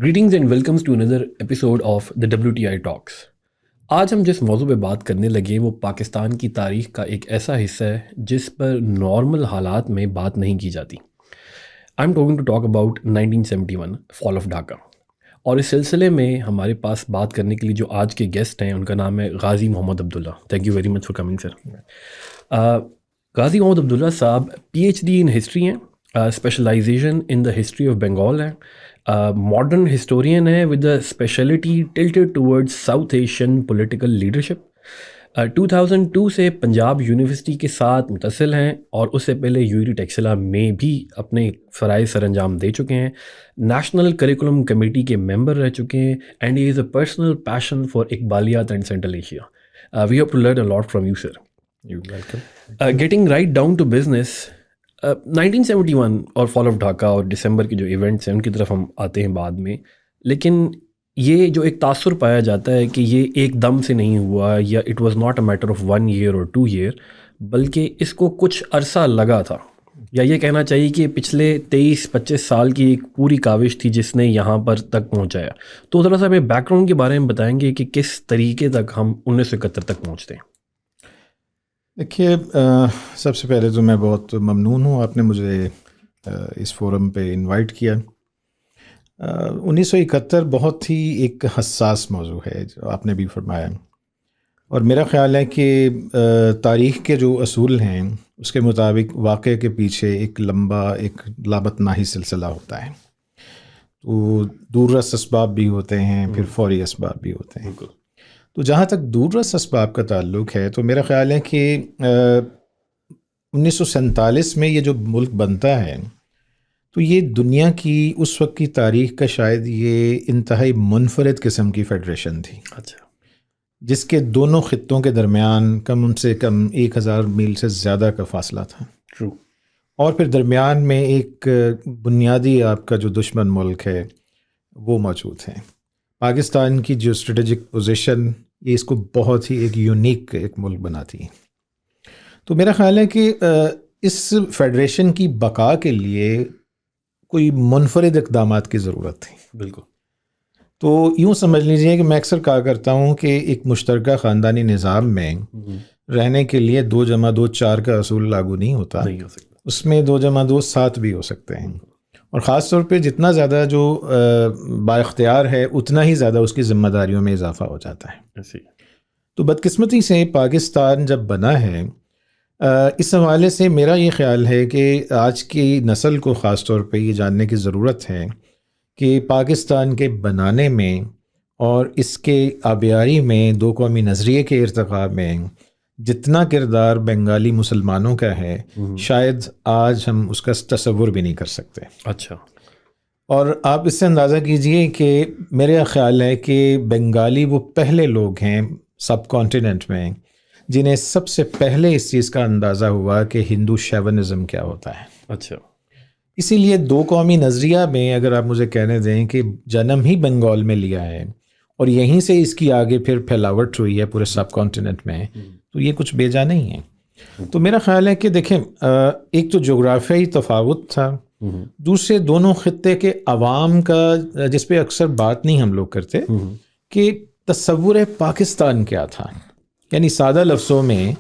Greetings and welcomes to another episode of the WTI Talks. آج ہم جس موضوع پہ بات کرنے لگے وہ پاکستان کی تاریخ کا ایک ایسا حصہ ہے جس پر نارمل حالات میں بات نہیں کی جاتی. I am talking to talk about 1971 fall of Dhaka. اور اس سلسلے میں ہمارے پاس بات کرنے کے لیے جو آج کے گیسٹ ہیں ان کا نام ہے Ghazi Muhammad Abdullah. Thank you very much for coming sir. Ghazi Muhammad Abdullah صاحب PhD ان ہسٹری ہیں, specialization in the history of Bengal ہے, ماڈرن ہسٹورین ہے with a speciality tilted towards South Asian political leadership. 2002 سے پنجاب یونیورسٹی کے ساتھ متصل ہیں اور اس سے پہلے یوری ٹیکسلا میں بھی اپنے فرائض سر انجام دے چکے ہیں. نیشنل کریکولم کمیٹی کے ممبر رہ چکے ہیں and he is a personal passion for اقبالیات and central Asia. We have to learn a lot from you sir. Getting right down to business, 1971 اور فال آف ڈھاکہ اور دسمبر کے جو ایونٹس ہیں ان کی طرف ہم آتے ہیں بعد میں, لیکن یہ جو ایک تاثر پایا جاتا ہے کہ یہ ایک دم سے نہیں ہوا یا it was not a matter of 1 year اور 2 year, بلکہ اس کو کچھ عرصہ لگا تھا, یا یہ کہنا چاہیے کہ پچھلے 23-25 سال کی ایک پوری کاوش تھی جس نے یہاں پر تک پہنچایا. تو ذرا سا ہمیں بیک گراؤنڈ کے بارے میں بتائیں گے کہ کس طریقے تک ہم 1971 تک پہنچتے ہیں. دیکھیے, سب سے پہلے تو میں بہت ممنون ہوں آپ نے مجھے اس فورم پہ انوائٹ کیا. 1971 بہت ہی ایک حساس موضوع ہے جو آپ نے بھی فرمایا, اور میرا خیال ہے کہ تاریخ کے جو اصول ہیں اس کے مطابق واقعے کے پیچھے ایک لمبا ایک لامتناہی سلسلہ ہوتا ہے. تو دور رس اسباب بھی ہوتے ہیں, پھر فوری اسباب بھی ہوتے ہیں. تو جہاں تک دور رس اسباب کا تعلق ہے تو میرا خیال ہے کہ 1947 میں یہ جو ملک بنتا ہے تو یہ دنیا کی اس وقت کی تاریخ کا شاید یہ انتہائی منفرد قسم کی فیڈریشن تھی. اچھا. جس کے دونوں خطوں کے درمیان کم سے کم 1000 میل سے زیادہ کا فاصلہ تھا. ٹرو. اور پھر درمیان میں ایک بنیادی آپ کا جو دشمن ملک ہے وہ موجود ہے. پاکستان کی جو اسٹریٹجک پوزیشن یہ اس کو بہت ہی ایک یونیک ایک ملک بناتی ہے. تو میرا خیال ہے کہ اس فیڈریشن کی بقا کے لیے کوئی منفرد اقدامات کی ضرورت تھی. بالکل. تو یوں سمجھ لیجئے کہ میں اکثر کہا کرتا ہوں کہ ایک مشترکہ خاندانی نظام میں رہنے کے لیے 2+2=4 کا اصول لاگو نہیں ہوتا. نہیں ہو سکتا. اس میں 2+2=7 بھی ہو سکتے ہیں, اور خاص طور پہ جتنا زیادہ جو با اختیار ہے اتنا ہی زیادہ اس کی ذمہ داریوں میں اضافہ ہو جاتا ہے. تو بدقسمتی سے پاکستان جب بنا ہے, اس حوالے سے میرا یہ خیال ہے کہ آج کی نسل کو خاص طور پہ یہ جاننے کی ضرورت ہے کہ پاکستان کے بنانے میں اور اس کے آبیاری میں دو قومی نظریے کے ارتقاء میں جتنا کردار بنگالی مسلمانوں کا ہے شاید آج ہم اس کا تصور بھی نہیں کر سکتے. اچھا. اور آپ اس سے اندازہ کیجئے کہ میرا خیال ہے کہ بنگالی وہ پہلے لوگ ہیں سب کانٹیننٹ میں جنہیں سب سے پہلے اس چیز کا اندازہ ہوا کہ ہندو شیونزم کیا ہوتا ہے. اچھا. اسی لیے دو قومی نظریہ میں اگر آپ مجھے کہنے دیں کہ جنم ہی بنگال میں لیا ہے اور یہیں سے اس کی آگے پھر پھیلاوٹ ہوئی ہے پورے سب کانٹیننٹ میں, تو یہ کچھ بے جا نہیں ہے. تو میرا خیال ہے کہ دیکھیں, ایک تو جغرافیائی تفاوت تھا, دوسرے دونوں خطے کے عوام کا جس پہ اکثر بات نہیں ہم لوگ کرتے کہ تصور پاکستان کیا تھا. یعنی سادہ لفظوں میں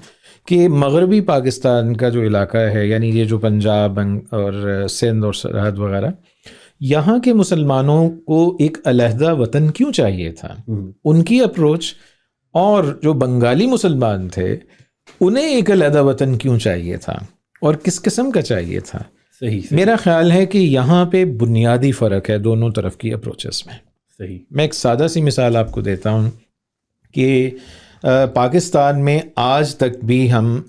کہ مغربی پاکستان کا جو علاقہ ہے, یعنی یہ جو پنجاب اور سندھ اور سرحد وغیرہ, یہاں کے مسلمانوں کو ایک علیحدہ وطن کیوں چاہیے تھا. ان کی اپروچ, اور جو بنگالی مسلمان تھے انہیں ایک علیحدہ وطن کیوں چاہیے تھا اور کس قسم کا چاہیے تھا. صحیح. میرا خیال ہے کہ یہاں پہ بنیادی فرق ہے دونوں طرف کی اپروچز میں. صحیح. میں ایک سادہ سی مثال آپ کو دیتا ہوں کہ پاکستان میں آج تک بھی ہم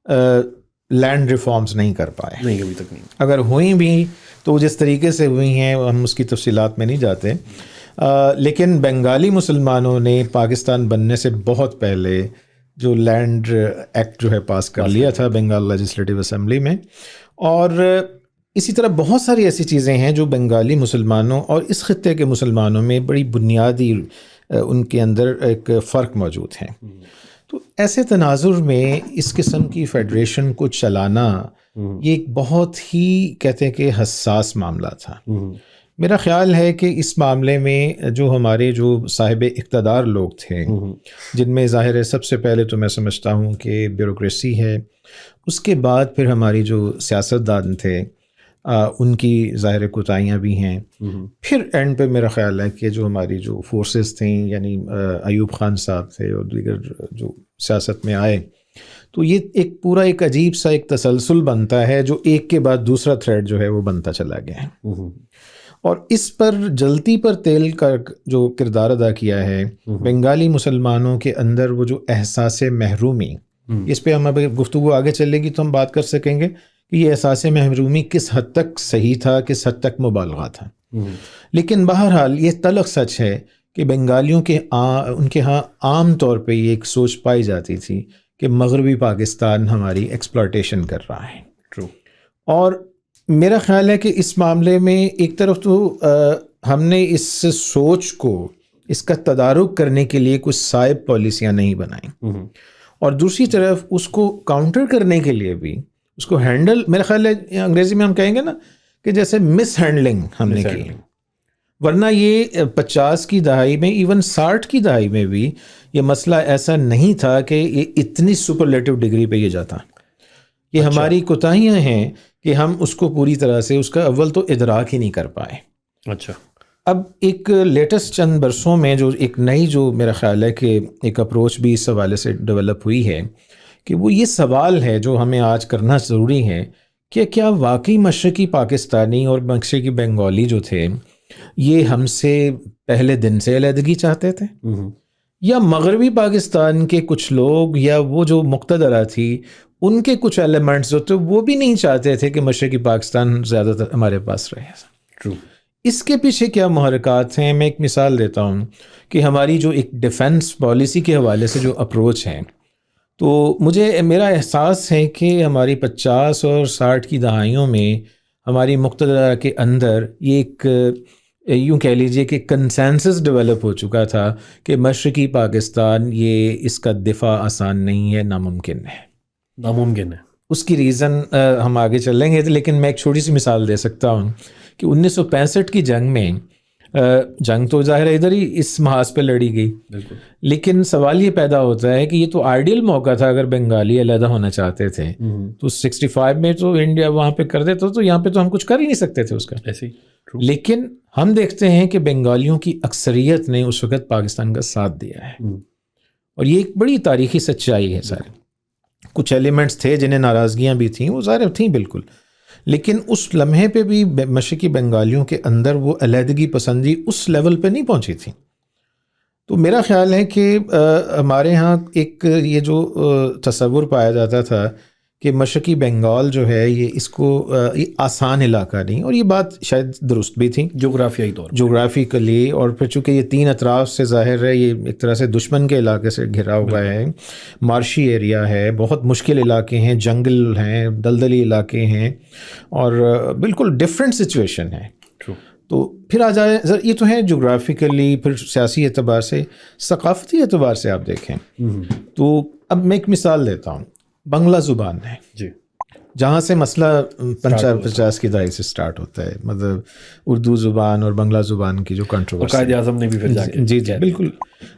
لینڈ ریفارمز نہیں کر پائے. نہیں, ابھی تک نہیں. اگر ہوئی بھی تو جس طریقے سے ہوئی ہیں ہم اس کی تفصیلات میں نہیں جاتے, لیکن بنگالی مسلمانوں نے پاکستان بننے سے بہت پہلے جو لینڈ ایکٹ جو ہے پاس کر لیا تھا بنگال لیجسلیٹو اسمبلی میں. اور اسی طرح بہت ساری ایسی چیزیں ہیں جو بنگالی مسلمانوں اور اس خطے کے مسلمانوں میں بڑی بنیادی ان کے اندر ایک فرق موجود ہے. تو ایسے تناظر میں اس قسم کی فیڈریشن کو چلانا یہ ایک بہت ہی کہتے ہیں کہ حساس معاملہ تھا. میرا خیال ہے کہ اس معاملے میں جو ہمارے جو صاحب اقتدار لوگ تھے، جن میں ظاہر ہے سب سے پہلے تو میں سمجھتا ہوں کہ بیوروکریسی ہے، اس کے بعد پھر ہماری جو سیاستدان تھے ان کی ظاہر کوتاہیاں بھی ہیں، پھر اینڈ پہ میرا خیال ہے کہ جو ہماری جو فورسز تھیں، یعنی ایوب خان صاحب تھے اور دیگر جو سیاست میں آئے، تو یہ ایک پورا ایک عجیب سا ایک تسلسل بنتا ہے جو ایک کے بعد دوسرا تھریڈ جو ہے وہ بنتا چلا گیا ہے، اور اس پر جلتی پر تیل کا جو کردار ادا کیا ہے بنگالی مسلمانوں کے اندر، وہ جو احساس محرومی، اس پہ ہم اب گفتگو آگے چلے گی تو ہم بات کر سکیں گے کہ یہ احساس محرومی کس حد تک صحیح تھا، کس حد تک مبالغہ تھا، لیکن بہرحال یہ تلخ سچ ہے کہ بنگالیوں کے ان کے ہاں عام طور پہ یہ ایک سوچ پائی جاتی تھی کہ مغربی پاکستان ہماری ایکسپلائٹیشن کر رہا ہے. ٹرو. اور میرا خیال ہے کہ اس معاملے میں ایک طرف تو ہم نے اس سوچ کو، اس کا تدارک کرنے کے لیے کچھ صائب پالیسیاں نہیں بنائیں، اور دوسری طرف اس کو کاؤنٹر کرنے کے لیے بھی اس کو ہینڈل، میرا خیال ہے انگریزی میں ہم کہیں گے نا کہ جیسے مس ہینڈلنگ ہم نے کی. ورنہ یہ 50 کی دہائی میں، ایون 60 کی دہائی میں بھی یہ مسئلہ ایسا نہیں تھا کہ یہ اتنی سپرلیٹو ڈگری پہ یہ جاتا. یہ ہماری کوتاہیاں ہیں کہ ہم اس کو پوری طرح سے، اس کا اول تو ادراک ہی نہیں کر پائے. اچھا. اب ایک لیٹسٹ چند برسوں میں جو ایک نئی جو میرا خیال ہے کہ ایک اپروچ بھی اس حوالے سے ڈیولپ ہوئی ہے کہ وہ یہ سوال ہے جو ہمیں آج کرنا ضروری ہے کہ کیا واقعی مشرقی پاکستانی اور مشرقی بنگالی جو تھے یہ ہم سے پہلے دن سے علیحدگی چاہتے تھے، یا مغربی پاکستان کے کچھ لوگ یا وہ جو مقتدرہ تھی ان کے کچھ ایلیمنٹس جو تھے وہ بھی نہیں چاہتے تھے کہ مشرقی پاکستان زیادہ تر ہمارے پاس رہے. ٹرو. اس کے پیچھے کیا محرکات ہیں؟ میں ایک مثال دیتا ہوں کہ ہماری جو ایک ڈیفنس پالیسی کے حوالے سے جو اپروچ ہے، تو میرا احساس ہے کہ ہماری 50 اور 60 کی دہائیوں میں ہماری مقتدرہ کے اندر یہ ایک یوں کہہ لیجئے کہ کنسنسس ڈیولپ ہو چکا تھا کہ مشرقی پاکستان یہ اس کا دفاع آسان نہیں ہے، ناممکن ہے. ناممکن ہے. اس کی ریزن ہم آگے چلیں گے، لیکن میں ایک چھوٹی سی مثال دے سکتا ہوں کہ 1965 کی جنگ میں، جنگ تو ظاہر ہے ادھر ہی اس محاذ پہ لڑی گئی، بالکل، لیکن سوال یہ پیدا ہوتا ہے کہ یہ تو آئیڈیل موقع تھا اگر بنگالی علیحدہ ہونا چاہتے تھے تو 65 میں تو انڈیا وہاں پہ کر دیتا، تو یہاں پہ تو ہم کچھ کر ہی نہیں سکتے تھے اس کا ایسے ہی. لیکن ہم دیکھتے ہیں کہ بنگالیوں کی اکثریت نے اس وقت پاکستان کا ساتھ دیا ہے، اور یہ ایک بڑی تاریخی سچائی ہے. سارے کچھ ایلیمنٹس تھے جنہیں ناراضگیاں بھی تھیں، وہ ظاہر تھیں بالکل، لیکن اس لمحے پہ بھی مشرقی بنگالیوں کے اندر وہ علیحدگی پسندی اس لیول پہ نہیں پہنچی تھی. تو میرا خیال ہے کہ ہمارے ہاں ایک یہ جو تصور پایا جاتا تھا کہ مشرقی بنگال جو ہے یہ اس کو یہ آسان علاقہ نہیں، اور یہ بات شاید درست بھی تھی جغرافیکلی، اور پھر چونکہ یہ 3 اطراف سے ظاہر ہے یہ ایک طرح سے دشمن کے علاقے سے گھرا ہوا ہے، مارشی ایریا ہے، بہت مشکل علاقے ہیں، جنگل ہیں، دلدلی علاقے ہیں، اور بالکل ڈفرینٹ سچویشن ہے. تو پھر آ جائے، یہ تو ہے جغرافیکلی، پھر سیاسی اعتبار سے، ثقافتی اعتبار سے آپ دیکھیں تو اب میں ایک مثال دیتا ہوں. بنگلہ زبان ہے جی، جہاں سے مسئلہ 50 کی دہائی سے سٹارٹ ہوتا ہے، مطلب اردو زبان اور بنگلہ زبان کی جو کنٹروورسی، قائد اعظم نے بھی پھر جا کے جی بالکل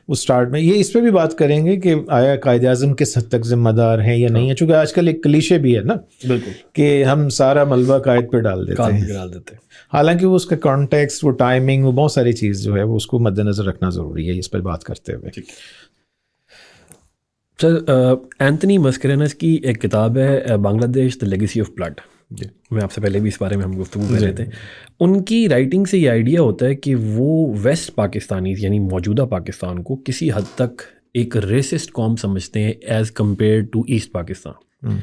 وہ سٹارٹ میں یہ اس پہ بھی بات کریں گے کہ آیا قائد اعظم کس حد تک ذمہ دار ہیں یا نہیں ہے، چونکہ آج کل ایک کلیشے بھی ہے نا بالکل کہ ہم سارا ملبہ قائد پہ ڈال دیتے ہیں، حالانکہ وہ اس کا کانٹیکسٹ، وہ ٹائمنگ، وہ بہت ساری چیز جو ہے وہ اس کو مد نظر رکھنا ضروری ہے اس پر بات کرتے ہوئے. سر، اینتھنی مسکرینس کی ایک کتاب ہے بنگلہ دیش دی لیگیسی آف بلڈ، میں آپ سے پہلے بھی اس بارے میں ہم گفتگو کر رہے تھے. ان کی رائٹنگ سے یہ آئیڈیا ہوتا ہے کہ وہ ویسٹ پاکستانیز یعنی موجودہ پاکستان کو کسی حد تک ایک ریسسٹ قوم سمجھتے ہیں as compare to East Pakistan.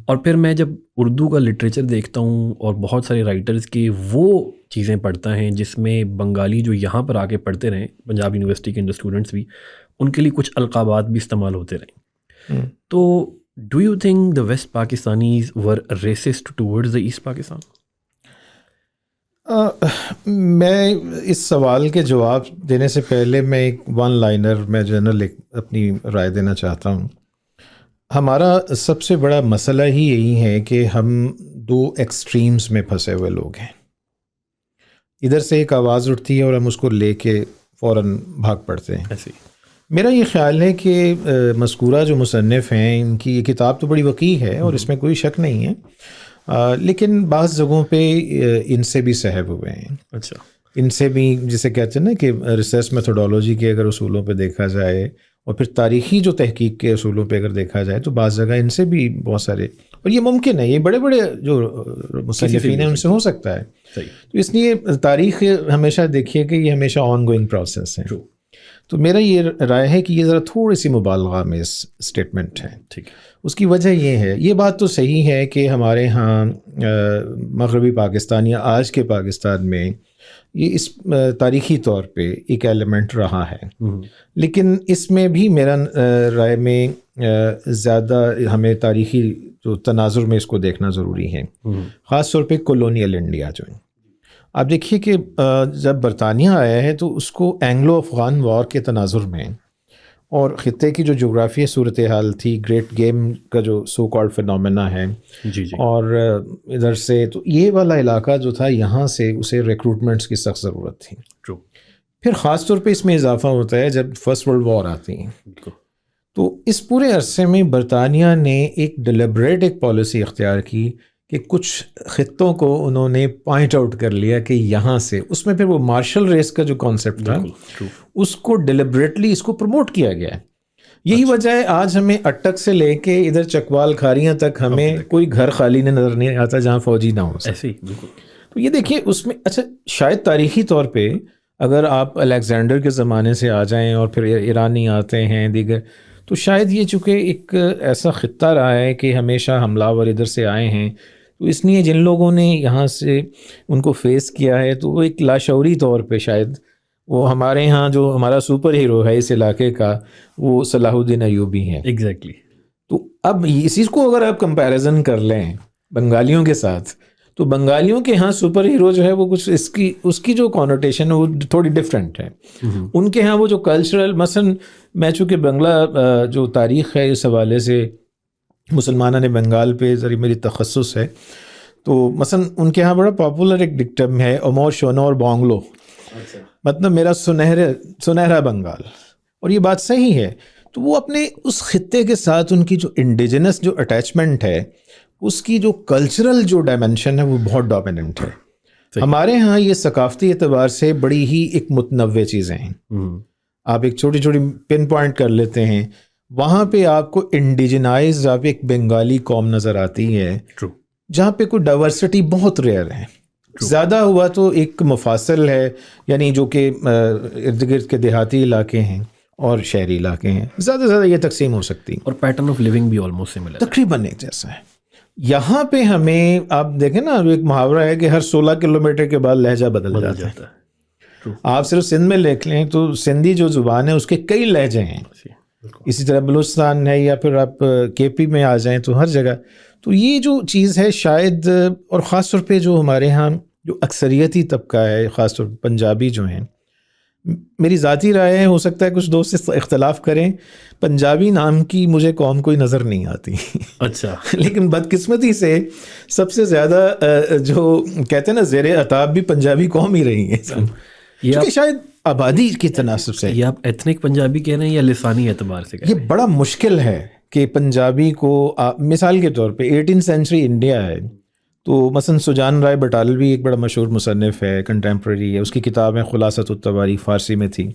اور پھر میں جب اردو کا لٹریچر دیکھتا ہوں اور بہت سارے رائٹرز کی وہ چیزیں پڑھتا ہیں جس میں بنگالی جو یہاں پر آ کے پڑھتے رہیں، پنجاب یونیورسٹی کے اسٹوڈنٹس بھی، ان کے لیے کچھ القابات بھی استعمال ہوتے رہیں. تو do you think the West Pakistanis were racist towards the East Pakistan? میں اس سوال کے جواب دینے سے پہلے میں ایک ون لائنر میں جنرل اپنی رائے دینا چاہتا ہوں. ہمارا سب سے بڑا مسئلہ ہی یہی ہے کہ ہم 2 ایکسٹریمز میں پھنسے ہوئے لوگ ہیں. ادھر سے ایک آواز اٹھتی ہے اور ہم اس کو لے کے فوراً بھاگ پڑتے ہیں. ایسے ہی. میرا یہ خیال ہے کہ مذکورہ جو مصنف ہیں ان کی یہ کتاب تو بڑی وسیع ہے اور اس میں کوئی شک نہیں ہے, لیکن بعض جگہوں پہ ان سے بھی سہو ہوئے ہیں. اچھا. ان سے بھی جسے کہتے ہیں نا کہ ریسرچ میتھڈولوجی کے اگر اصولوں پہ دیکھا جائے اور پھر تاریخی جو تحقیق کے اصولوں پہ اگر دیکھا جائے تو بعض جگہ ان سے بھی بہت سارے, اور یہ ممکن ہے, یہ بڑے بڑے جو مصنفین ہیں ان سے ہو سکتا ہے. تو اس لیے تاریخ ہمیشہ دیکھیے کہ یہ ہمیشہ آن گوئنگ پروسیس ہے. تو میرا یہ رائے ہے کہ یہ ذرا تھوڑی سی مبالغہ میں اسٹیٹمنٹ ہے. ٹھیک ہے. اس کی وجہ یہ ہے, یہ بات تو صحیح ہے کہ ہمارے ہاں مغربی پاکستان یا آج کے پاکستان میں یہ اس تاریخی طور پہ ایک ایلیمنٹ رہا ہے, لیکن اس میں بھی میرا رائے میں زیادہ ہمیں تاریخی جو تناظر میں اس کو دیکھنا ضروری ہے, خاص طور پہ کولونیل انڈیا جو ہے. آپ دیکھیے کہ جب برطانیہ آیا ہے تو اس کو اینگلو افغان وار کے تناظر میں اور خطے کی جو جغرافیہ صورتحال تھی, گریٹ گیم کا جو سو کالڈ فینومینا ہے, اور ادھر سے تو یہ والا علاقہ جو تھا یہاں سے اسے ریکروٹمنٹس کی سخت ضرورت تھی. پھر خاص طور پہ اس میں اضافہ ہوتا ہے جب فرسٹ ورلڈ وار آتی ہیں, تو اس پورے عرصے میں برطانیہ نے ایک ڈیلیبریٹ ایک پالیسی اختیار کی کہ کچھ خطوں کو انہوں نے پوائنٹ آؤٹ کر لیا کہ یہاں سے, اس میں پھر وہ مارشل ریس کا جو کانسیپٹ تھا اس کو ڈیلیبریٹلی اس کو پروموٹ کیا گیا ہے. یہی وجہ ہے آج ہمیں اٹک سے لے کے ادھر چکوال کھاریاں تک ہمیں کوئی گھر خالی نظر نہیں آتا جہاں فوجی نہ ہو. تو یہ دیکھیے اس میں اچھا شاید تاریخی طور پہ اگر آپ الیگزینڈر کے زمانے سے آ جائیں اور پھر ایرانی آتے ہیں دیگر, تو شاید یہ چونکہ ایک ایسا خطہ رہا ہے کہ ہمیشہ حملہ آور ادھر سے آئے ہیں, تو اس لیے جن لوگوں نے یہاں سے ان کو فیس کیا ہے تو وہ ایک لاشعوری طور پہ شاید وہ ہمارے ہاں جو ہمارا سپر ہیرو ہے اس علاقے کا وہ صلاح الدین ایوبی ہیں. ایگزیکٹلی. تو اب اس چیز کو اگر آپ کمپیریزن کر لیں بنگالیوں کے ساتھ, تو بنگالیوں کے ہاں سپر ہیرو جو ہے وہ کچھ اس کی جو کانوٹیشن ہے وہ تھوڑی ڈفرینٹ ہے. ان کے ہاں وہ جو کلچرل, مثلاً میں چونکہ بنگلہ جو تاریخ ہے اس حوالے سے مسلمانہ نے بنگال پہ ذریعہ میری تخصص ہے, تو مثلاً ان کے ہاں بڑا پاپولر ایک ڈکٹم ہے امور شونور بانگلو, مطلب میرا سنہرا بنگال, اور یہ بات صحیح ہے. تو وہ اپنے اس خطے کے ساتھ ان کی جو انڈیجنس جو اٹیچمنٹ ہے, اس کی جو کلچرل جو ڈائمنشن ہے وہ بہت ڈومیننٹ ہے. ہمارے ہاں یہ ثقافتی اعتبار سے بڑی ہی ایک متنوع چیزیں ہیں. آپ ایک چھوٹی چھوٹی پن پوائنٹ کر لیتے ہیں, وہاں پہ آپ کو انڈیجنائز آپ ایک بنگالی قوم نظر آتی ہے جہاں پہ کوئی ڈائیورسٹی بہت ریئر ہے. زیادہ ہوا تو ایک مفاصل ہے, یعنی جو کہ ارد گرد کے دیہاتی علاقے ہیں اور شہری علاقے ہیں, زیادہ سے زیادہ یہ تقسیم ہو سکتی, اور پیٹرن آف لیونگ بھی آلموسٹ سملر تقریباً ایک جیسا ہے. یہاں پہ ہمیں آپ دیکھیں نا, ایک محاورہ ہے کہ ہر 16 کلومیٹر کے بعد لہجہ بدل جاتا ہے. آپ صرف سندھ میں دیکھ لیں تو سندھی جو زبان ہے اس کے کئی لہجے ہیں. اسی طرح بلوچستان ہے, یا پھر آپ کے پی میں آ جائیں تو ہر جگہ. تو یہ جو چیز ہے شاید, اور خاص طور پہ جو ہمارے ہاں جو اکثریتی طبقہ ہے, خاص طور پہ پنجابی جو ہیں, میری ذاتی رائے ہے, ہو سکتا ہے کچھ دوست اختلاف کریں, پنجابی نام کی مجھے قوم کوئی نظر نہیں آتی. اچھا. لیکن بدقسمتی سے سب سے زیادہ جو کہتے ہیں نا زیر عتاب بھی پنجابی قوم ہی رہی ہے, کیونکہ شاید آبادی کی تناسب سے. یہ آپ ایتھنک پنجابی کہہ رہے ہیں یا لسانی اعتبار سے کہہ رہے ہیں؟ یہ بڑا مشکل ہے کہ پنجابی کو مثال کے طور پہ 18 سینچری انڈیا ہے, تو مثلا سجان رائے بٹالوی ایک بڑا مشہور مصنف ہے, کنٹمپریری ہے, اس کی کتابیں خلاصۃ التواریخ فارسی میں تھی.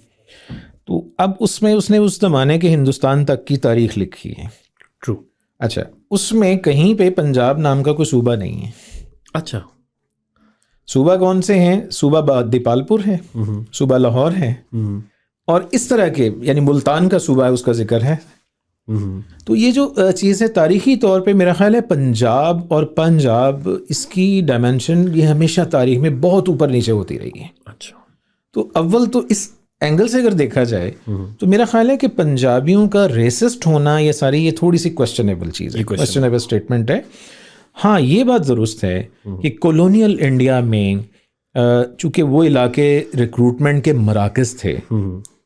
تو اب اس میں اس نے اس زمانے کے ہندوستان تک کی تاریخ لکھی ہے. ٹرو. اچھا, اس میں کہیں پہ پنجاب نام کا کوئی صوبہ نہیں ہے. اچھا. صوبہ کون سے ہیں؟ صوبہ دیپال پور ہے, صوبہ لاہور ہے, اور اس طرح کے, یعنی ملتان کا صوبہ ہے اس کا ذکر ہے. تو یہ جو چیز ہے تاریخی طور پہ میرا خیال ہے پنجاب اور پنجاب اس کی ڈائمنشن یہ ہمیشہ تاریخ میں بہت اوپر نیچے ہوتی رہی ہے. اچھا. تو اول تو اس اینگل سے اگر دیکھا جائے تو میرا خیال ہے کہ پنجابیوں کا ریسسٹ ہونا یہ ساری یہ تھوڑی سی کویسچنیبل چیز ہے, کویسچنیبل اسٹیٹمنٹ ہے. ہاں یہ بات درست ہے کہ کولونیل انڈیا میں چونکہ وہ علاقے ریکروٹمنٹ کے مراکز تھے,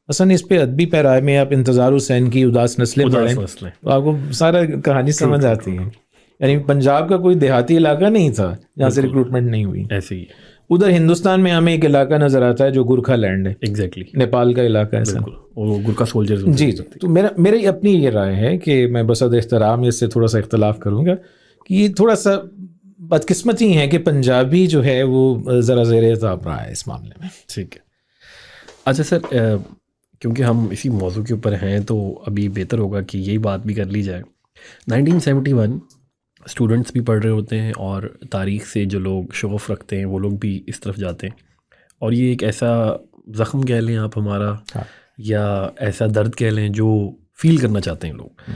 مثلاً اس پہ ادبی پیرائے میں آپ انتظار حسین کی اداس نسلیں پڑھیں تو آپ کو سارا کہانی سمجھ آتی ہے. یعنی پنجاب کا کوئی دیہاتی علاقہ نہیں تھا جہاں سے ریکروٹمنٹ نہیں ہوئی. ایسے ہی ادھر ہندوستان میں ہمیں ایک علاقہ نظر آتا ہے جو گورکھا لینڈ ہے، ایگزیکٹلی، نیپال کا علاقہ ہے سر. اور گورکھا سولجرز. جی جی. تو میری اپنی یہ رائے ہے کہ میں بصد احترام اس سے تھوڑا سا اختلاف کروں گا کہ یہ تھوڑا سا بدقسمتی ہے کہ پنجابی جو ہے وہ ذرا زیر التہاب رہا ہے اس معاملے میں. ٹھیک ہے. اچھا سر، کیونکہ ہم اسی موضوع کے اوپر ہیں تو ابھی بہتر ہوگا کہ یہی بات بھی کر لی جائے. 1971 اسٹوڈنٹس بھی پڑھ رہے ہوتے ہیں اور تاریخ سے جو لوگ شغف رکھتے ہیں وہ لوگ بھی اس طرف جاتے ہیں، اور یہ ایک ایسا زخم کہہ لیں آپ ہمارا، یا ایسا درد کہہ لیں جو فیل کرنا چاہتے ہیں لوگ.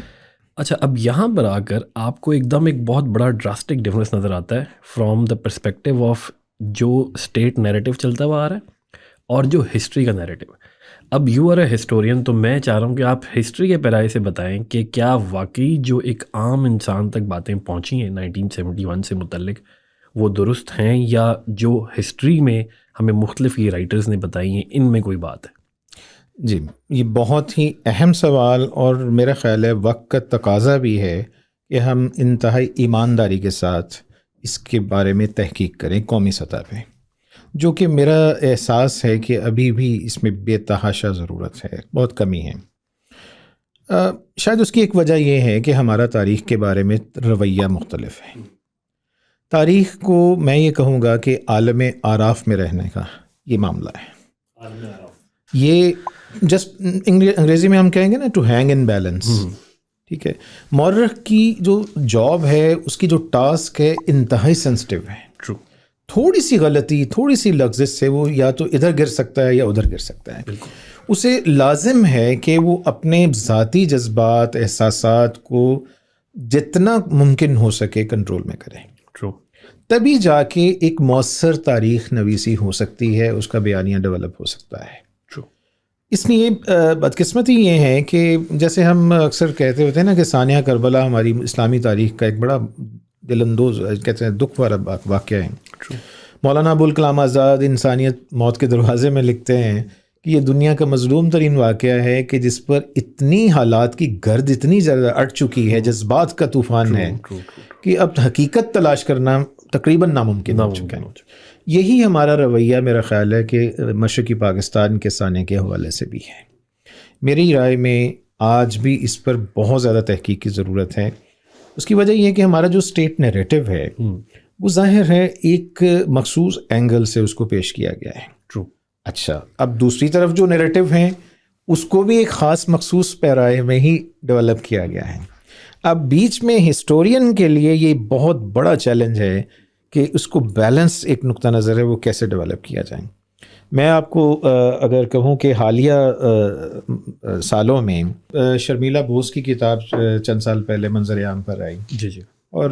اچھا، اب یہاں پر آ کر آپ کو ایک دم ایک بہت بڑا ڈراسٹک ڈفرینس نظر آتا ہے فرام دا پرسپیکٹیو آف جو اسٹیٹ نیریٹو چلتا ہوا آ رہا ہے اور جو ہسٹری کا نیریٹو. اب یو آر اے ہسٹورین، تو میں چاہ رہا ہوں کہ آپ ہسٹری کے پیرائے سے بتائیں کہ کیا واقعی جو ایک عام انسان تک باتیں پہنچی ہیں 1971 سے متعلق وہ درست ہیں، یا جو ہسٹری میں ہمیں مختلف یہ رائٹرز نے بتائی ہیں ان میں کوئی بات ہے؟ جی، یہ بہت ہی اہم سوال، اور میرا خیال ہے وقت کا تقاضا بھی ہے کہ ہم انتہائی ایمانداری کے ساتھ اس کے بارے میں تحقیق کریں قومی سطح پہ، جو کہ میرا احساس ہے کہ ابھی بھی اس میں بے تحاشا ضرورت ہے، بہت کمی ہے. شاید اس کی ایک وجہ یہ ہے کہ ہمارا تاریخ کے بارے میں رویہ مختلف ہے. تاریخ کو میں یہ کہوں گا کہ عالم اعراف میں رہنے کا یہ معاملہ ہے. یہ جسٹ انگریزی میں ہم کہیں گے نا ٹو ہینگ ان بیلنس. ٹھیک ہے، مورخ کی جو جاب ہے، اس کی جو ٹاسک ہے، انتہائی سینسٹیو ہے. ٹرو. تھوڑی سی غلطی، تھوڑی سی لغزش سے وہ یا تو ادھر گر سکتا ہے یا ادھر گر سکتا ہے. اسے لازم ہے کہ وہ اپنے ذاتی جذبات، احساسات کو جتنا ممکن ہو سکے کنٹرول میں کرے. ٹرو. تبھی جا کے ایک مؤثر تاریخ نویسی ہو سکتی ہے، اس کا بیانیہ ڈیولپ ہو سکتا ہے. اس لیے بدقسمتی یہ ہے کہ جیسے ہم اکثر کہتے ہوتے ہیں نا کہ سانحہ کربلا ہماری اسلامی تاریخ کا ایک بڑا دل اندوز کہتے ہیں دکھ والا واقعہ ہے. مولانا ابوالکلام آزاد انسانیت موت کے دروازے میں لکھتے ہیں کہ یہ دنیا کا مظلوم ترین واقعہ ہے کہ جس پر اتنی حالات کی گرد اتنی زیادہ اٹھ چکی ہے، جذبات کا طوفان ہے کہ اب حقیقت تلاش کرنا تقریباً ناممکن ہو چکا ہے. یہی ہمارا رویہ میرا خیال ہے کہ مشرقی پاکستان کے سانحے کے حوالے سے بھی ہے. میری رائے میں آج بھی اس پر بہت زیادہ تحقیق کی ضرورت ہے. اس کی وجہ یہ ہے کہ ہمارا جو اسٹیٹ نیریٹو ہے وہ ظاہر ہے ایک مخصوص اینگل سے اس کو پیش کیا گیا ہے. ٹرو. اچھا، اب دوسری طرف جو نیریٹو ہیں اس کو بھی ایک خاص مخصوص پیرائے میں ہی ڈیولپ کیا گیا ہے. اب بیچ میں ہسٹورین کے لیے یہ بہت بڑا چیلنج ہے کہ اس کو بیلنس ایک نقطہ نظر ہے وہ کیسے ڈیولپ کیا جائے. میں آپ کو اگر کہوں کہ حالیہ سالوں میں شرمیلا بوس کی کتاب چند سال پہلے منظر عام پر آئی. جی جی. اور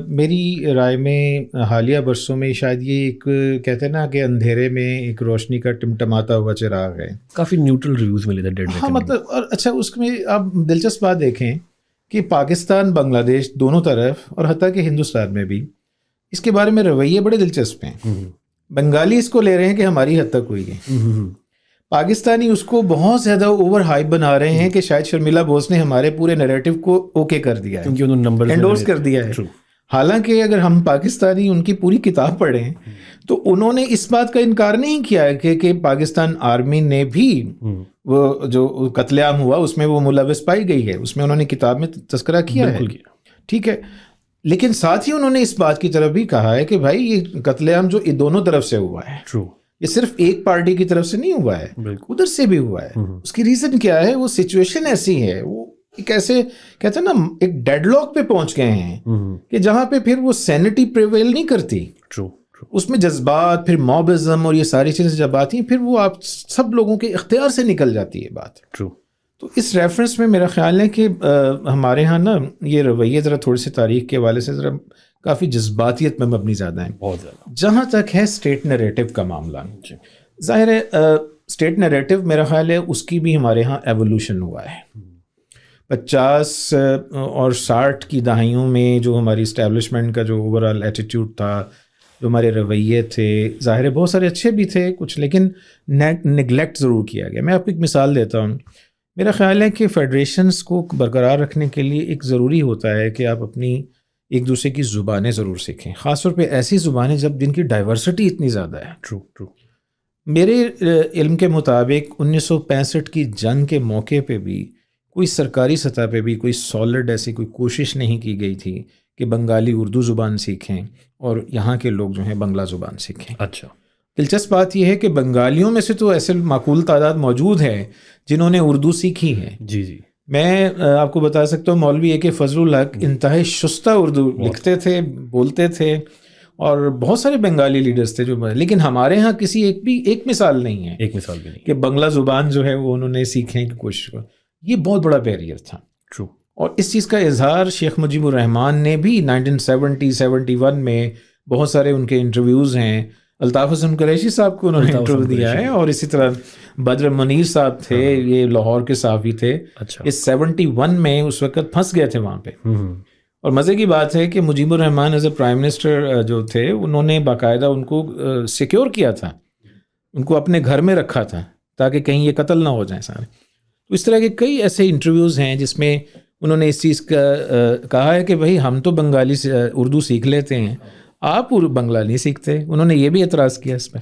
میری رائے میں حالیہ برسوں میں شاید یہ ایک کہتے ہیں نا کہ اندھیرے میں ایک روشنی کا ٹمٹماتا ہوا چراغ ہے. کافی نیوٹرل ریویوز ملے تھے. ہاں مطلب، اور اچھا اس میں آپ دلچسپ بات دیکھیں کہ پاکستان، بنگلہ دیش دونوں طرف، اور حتیٰ کہ ہندوستان میں بھی اس کے بارے میں رویے بڑے دلچسپ ہیں. بنگالی اس کو لے رہے ہیں کہ ہماری حد تک ہوئی ہے، پاکستانی اس کو بہت زیادہ اوور ہائپ بنا رہے ہیں کہ شاید شرمیلا بوس نے ہمارے پورے نیریٹو کو اوکے کر دیا ہے، کیونکہ انہوں نے نمبر انڈورس کر دیا ہے. حالانکہ اگر ہم پاکستانی ان کی پوری کتاب پڑھیں تو انہوں نے اس بات کا انکار نہیں کیا کہ پاکستان آرمی نے بھی وہ جو قتل عام ہوا اس میں وہ ملوث پائی گئی ہے، اس میں انہوں نے کتاب میں تذکرہ کیا ہے. ٹھیک ہے، لیکن ساتھ ہی انہوں نے اس بات کی طرف بھی کہا ہے کہ بھائی یہ قتل عام جو دونوں طرف سے ہوا ہے، یہ صرف ایک پارٹی کی طرف سے نہیں ہوا ہے، ادھر سے بھی ہوا ہے. اس کی ریزن کیا ہے؟ وہ سچویشن ایسی ہے، وہ ایک ایسے کہتے ہیں نا ایک ڈیڈ لاک پہ پہنچ گئے ہیں کہ جہاں پہ پھر وہ سینٹی پریویل نہیں کرتی. اس میں جذبات، پھر موبزم اور یہ ساری چیزیں جب آتی ہیں پھر وہ آپ سب لوگوں کے اختیار سے نکل جاتی ہے بات. تو اس ریفرنس میں میرا خیال ہے کہ ہمارے ہاں نا یہ رویے ذرا تھوڑی سی تاریخ کے حوالے سے ذرا کافی جذباتیت میں مبنی زیادہ ہیں بہت زیادہ. جہاں تک ہے اسٹیٹ نیریٹو کا معاملہ، ظاہر ہے اسٹیٹ نیریٹو میرا خیال ہے اس کی بھی ہمارے ہاں ایوولوشن ہوا ہے. 50 اور 60 کی دہائیوں میں جو ہماری اسٹیبلشمنٹ کا جو اوور آل ایٹیٹیوڈ تھا، جو ہمارے رویے تھے، ظاہر ہے بہت سارے اچھے بھی تھے کچھ، لیکن نگلیکٹ ضرور کیا گیا. میں آپ کو ایک مثال دیتا ہوں. میرا خیال ہے کہ فیڈریشنز کو برقرار رکھنے کے لیے ایک ضروری ہوتا ہے کہ آپ اپنی ایک دوسرے کی زبانیں ضرور سیکھیں، خاص طور پہ ایسی زبانیں جن کی ڈائیورسٹی اتنی زیادہ ہے. ٹرو. میرے علم کے مطابق 1965 کی جنگ کے موقع پہ بھی کوئی سرکاری سطح پہ بھی کوئی سالڈ ایسی کوئی کوشش نہیں کی گئی تھی کہ بنگالی اردو زبان سیکھیں اور یہاں کے لوگ جو ہیں بنگلہ زبان سیکھیں. اچھا. دلچسپ بات یہ ہے کہ بنگالیوں میں سے تو ایسے معقول تعداد موجود ہے جنہوں نے اردو سیکھی ہے. جی. میں آپ کو بتا سکتا ہوں مولوی اے کے فضل الحق انتہائی شستہ اردو لکھتے تھے، بولتے تھے، اور بہت سارے بنگالی لیڈرز تھے لیکن ہمارے ہاں کسی ایک مثال نہیں ہے، ایک مثال بھی نہیں کہ بنگلہ زبان جو ہے وہ انہوں نے سیکھنے کی کوشش کی. یہ بہت بڑا بیریئر تھا. ٹرو. اور اس چیز کا اظہار شیخ مجیب الرحمان نے بھی 1971 میں بہت سارے ان کے انٹرویوز ہیں. الطاف حسن قریشی صاحب کو انہوں نے انٹرویو دیا ہے، اور اسی طرح بدر منیر صاحب تھے، یہ لاہور کے صحافی تھے. اچھا. یہ 71 میں اس وقت پھنس گئے تھے وہاں پہ. اور مزے کی بات ہے کہ مجیب الرحمان ایز اے پرائم منسٹر جو تھے انہوں نے باقاعدہ ان کو سیکیور کیا تھا، ان کو اپنے گھر میں رکھا تھا تاکہ کہیں یہ قتل نہ ہو جائیں سارے. تو اس طرح کے کئی ایسے انٹرویوز ہیں جس میں انہوں نے اس چیز کا کہا ہے کہ بھائی ہم تو بنگالی سے اردو سیکھ لیتے ہیں، آپ بنگلہ نہیں سیکھتے. انہوں نے یہ بھی اعتراض کیا اس پہ.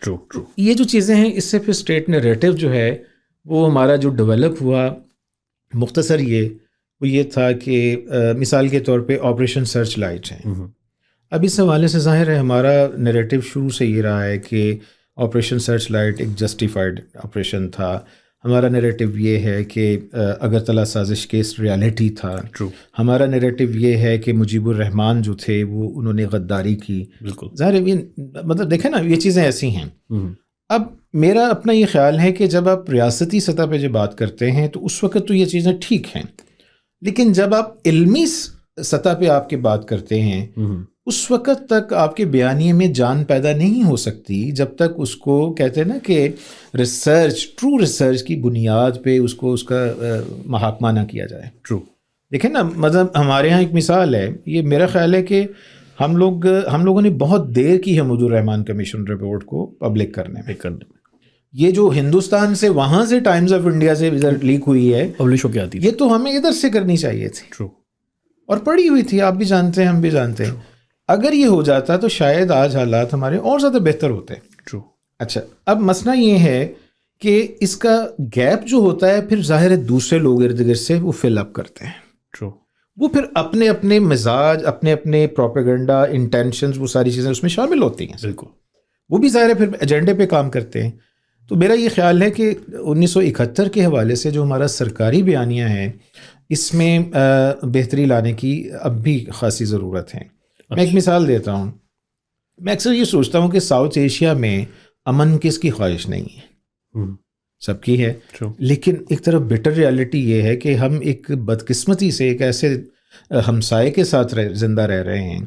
ٹرو. یہ جو چیزیں ہیں اس سے پھر اسٹیٹ نیریٹو جو ہے وہ ہمارا جو ڈیولپ ہوا، مختصر وہ یہ تھا کہ مثال کے طور پہ آپریشن سرچ لائٹ ہے. اب اس حوالے سے ظاہر ہے ہمارا نیریٹو شروع سے یہ رہا ہے کہ آپریشن سرچ لائٹ ایک جسٹیفائڈ آپریشن تھا. ہمارا نیریٹو یہ ہے کہ اگرتلہ سازش کیس ریالٹی تھا. ہمارا نیریٹو یہ ہے کہ مجیب الرحمان جو تھے وہ انہوں نے غداری کی. بالکل. ظاہر ہے مطلب دیکھیں نا یہ چیزیں ایسی ہیں. اب میرا اپنا یہ خیال ہے کہ جب آپ ریاستی سطح پہ جو بات کرتے ہیں تو اس وقت تو یہ چیزیں ٹھیک ہیں، لیکن جب آپ علمی سطح پہ آپ کی بات کرتے ہیں اس وقت تک آپ کے بیانیے میں جان پیدا نہیں ہو سکتی جب تک اس کو کہتے ہیں نا کہ ریسرچ، ٹرو ریسرچ کی بنیاد پہ اس کا محاکمہ نہ کیا جائے. ٹرو. دیکھیں نا مطلب ہمارے ہاں ایک مثال ہے، یہ میرا خیال ہے کہ ہم لوگوں نے بہت دیر کی ہے مجیب الرحمان کمیشن رپورٹ کو پبلک کرنے میں. یہ جو ہندوستان سے وہاں سے ٹائمز آف انڈیا سے ادھر لیک ہوئی ہے، پبلش ہو کے آتی، یہ تو ہمیں ادھر سے کرنی چاہیے تھی. ٹرو. اور پڑھی ہوئی تھی، آپ بھی جانتے ہیں ہم بھی جانتے ہیں. اگر یہ ہو جاتا تو شاید آج حالات ہمارے اور زیادہ بہتر ہوتے. ٹرو. اچھا، اب مسئلہ یہ ہے کہ اس کا گیپ جو ہوتا ہے پھر ظاہر ہے دوسرے لوگ ارد گرد سے وہ فل اپ کرتے ہیں. ٹرو. وہ پھر اپنے اپنے مزاج، اپنے اپنے پروپیگنڈا، انٹینشنز، وہ ساری چیزیں اس میں شامل ہوتی ہیں. بالکل. وہ بھی ظاہر ہے پھر ایجنڈے پہ کام کرتے ہیں. تو میرا یہ خیال ہے کہ 1971 کے حوالے سے جو ہمارا سرکاری بیانیہ ہے اس میں بہتری لانے کی اب بھی خاصی ضرورت ہے. میں ایک مثال دیتا ہوں. میں اکثر یہ سوچتا ہوں کہ ساؤتھ ایشیا میں امن کس کی خواہش نہیں ہے، سب کی ہے. لیکن ایک طرف بٹر ریالٹی یہ ہے کہ ہم ایک بدقسمتی سے ایک ایسے ہمسائے کے ساتھ زندہ رہ رہے ہیں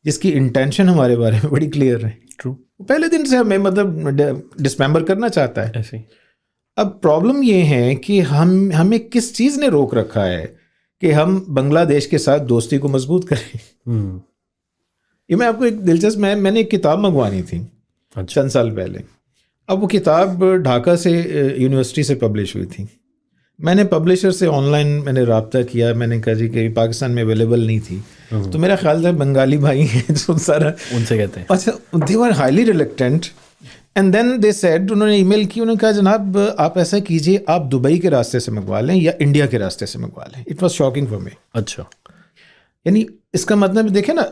جس کی انٹینشن ہمارے بارے میں بڑی کلیئر ہے. پہلے دن سے ہمیں مطلب ڈسممبر کرنا چاہتا ہے. ایسے اب پرابلم یہ ہے کہ ہمیں کس چیز نے روک رکھا ہے کہ ہم بنگلہ دیش کے ساتھ دوستی کو مضبوط کریں. یہ میں آپ کو ایک دلچسپ میں نے ایک کتاب منگوانی تھی چند سال پہلے. اب وہ کتاب ڈھاکہ سے یونیورسٹی سے پبلش ہوئی تھی. میں نے پبلشر سے آن لائن میں نے رابطہ کیا. میں نے کہا جی کہ پاکستان میں اویلیبل نہیں تھی. تو میرا خیال تھا بنگالی بھائی ہیں جو سارا ان سے کہتے ہیں. اچھا، they were highly reluctant and then they said, انہوں نے ای میل کی، انہوں نے کہا جناب آپ ایسا کیجیے، آپ دبئی کے راستے سے منگوا لیں یا انڈیا کے راستے سے منگوا لیں. It was shocking for me. اچھا، یعنی اس کا مطلب دیکھیں نا،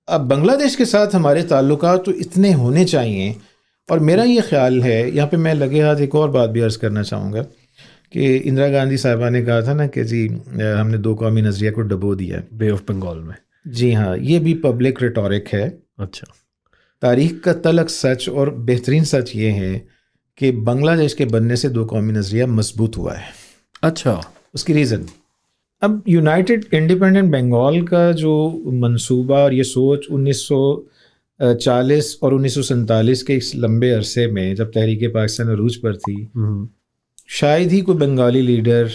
اب بنگلہ دیش کے ساتھ ہمارے تعلقات تو اتنے ہونے چاہیے. اور میرا یہ خیال ہے، یہاں پہ میں لگے ہاتھ ایک اور بات بھی عرض کرنا چاہوں گا کہ اندرا گاندھی صاحبہ نے کہا تھا نا کہ جی ہم نے دو قومی نظریہ کو ڈبو دیا بے آف بنگال میں. جی ہاں، یہ بھی پبلک ریٹورک ہے. اچھا، تاریخ کا تلخ سچ اور بہترین سچ یہ ہے کہ بنگلہ دیش کے بننے سے دو قومی نظریہ مضبوط ہوا ہے. اچھا، اس کی ریزن، اب یونائٹڈ انڈیپینڈنٹ بنگال کا جو منصوبہ اور یہ سوچ 1940 اور 1947 کے اس لمبے عرصے میں جب تحریک پاکستان عروج پر تھی، شاید ہی کوئی بنگالی لیڈر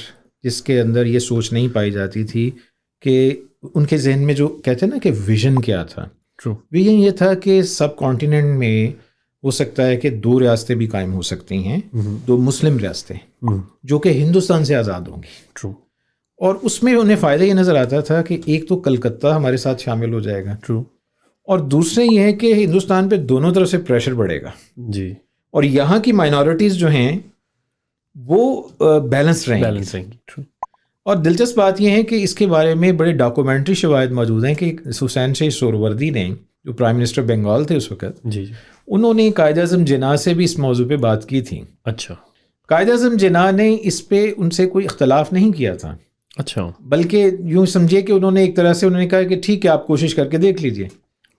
جس کے اندر یہ سوچ نہیں پائی جاتی تھی کہ ان کے ذہن میں جو کہتے ہیں نا کہ ویژن کیا تھا. ویژن یہ تھا کہ سب کانٹیننٹ میں ہو سکتا ہے کہ دو ریاستیں بھی قائم ہو سکتی ہیں، دو مسلم ریاستیں جو کہ ہندوستان سے آزاد ہوں گی. اور اس میں انہیں فائدہ یہ نظر آتا تھا کہ ایک تو کلکتہ ہمارے ساتھ شامل ہو جائے گا، ٹرو، اور دوسرے یہ ہے کہ ہندوستان پہ دونوں طرف سے پریشر بڑھے گا، جی، اور یہاں کی مائنورٹیز جو ہیں وہ بیلنس رہیں گی. ٹرو، اور دلچسپ بات یہ ہے کہ اس کے بارے میں بڑے ڈاکومنٹری شواہد موجود ہیں کہ حسین شاہ سہروردی نے، جو پرائم منسٹر بنگال تھے اس وقت، جی، انہوں نے قائد اعظم جناح سے بھی اس موضوع پہ بات کی تھی. اچھا، قائد اعظم جناح نے اس پہ ان سے کوئی اختلاف نہیں کیا تھا، اچھا، بلکہ یوں سمجھے کہ انہوں نے ایک طرح سے انہوں نے کہا کہ ٹھیک ہے آپ کوشش کر کے دیکھ لیجئے.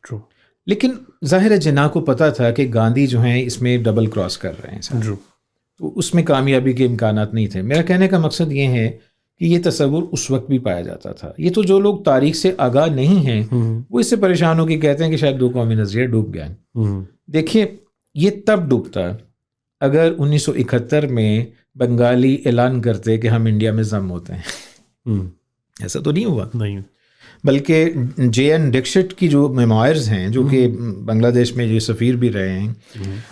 ٹرو، لیکن ظاہر ہے جناح کو پتا تھا کہ گاندھی جو ہیں اس میں ڈبل کراس کر رہے ہیں، ٹرو، تو اس میں کامیابی کے امکانات نہیں تھے. میرا کہنے کا مقصد یہ ہے کہ یہ تصور اس وقت بھی پایا جاتا تھا. یہ تو جو لوگ تاریخ سے آگاہ نہیں ہیں وہ اس سے پریشان ہو کے کہتے ہیں کہ شاید دو قومی نظریہ ڈوب گیا. دیکھیے یہ تب ڈوبتا اگر 1971 میں بنگالی اعلان کرتے کہ ہم انڈیا میں ضم ہوتے ہیں. ایسا تو نہیں ہوا، نہیں، بلکہ جے این ڈکشٹ کی جو میموائرز ہیں، جو کہ بنگلہ دیش میں جو سفیر بھی رہے ہیں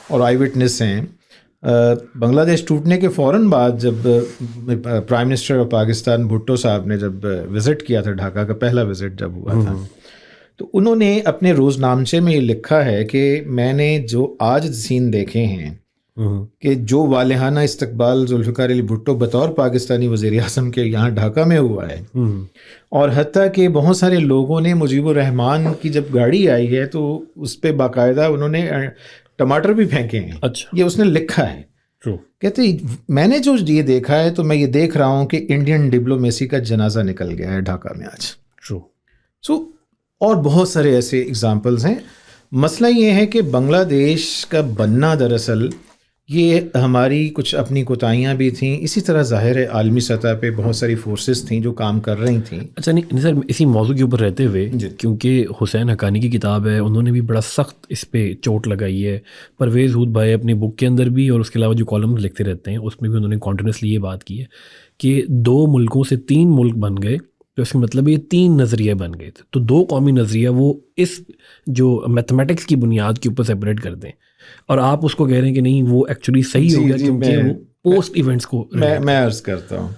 اور آئی وٹنس ہیں، بنگلہ دیش ٹوٹنے کے فوراً بعد جب prime minister of Pakistan Bhutto صاحب نے جب وزٹ کیا تھا، ڈھاکہ کا پہلا وزٹ جب ہوا تھا، تو انہوں نے اپنے روز نامچے میں یہ لکھا ہے کہ میں نے جو آج سین دیکھے ہیں کہ جو والہانہ استقبال ذوالفقار علی بھٹو بطور پاکستانی وزیر اعظم کے یہاں ڈھاکہ میں ہوا ہے، اور حتیٰ کہ بہت سارے لوگوں نے مجیب الرحمان کی جب گاڑی آئی ہے تو اس پہ باقاعدہ انہوں نے ٹماٹر بھی پھینکے ہیں. اچھا، یہ اس نے لکھا ہے. کہتے میں نے جو یہ دیکھا ہے تو میں یہ دیکھ رہا ہوں کہ انڈین ڈپلومیسی کا جنازہ نکل گیا ہے ڈھاکہ میں آج. سو اور بہت سارے ایسے اگزامپلز ہیں. مسئلہ یہ ہے کہ بنگلہ دیش کا بننا دراصل یہ ہماری کچھ اپنی کوتاہیاں بھی تھیں، اسی طرح ظاہر ہے عالمی سطح پہ بہت ساری فورسز تھیں جو کام کر رہی تھیں. اچھا، نہیں سر، اسی موضوع کے اوپر رہتے ہوئے، کیونکہ حسین حقانی کی کتاب ہے، انہوں نے بھی بڑا سخت اس پہ چوٹ لگائی ہے. پرویز ہود بھائی اپنی بک کے اندر بھی اور اس کے علاوہ جو کالمز لکھتے رہتے ہیں اس میں بھی انہوں نے کانٹینیوسلی یہ بات کی ہے کہ 2 ملکوں سے 3 ملک بن گئے، تو اس کا مطلب یہ 3 نظریے بن گئے تھے. تو 2 قومی نظریہ وہ اس جو میتھمیٹکس کی بنیاد کے اوپر سیپریٹ کر دیں، اور آپ اس کو کہہ رہے ہیں کہ نہیں وہ ایکچولی صحیح ہو گیا کیونکہ وہ پوسٹ ایونٹس کو میں عرض کرتا ہوں.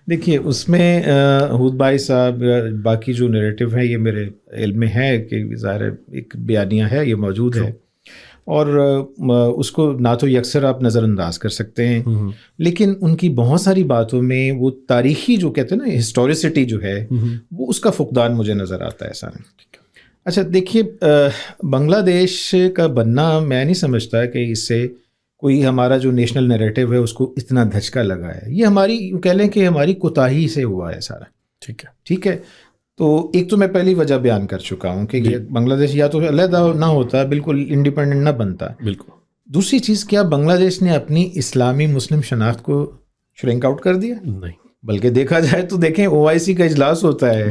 دیکھیے اس میں ہود بھائی صاحب باقی جو نیریٹو ہے یہ میرے علم میں ہے کہ ظاہر ایک بیانیہ ہے، یہ موجود ہے، اور اس کو نہ تو یکسر آپ نظر انداز کر سکتے ہیں، لیکن ان کی بہت ساری باتوں میں وہ تاریخی جو کہتے ہیں نا ہسٹوریسٹی جو ہے وہ اس کا فقدان مجھے نظر آتا ہے سارے. اچھا دیکھیے بنگلہ دیش کا بننا میں نہیں سمجھتا کہ اس سے کوئی ہمارا جو نیشنل نیریٹو ہے اس کو اتنا دھچکا لگا ہے. یہ ہماری کہہ لیں کہ ہماری کوتاہی سے ہوا ہے سارا. ٹھیک ہے. تو ایک تو میں پہلی وجہ بیان کر چکا ہوں کہ بنگلہ دیش یا تو علیحدہ نہ ہوتا، بالکل انڈیپینڈنٹ نہ بنتا. بالکل. دوسری چیز کیا بنگلہ دیش نے اپنی اسلامی مسلم شناخت کو شرنک آؤٹ کر دیا؟ نہیں، بلکہ دیکھا جائے تو دیکھیں OIC کا اجلاس ہوتا ہے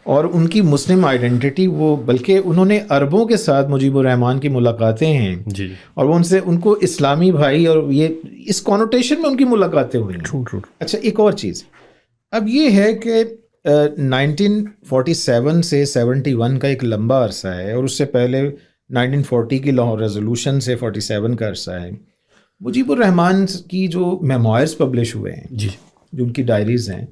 اور ان کی مسلم آئیڈینٹی وہ، بلکہ انہوں نے عربوں کے ساتھ مجیب الرحمان کی ملاقاتیں ہیں اور وہ ان کو اسلامی بھائی اور یہ اس کونوٹیشن میں ان کی ملاقاتیں ہوئی ہیں. اچھا ایک اور چیز اب یہ ہے کہ 1947 سے 71 کا ایک لمبا عرصہ ہے، اور اس سے پہلے 1940 کی لاہور ریزولوشن سے 47 کا عرصہ ہے. مجیب الرحمان کی جو میموائرز پبلش ہوئے ہیں، جو ان کی ڈائریز ہیں،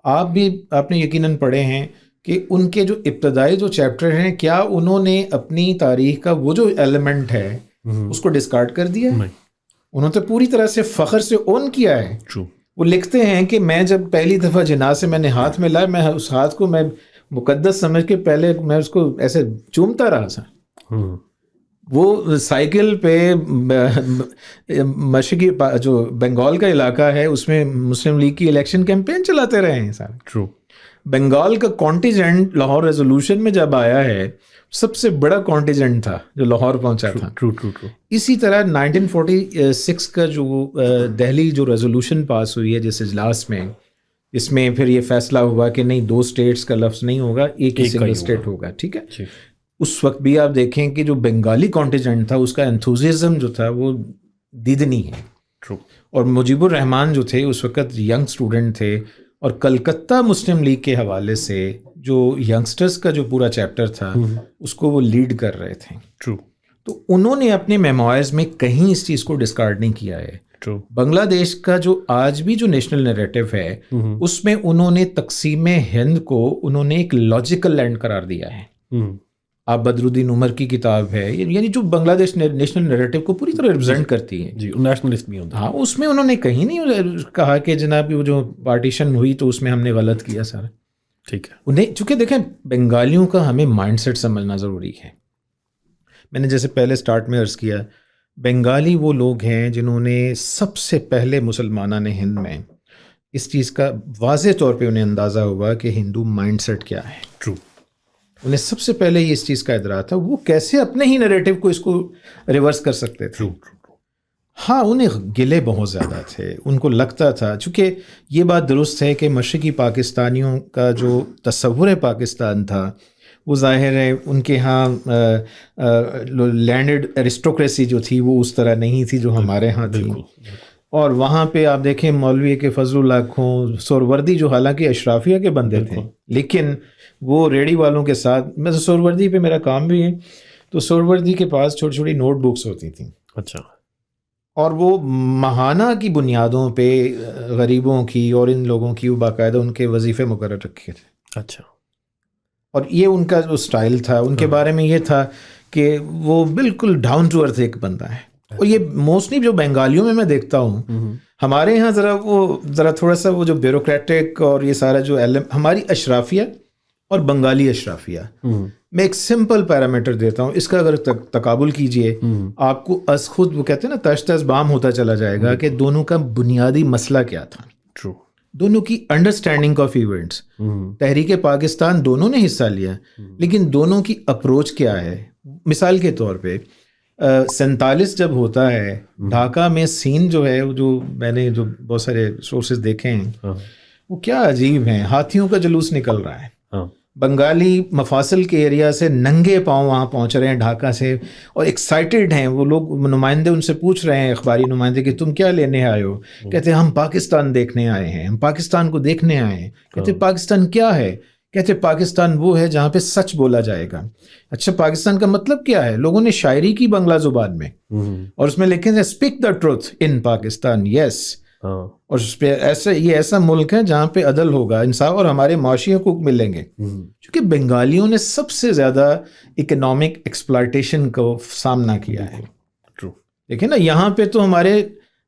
آپ نے یقیناً پڑھے ہیں کہ ان کے جو ابتدائی جو چیپٹر ہیں، کیا انہوں نے اپنی تاریخ کا وہ جو ایلیمنٹ ہے اس کو ڈسکارڈ کر دیا ہے؟ انہوں نے پوری طرح سے فخر سے اون کیا ہے. وہ لکھتے ہیں کہ میں جب پہلی دفعہ جناح سے میں نے ہاتھ میں لایا، میں اس ہاتھ کو میں مقدس سمجھ کے پہلے میں اس کو ایسے چومتا رہا تھا. وہ سائیکل پہ مشرقی جو بنگال کا علاقہ ہے اس میں مسلم لیگ کی الیکشن کیمپین چلاتے رہے ہیں سارے. بنگال کا کانٹیجنٹ لاہور ریزولوشن میں جب آیا ہے سب سے بڑا کانٹیجنٹ تھا جو لاہور پہنچا تھا. اسی طرح 1946 کا جو دہلی جو ریزولوشن پاس ہوئی ہے جس اجلاس میں، اس میں پھر یہ فیصلہ ہوا کہ نہیں 2 اسٹیٹس کا لفظ نہیں ہوگا، ایک ہی سنگل اسٹیٹ ہوگا. ٹھیک ہے. اس وقت بھی آپ دیکھیں کہ جو بنگالی کانٹیجنٹ تھا اس کا انتھوزیزم جو تھا وہ دیدنی ہے. اور مجیب الرحمان جو تھے اس وقت ینگ اسٹوڈنٹ تھے، اور کلکتہ مسلم لیگ کے حوالے سے جو ینگسٹرز کا جو پورا چیپٹر تھا اس کو وہ لیڈ کر رہے تھے. تو انہوں نے اپنے میموائرز میں کہیں اس چیز کو ڈسکارڈ نہیں کیا ہے. True. بنگلہ دیش کا جو آج بھی جو نیشنل نیریٹو ہے اس میں انہوں نے تقسیم ہند کو انہوں نے ایک لاجیکل لینڈ قرار دیا ہے. آپ بدر الدین عمر کی کتاب ہے یعنی جو بنگلہ دیش نیشنل نیریٹو کو پوری طرح ریپرزینٹ کرتی ہے. جی نیشنلسٹ بھی ہوتا ہے. ہاں اس میں انہوں نے کہیں نہیں کہا کہ جناب وہ جو پارٹیشن ہوئی تو اس میں ہم نے غلط کیا سارا. ٹھیک ہے. انہیں چونکہ دیکھیں بنگالیوں کا ہمیں مائنڈ سیٹ سمجھنا ضروری ہے. میں نے جیسے پہلے سٹارٹ میں عرض کیا بنگالی وہ لوگ ہیں جنہوں نے سب سے پہلے مسلمانان ہند میں اس چیز کا واضح طور پہ انہیں اندازہ ہوا کہ ہندو مائنڈ سیٹ کیا ہے. ٹرو. انہیں سب سے پہلے یہ اس چیز کا ادراک تھا وہ کیسے اپنے ہی نیریٹو کو اس کو ریورس کر سکتے تھے. ہاں انہیں گلے بہت زیادہ تھے. ان کو لگتا تھا چونکہ یہ بات درست ہے کہ مشرقی پاکستانیوں کا جو تصور پاکستان تھا وہ ظاہر ہے ان کے ہاں لینڈڈ ایرسٹوکریسی جو تھی وہ اس طرح نہیں تھی جو ہمارے ہاں تھی. اور وہاں پہ آپ دیکھیں مولوی کے فضل اللہ کھوں سوروردی جو حالانکہ اشرافیہ کے بندے تھے لیکن وہ ریڈی والوں کے ساتھ میں سوروردی پہ میرا کام بھی ہے تو سوروردی کے پاس چھوٹی چھوٹی نوٹ بکس ہوتی تھیں. اچھا. اور وہ ماہانہ کی بنیادوں پہ غریبوں کی اور ان لوگوں کی وہ باقاعدہ ان کے وظیفے مقرر رکھے تھے. اچھا. اور یہ ان کا جو سٹائل تھا ان کے بارے میں یہ تھا کہ وہ بالکل ڈاؤن ٹو ارتھ ایک بندہ ہے. اور یہ موسٹلی جو بنگالیوں میں دیکھتا ہوں ہمارے یہاں ذرا تھوڑا سا وہ جو بیوروکریٹک اور یہ سارا جو ہماری اشرافیہ اور بنگالی اشرافیہ میں ایک سمپل پیرامیٹر دیتا ہوں اس کا اگر تقابل کیجئے آپ کو از خود وہ کہتے ہیں نا تش تش بام ہوتا چلا جائے گا کہ دونوں کا بنیادی مسئلہ کیا تھا. ٹرو. دونوں کی انڈرسٹینڈنگ آف ایونٹس. تحریک پاکستان دونوں نے حصہ لیا لیکن دونوں کی اپروچ کیا ہے. مثال کے طور پہ 47 جب ہوتا ہے ڈھاکہ میں سین جو ہے جو میں نے جو بہت سارے سورسز دیکھے ہیں وہ کیا عجیب ہیں. ہاتھیوں کا جلوس نکل رہا ہے. بنگالی مفاصل کے ایریا سے ننگے پاؤں وہاں پہنچ رہے ہیں ڈھاکہ سے اور ایکسائٹیڈ ہیں. وہ لوگ نمائندے ان سے پوچھ رہے ہیں اخباری نمائندے کہ تم کیا لینے آئے ہو. کہتے ہیں ہم پاکستان دیکھنے آئے ہیں ہم پاکستان کو دیکھنے آئے ہیں. کہتے پاکستان کیا ہے. کہتے پاکستان وہ ہے جہاں پہ سچ بولا جائے گا. اچھا پاکستان کا مطلب کیا ہے. لوگوں نے شاعری کی بنگلہ زبان میں اور اس میں لکھے تھے speak the truth in Pakistan. Yes. اور اس پہ یہ ایسا ملک ہے جہاں پہ عدل ہوگا انصاف اور ہمارے معاشی حقوق ملیں گے. کیونکہ بنگالیوں نے سب سے زیادہ اکنامک ایکسپلائٹیشن کو سامنا کیا ہے. دیکھیں نا یہاں پہ تو ہمارے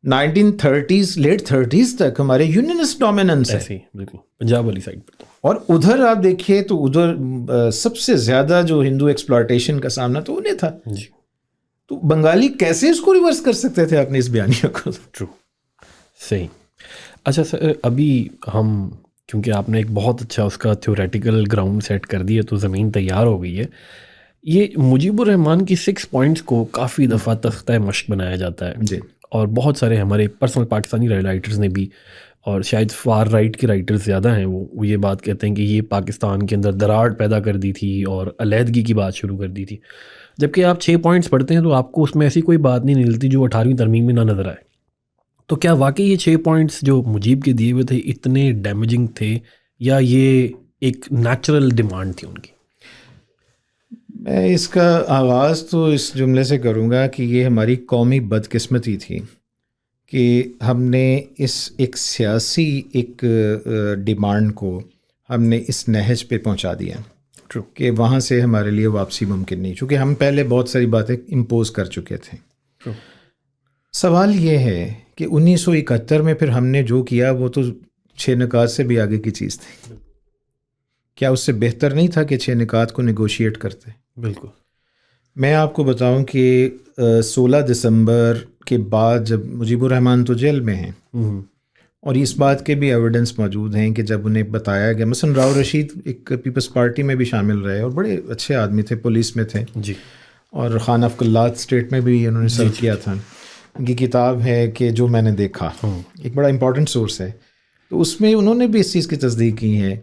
1930s لیٹ 30s تک ہمارے یونینسٹ ڈومیننس ہے پنجاب والی سائڈ پر. اور ادھر آپ دیکھیے تو ادھر سب سے زیادہ جو ہندو ایکسپلائٹیشن کا سامنا تو انہیں تھا. تو بنگالی کیسے اس کو ریورس کر سکتے تھے اپنی اس بیانیہ کو. ٹرو. صحیح. اچھا سر ابھی ہم کیونکہ آپ نے ایک بہت اچھا اس کا تھیوریٹیکل گراؤنڈ سیٹ کر دیا تو زمین تیار ہو گئی ہے. یہ مجیب الرحمان کی 6 پوائنٹس کو کافی دفعہ تختہ مشق بنایا جاتا ہے. جی. اور بہت سارے ہمارے پرسنل پاکستانی رائٹرز نے بھی اور شاید فار رائٹ کے رائٹرز زیادہ ہیں وہ یہ بات کہتے ہیں کہ یہ پاکستان کے اندر دراڑ پیدا کر دی تھی اور علیحدگی کی بات شروع کر دی تھی. جبکہ آپ 6 پوائنٹس پڑھتے ہیں تو آپ کو اس میں ایسی کوئی بات نہیں ملتی جو 18ویں ترمیم میں نہ نظر آئے. تو کیا واقعی یہ 6 پوائنٹس جو مجیب کے دیے ہوئے تھے اتنے ڈیمیجنگ تھے یا یہ ایک نیچرل ڈیمانڈ تھی ان کی؟ میں اس کا آغاز تو اس جملے سے کروں گا کہ یہ ہماری قومی بدقسمتی تھی کہ ہم نے اس ایک سیاسی ایک ڈیمانڈ کو ہم نے اس نہج پہ پہنچا دیا کہ وہاں سے ہمارے لیے واپسی ممکن نہیں چونکہ ہم پہلے بہت ساری باتیں امپوز کر چکے تھے. سوال یہ ہے کہ 1971 میں پھر ہم نے جو کیا وہ تو 6 نکات سے بھی آگے کی چیز تھی. کیا اس سے بہتر نہیں تھا کہ 6 نکات کو نیگوشیٹ کرتے؟ بالکل. میں آپ کو بتاؤں کہ 16 دسمبر کے بعد جب مجیب الرحمان تو جیل میں ہیں اور اس بات کے بھی ایویڈنس موجود ہیں کہ جب انہیں بتایا گیا مثلا راؤ رشید ایک پیپلز پارٹی میں بھی شامل رہے اور بڑے اچھے آدمی تھے پولیس میں تھے جی اور خان آف کلات اسٹیٹ میں بھی انہوں نے سرو کیا تھا. ان کی کتاب ہے کہ جو میں نے دیکھا ایک بڑا امپورٹنٹ سورس ہے. تو اس میں انہوں نے بھی اس چیز کی تصدیق کی ہے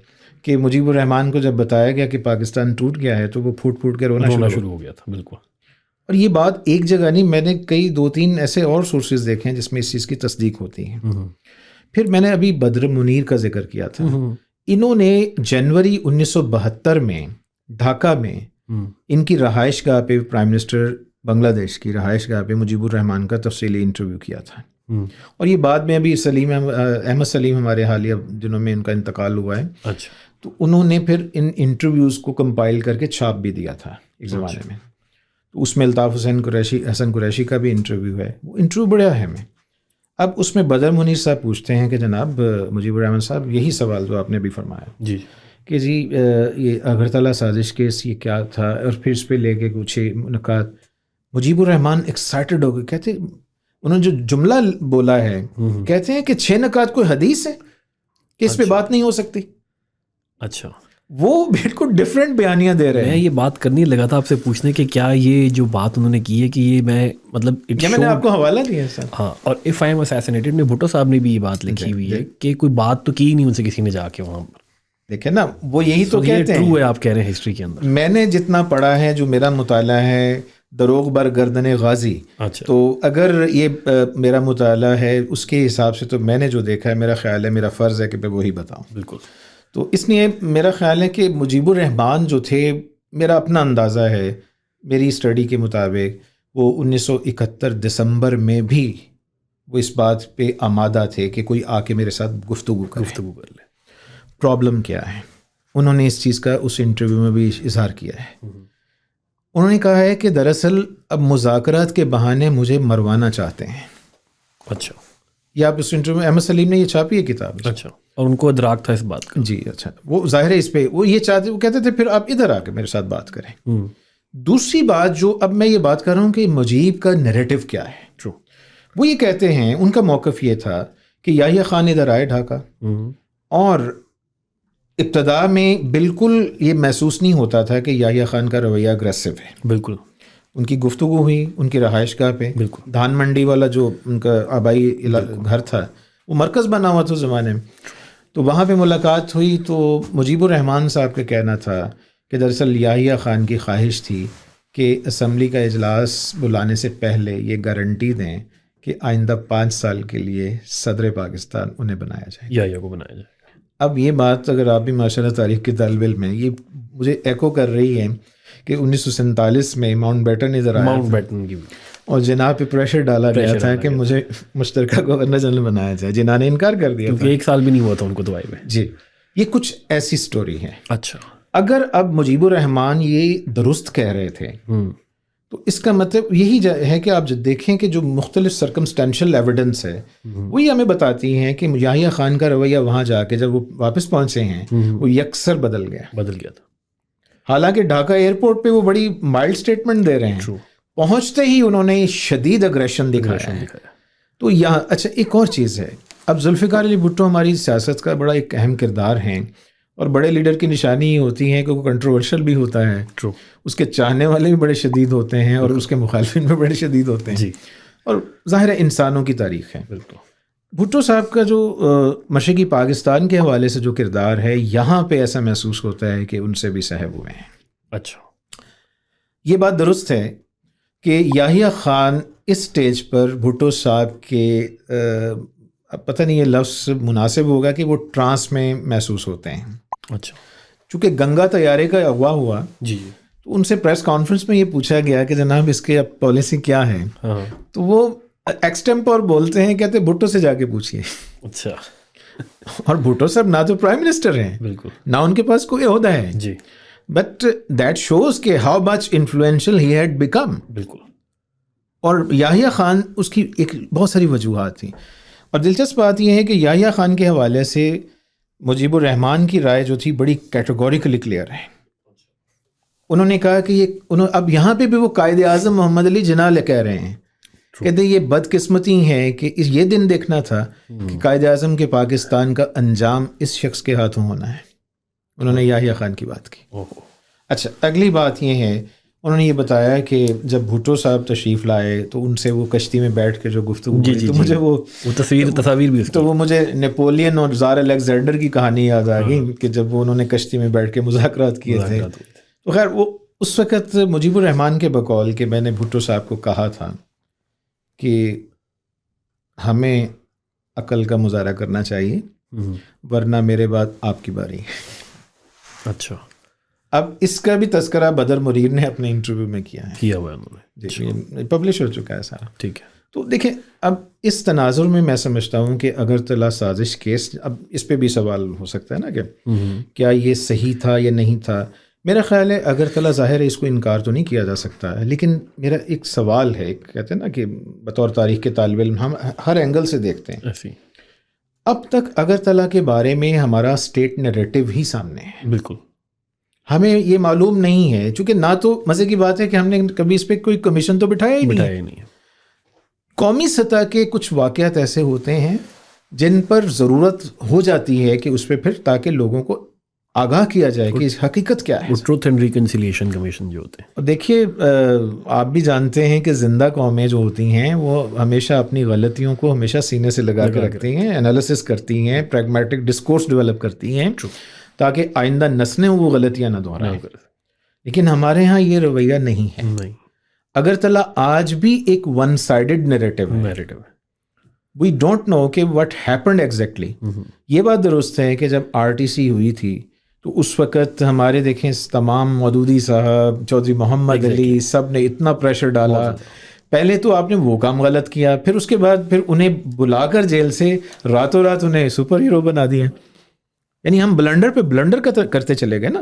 کہ مجیب الرحمان کو جب بتایا گیا کہ پاکستان ٹوٹ گیا ہے تو وہ پھوٹ پھوٹ کے رونا شروع ہو گیا تھا. بالکل. اور یہ بات ایک جگہ نہیں میں نے کئی 2-3 ایسے اور سورسز دیکھے ہیں جس میں اس چیز کی تصدیق ہوتی ہے. پھر میں نے ابھی بدر منیر کا ذکر کیا تھا. انہوں نے جنوری 1972 میں ڈھاکہ میں ان کی رہائش گاہ پہ پرائم منسٹر بنگلہ دیش کی رہائش گاہ پہ مجیب الرحمان کا تفصیلی انٹرویو کیا تھا. اور یہ بعد میں ابھی احمد سلیم ہمارے حالیہ دنوں میں ان کا انتقال ہوا ہے. اچھا. تو انہوں نے پھر ان انٹرویوز کو کمپائل کر کے چھاپ بھی دیا تھا ایک زمانے میں. تو اس میں الطاف حسن قریشی کا بھی انٹرویو ہے. وہ انٹرویو بڑا اہم ہے. اب اس میں بدر منیر صاحب پوچھتے ہیں کہ جناب مجیب الرحمن صاحب یہی سوال جو آپ نے بھی فرمایا جی کہ جی یہ اگرتلہ سازش کیس یہ کیا تھا, اور پھر اس پہ لے کے کچھ نکات. مجیب الرحمن ایکسائٹڈ ہو گئے, کہتے انہوں نے جو جملہ بولا ہے کہتے ہیں کہ 6 نکات کوئی حدیث ہے کہ اس پہ بات نہیں ہو سکتی. اچھا. وہ بالکل ڈفرینٹ بیانیاں دے رہے ہیں. میں یہ بات کرنے لگا تھا آپ سے پوچھنے کہ کیا یہ جو بات انہوں نے کی ہے کہ یہ میں مطلب میں نے آپ کو حوالہ دیا سر. ہاں, اور اف آئی ایم اسیسینیٹڈ میں بھٹو صاحب نے بھی یہ بات لکھی ہوئی ہے کہ کوئی بات تو کی نہیں ان سے کسی نے جا کے وہاں پر. دیکھیں نا, وہ یہی تو کہتے ہیں. ٹرو ہے آپ کہہ رہے ہیں ہسٹری کے اندر. میں نے جتنا پڑھا ہے, جو میرا مطالعہ ہے دروغ بر گردن غازی, تو اگر یہ میرا مطالعہ ہے اس کے حساب سے تو میں نے جو دیکھا ہے, میرا خیال ہے, میرا فرض ہے کہ میں وہی بتاؤں. بالکل. تو اس لیے میرا خیال ہے کہ مجیب الرحمان جو تھے, میرا اپنا اندازہ ہے میری اسٹڈی کے مطابق, وہ 1971 دسمبر میں بھی وہ اس بات پہ آمادہ تھے کہ کوئی آ کے میرے ساتھ گفتگو کر لے. پرابلم کیا ہے, انہوں نے اس چیز کا اس انٹرویو میں بھی اظہار کیا ہے. انہوں نے کہا ہے کہ دراصل اب مذاکرات کے بہانے مجھے مروانا چاہتے ہیں. اچھا. یہ آپ اس انٹرویو میں, احمد سلیم نے یہ چھاپی ہے کتاب. اچھا. اور ان کو ادراک تھا اس بات کا. جی اچھا. وہ ظاہر ہے اس پہ وہ یہ چاہتے, وہ کہتے تھے پھر آپ ادھر آ کے میرے ساتھ بات کریں. دوسری بات جو اب میں یہ بات کر رہا ہوں کہ مجیب کا نیریٹو کیا ہے. وہ یہ کہتے ہیں, ان کا موقف یہ تھا کہ یحییٰ خان ادھر آئے ڈھاکہ, اور ابتدا میں بالکل یہ محسوس نہیں ہوتا تھا کہ یحییٰ خان کا رویہ اگریسو ہے. بالکل. ان کی گفتگو ہوئی ان کی رہائش گاہ پہ. بالکل. دھان منڈی والا جو ان کا آبائی گھر تھا, وہ مرکز بنا ہوا تھا اس زمانے میں. تو وہاں پہ ملاقات ہوئی تو مجیب الرحمان صاحب کا کہنا تھا کہ دراصل یحییٰ خان کی خواہش تھی کہ اسمبلی کا اجلاس بلانے سے پہلے یہ گارنٹی دیں کہ آئندہ 5 سال کے لیے صدر پاکستان انہیں بنایا جائے. یحییٰ کو بنایا جائے. اب یہ بات اگر آپ بھی ماشاءاللہ تاریخ کے طالب علم ہیں, یہ مجھے ایکو کر رہی ہے کہ 1947 میں ماؤنٹ بیٹن ادھر آیا, ماؤنٹ بیٹن کی, اور جناب پہ پریشر ڈالا گیا تھا کہ مجھے مشترکہ گورنر جنرل بنایا جائے. جنہوں نے انکار کر دیا کیونکہ 1 سال بھی نہیں ہوا تھا ان کو دعائی میں. جی, یہ کچھ ایسی سٹوری ہے. اچھا. اگر اب مجیب الرحمان یہ درست کہہ رہے تھے تو اس کا مطلب یہی ہے کہ آپ دیکھیں کہ جو مختلف سرکمسٹینشل ایویڈنس ہے وہی ہمیں بتاتی ہیں کہ یحییٰ خان کا رویہ وہاں جا کے جب وہ واپس پہنچے ہیں وہ یکسر بدل گیا تھا. حالانکہ ڈھاکہ ایئرپورٹ پہ وہ بڑی مائلڈ سٹیٹمنٹ دے رہے ہیں, پہنچتے ہی انہوں نے شدید اگریشن دکھایا ہے. تو یہاں اچھا ایک اور چیز ہے, اب ذوالفقار علی بھٹو ہماری سیاست کا بڑا ایک اہم کردار ہیں, اور بڑے لیڈر کی نشانی ہی ہوتی ہے کہ وہ کنٹروورشل بھی ہوتا ہے. اس کے چاہنے والے بھی بڑے شدید ہوتے ہیں اور اس کے مخالفین بھی بڑے شدید ہوتے ہیں. اور ظاہر ہے انسانوں کی تاریخ ہے. بھٹو صاحب کا جو مشرقی پاکستان کے حوالے سے جو کردار ہے, یہاں پہ ایسا محسوس ہوتا ہے کہ ان سے بھی صاحب ہوئے ہیں. اچھا. یہ بات درست ہے کہ یحییٰ خان اس سٹیج پر بھٹو صاحب کے پتہ نہیں یہ لفظ مناسب ہوگا کہ وہ ٹرانس میں محسوس ہوتے ہیں. اچھا. چونکہ گنگا طیارے کا اغوا ہوا جی, تو ان سے پریس کانفرنس میں یہ پوچھا گیا کہ جناب اس کے اب پالیسی کیا ہے, تو وہ ایکسٹمپور بولتے ہیں, کہتے بھٹو سے جا کے پوچھیے. اچھا. اور بھٹو صاحب نہ تو پرائم منسٹر ہیں, بالکل, نہ ان کے پاس کوئی عہدہ ہے جی, بٹ دیٹ شوز کہ how much influential he had become. بالکل. اور یحییٰ خان اس کی ایک بہت ساری وجوہات تھیں, اور دلچسپ بات یہ ہے کہ یحییٰ خان کے حوالے سے مجیب الرحمان کی رائے جو تھی بڑی کیٹیگوریکلی کلیئر ہے. انہوں نے کہا کہ اب یہاں پہ بھی وہ قائد اعظم محمد علی جناح کہہ رہے ہیں, کہتے یہ بدقسمتی ہے کہ یہ دن دیکھنا تھا کہ قائد اعظم کے پاکستان کا انجام اس شخص کے ہاتھوں ہونا ہے. انہوں نے یحییٰ خان کی بات کی. اچھا, اگلی بات یہ ہے, انہوں نے یہ بتایا کہ جب بھٹو صاحب تشریف لائے تو ان سے وہ کشتی میں بیٹھ کے جو گفتگو ہوئی تو مجھے وہ تصاویر بھی, تو وہ مجھے نیپولین اور زار الیگزینڈر کی کہانی یاد آ گئی کہ جب انہوں نے کشتی میں بیٹھ کے مذاکرات کیے تھے. تو خیر وہ اس وقت مجیب الرحمان کے بقول کہ میں نے بھٹو صاحب کو کہا تھا کہ ہمیں عقل کا مظاہرہ کرنا چاہیے ورنہ میرے بعد آپ کی باری. اچھا. اب اس کا بھی تذکرہ بدر مریر نے اپنے انٹرویو میں کیا ہوا ہے انہوں نے, جی پبلش ہو چکا ہے سارا. ٹھیک ہے. تو دیکھیں اب اس تناظر میں میں سمجھتا ہوں کہ اگرتلا سازش کیس، اب اس پہ بھی سوال ہو سکتا ہے نا کہ کیا یہ صحیح تھا یا نہیں تھا. میرا خیال ہے اگرتلا ظاہر ہے اس کو انکار تو نہیں کیا جا سکتا ہے، لیکن میرا ایک سوال ہے، کہتے ہیں نا کہ بطور تاریخ کے طالب علم ہم ہر اینگل سے دیکھتے ہیں. اب تک اگرتلا کے بارے میں ہمارا اسٹیٹ نیریٹو ہی سامنے ہے. بالکل ہمیں یہ معلوم نہیں ہے، چونکہ نہ تو مزے کی بات ہے کہ ہم نے کبھی اس پہ کوئی کمیشن تو بٹھایا ہی نہیں. قومی سطح کے کچھ واقعات ایسے ہوتے ہیں جن پر ضرورت ہو جاتی ہے کہ اس پہ پھر تاکہ لوگوں کو آگاہ کیا جائے کہ اس حقیقت کیا ہے. ٹروتھ اینڈ ریکنسیلیشن کمیشن جو ہوتے ہیں، دیکھیے آپ بھی جانتے ہیں کہ زندہ قومیں جو ہوتی ہیں وہ ہمیشہ اپنی غلطیوں کو ہمیشہ سینے سے لگا کے رکھتی ہیں، انالیسس کرتی ہیں، پریگمیٹک ڈسکورس ڈیولپ کرتی ہیں تاکہ آئندہ نسلیں وہ غلطیاں نہ دہرائیں. لیکن ہمارے ہاں یہ رویہ نہیں ہے. اگرتلا آج بھی ایک ون سائیڈڈ نیریٹو ہے. وی ڈونٹ نو کہ واٹ ہیپنڈ ایگزیکٹلی. یہ بات درست ہے کہ جب RTC ہوئی تھی تو اس وقت ہمارے دیکھیں تمام مودودی صاحب، چودھری محمد علی، سب نے اتنا پریشر ڈالا. پہلے تو آپ نے وہ کام غلط کیا، پھر اس کے بعد پھر انہیں بلا کر جیل سے راتوں رات انہیں سپر ہیرو بنا دیا. یعنی ہم بلنڈر پہ بلنڈر کرتے چلے گئے نا.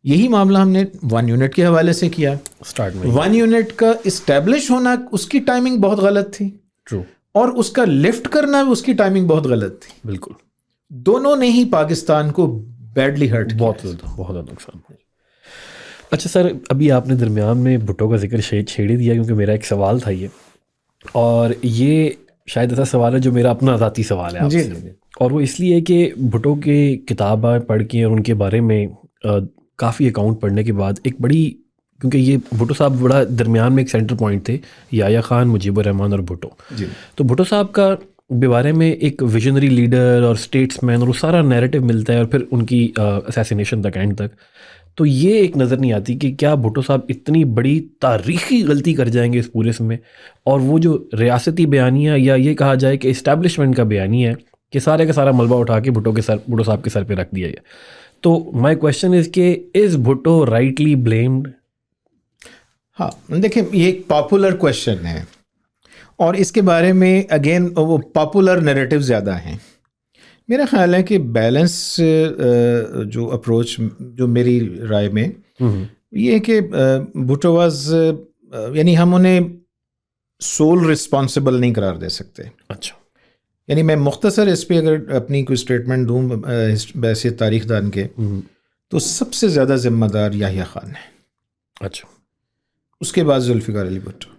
یہی معاملہ ہم نے 1 یونٹ کے حوالے سے کیا. 1 یونٹ کا اسٹیبلش ہونا اس کی ٹائمنگ بہت غلط تھی، اور اس کا لفٹ کرنا اس کی ٹائمنگ بہت غلط تھی. بالکل دونوں نے ہی پاکستان کو بیڈلی ہرٹ، بہت زیادہ نقصان. اچھا سر، ابھی آپ نے درمیان میں بھٹو کا ذکر چھیڑ دیا، کیونکہ میرا ایک سوال تھا یہ، اور یہ شاید ایسا سوال ہے جو میرا اپنا ذاتی سوال ہے آپ سے. اور وہ اس لیے کہ بھٹو کی کتابیں پڑھ کے اور ان کے بارے میں کافی اکاؤنٹ پڑھنے کے بعد ایک بڑی، کیونکہ یہ بھٹو صاحب بڑا درمیان میں ایک سینٹر پوائنٹ تھے، یحییٰ خان، مجیب الرحمان اور بھٹو. تو بھٹو صاحب کا بارے میں ایک ویژنری لیڈر اور اسٹیٹس مین اور وہ سارا نیریٹو ملتا ہے، اور پھر ان کی اسیسینیشن تک، اینڈ تک. تو یہ ایک نظر نہیں آتی کہ کیا بھٹو صاحب اتنی بڑی تاریخی غلطی کر جائیں گے اس پورے میں، اور وہ جو ریاستی بیانیہ یا یہ کہا جائے کہ اسٹیبلشمنٹ کا بیانیہ ہے کہ سارے کا سارا ملبہ اٹھا کے بھٹو صاحب کے سر پہ رکھ دیا گیا. تو مائی کوشچن از کہ از بھٹو رائٹلی بلیمڈ؟ ہاں دیکھیں، یہ ایک پاپولر کویشچن ہے، اور اس کے بارے میں اگین وہ پاپولر نیریٹو زیادہ ہیں. میرا خیال ہے کہ بیلنس جو اپروچ جو میری رائے میں یہ ہے کہ بھٹو واز، یعنی ہم انہیں سول رسپانسبل نہیں قرار دے سکتے. اچھا، یعنی میں مختصر اس پہ اگر اپنی کوئی اسٹیٹمنٹ دوں بحیثیت تاریخ دان کے، تو سب سے زیادہ ذمہ دار یحییٰ خان ہے. اچھا، اس کے بعد ذوالفقار علی بھٹو.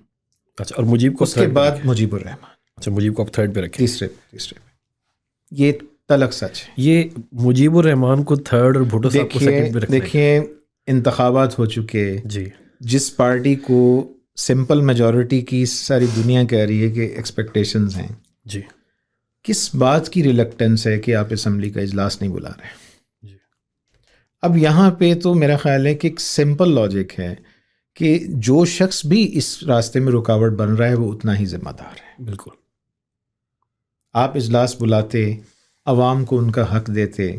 اچھا، اور مجیب کو اس کے بعد مجیب الرحمان. اچھا، مجیب کو آپ تھرڈ پہ رکھیں. تیسرے پہ. یہ تلخ سچ ہے. یہ مجیب الرحمان کو تھرڈ اور بھٹو صاحب کو سیکنڈ پہ رکھیں. دیکھیں انتخابات ہو چکے جی، جس پارٹی کو سمپل میجورٹی کی ساری دنیا کہہ رہی ہے کہ ایکسپیکٹیشنز ہیں جی، کس بات کی ریلکٹنس ہے کہ آپ اسمبلی کا اجلاس نہیں بلا رہے. اب یہاں پہ تو میرا خیال ہے کہ ایک سمپل لاجک ہے کہ جو شخص بھی اس راستے میں رکاوٹ بن رہا ہے وہ اتنا ہی ذمہ دار ہے. بالکل. آپ اجلاس بلاتے، عوام کو ان کا حق دیتے.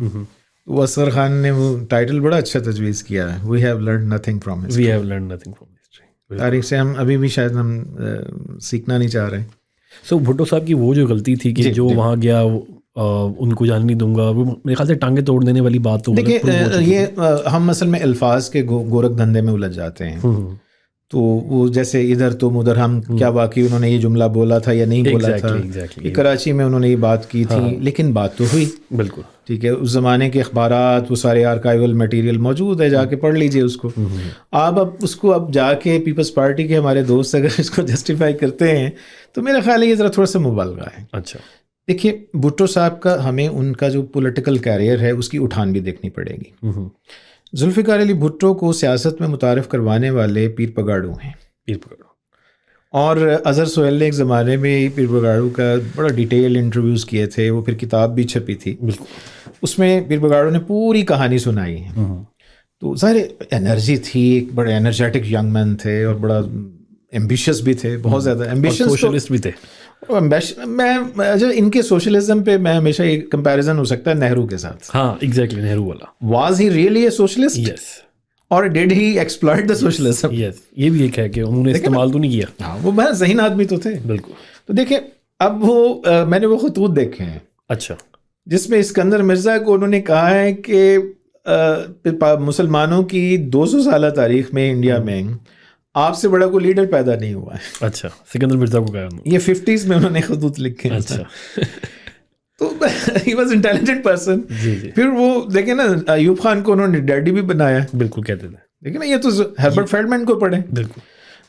وہ اصغر خان نے وہ ٹائٹل بڑا اچھا تجویز کیا ہے، we have learned nothing from history. We have learned nothing from history. تاریخ سے ہم ابھی بھی شاید ہم سیکھنا نہیں چاہ رہے. سو بھٹو صاحب کی وہ جو غلطی تھی کہ جو وہاں گیا ان کو جان نہیں دوں گا، وہ میرے خیال سے ٹانگیں توڑ دینے والی بات تو دیکھیں، یہ ہم اصل میں الفاظ کے گورکھ دھندے میں الجھ جاتے ہیں. تو وہ جیسے ادھر تم ادھر ہم، کیا واقعی انہوں نے یہ جملہ بولا تھا یا نہیں بولا تھا. کراچی میں انہوں نے یہ بات کی تھی، لیکن بات تو ہوئی. بالکل ٹھیک ہے، اس زمانے کے اخبارات وہ سارے آرکائیول مٹیریل موجود ہے، جا کے پڑھ لیجئے اس کو. آپ اب اس کو اب جا کے پیپلز پارٹی کے ہمارے دوست اگر اس کو جسٹیفائی کرتے ہیں تو میرا خیال ہے یہ ذرا تھوڑا سا مبالغہ ہے. اچھا، دیکھیے بھٹو صاحب کا ہمیں ان کا جو پولیٹیکل کیریئر ہے اس کی اٹھان بھی دیکھنی پڑے گی. ذوالفقار علی بھٹو کو سیاست میں متعارف کروانے والے پیر پگاڑو ہیں. پیر پگاڑو، اور اظہر سہیل نے ایک زمانے میں پیر پگاڑو کا بڑا ڈیٹیل انٹرویوز کیے تھے، وہ پھر کتاب بھی چھپی تھی. اس میں پیر پگاڑو نے پوری کہانی سنائی ہے. تو ظاہر انرجی تھی، ایک بڑے انرجیٹک ینگ مین تھے اور بڑا ایمبیشیس بھی تھے، بہت زیادہ ایمبیشیس، سوشلسٹ بھی تھے. میں ان کے سوشلزم پہ میں ہمیشہ ایک کمپیریزن ہو سکتا ہے نہرو کے ساتھ. ہاں ایگزیکٹلی، نہرو والا. Was he really a socialist? Yes. اور did he exploit the socialism? Yes. یہ بھی ایک ہے کہ انہوں نے استعمال تو نہیں کیا. ہاں، وہ بہت ذہین آدمی تو تھے. بالکل. تو دیکھیں اب وہ میں نے وہ خطوط دیکھے ہیں اچھا جس میں اسکندر مرزا کو انہوں نے کہا ہے کہ مسلمانوں کی 200 سالہ تاریخ میں انڈیا میں آپ سے بڑا کوئی لیڈر پیدا نہیں ہوا ہے. اچھا سکندر مرزا کو کہا یہ 50s میں انہوں نے خطوط لکھے ہیں. اچھا تو ہی واز انٹیلیجنٹ پرسن. جی پھر وہ دیکھیں نا ایوب خان کو انہوں نے ڈیڈی بھی بنایا. بالکل کہتے تھے. دیکھیں نا یہ تو ہربرٹ فیلڈمین کو پڑھیں. بالکل.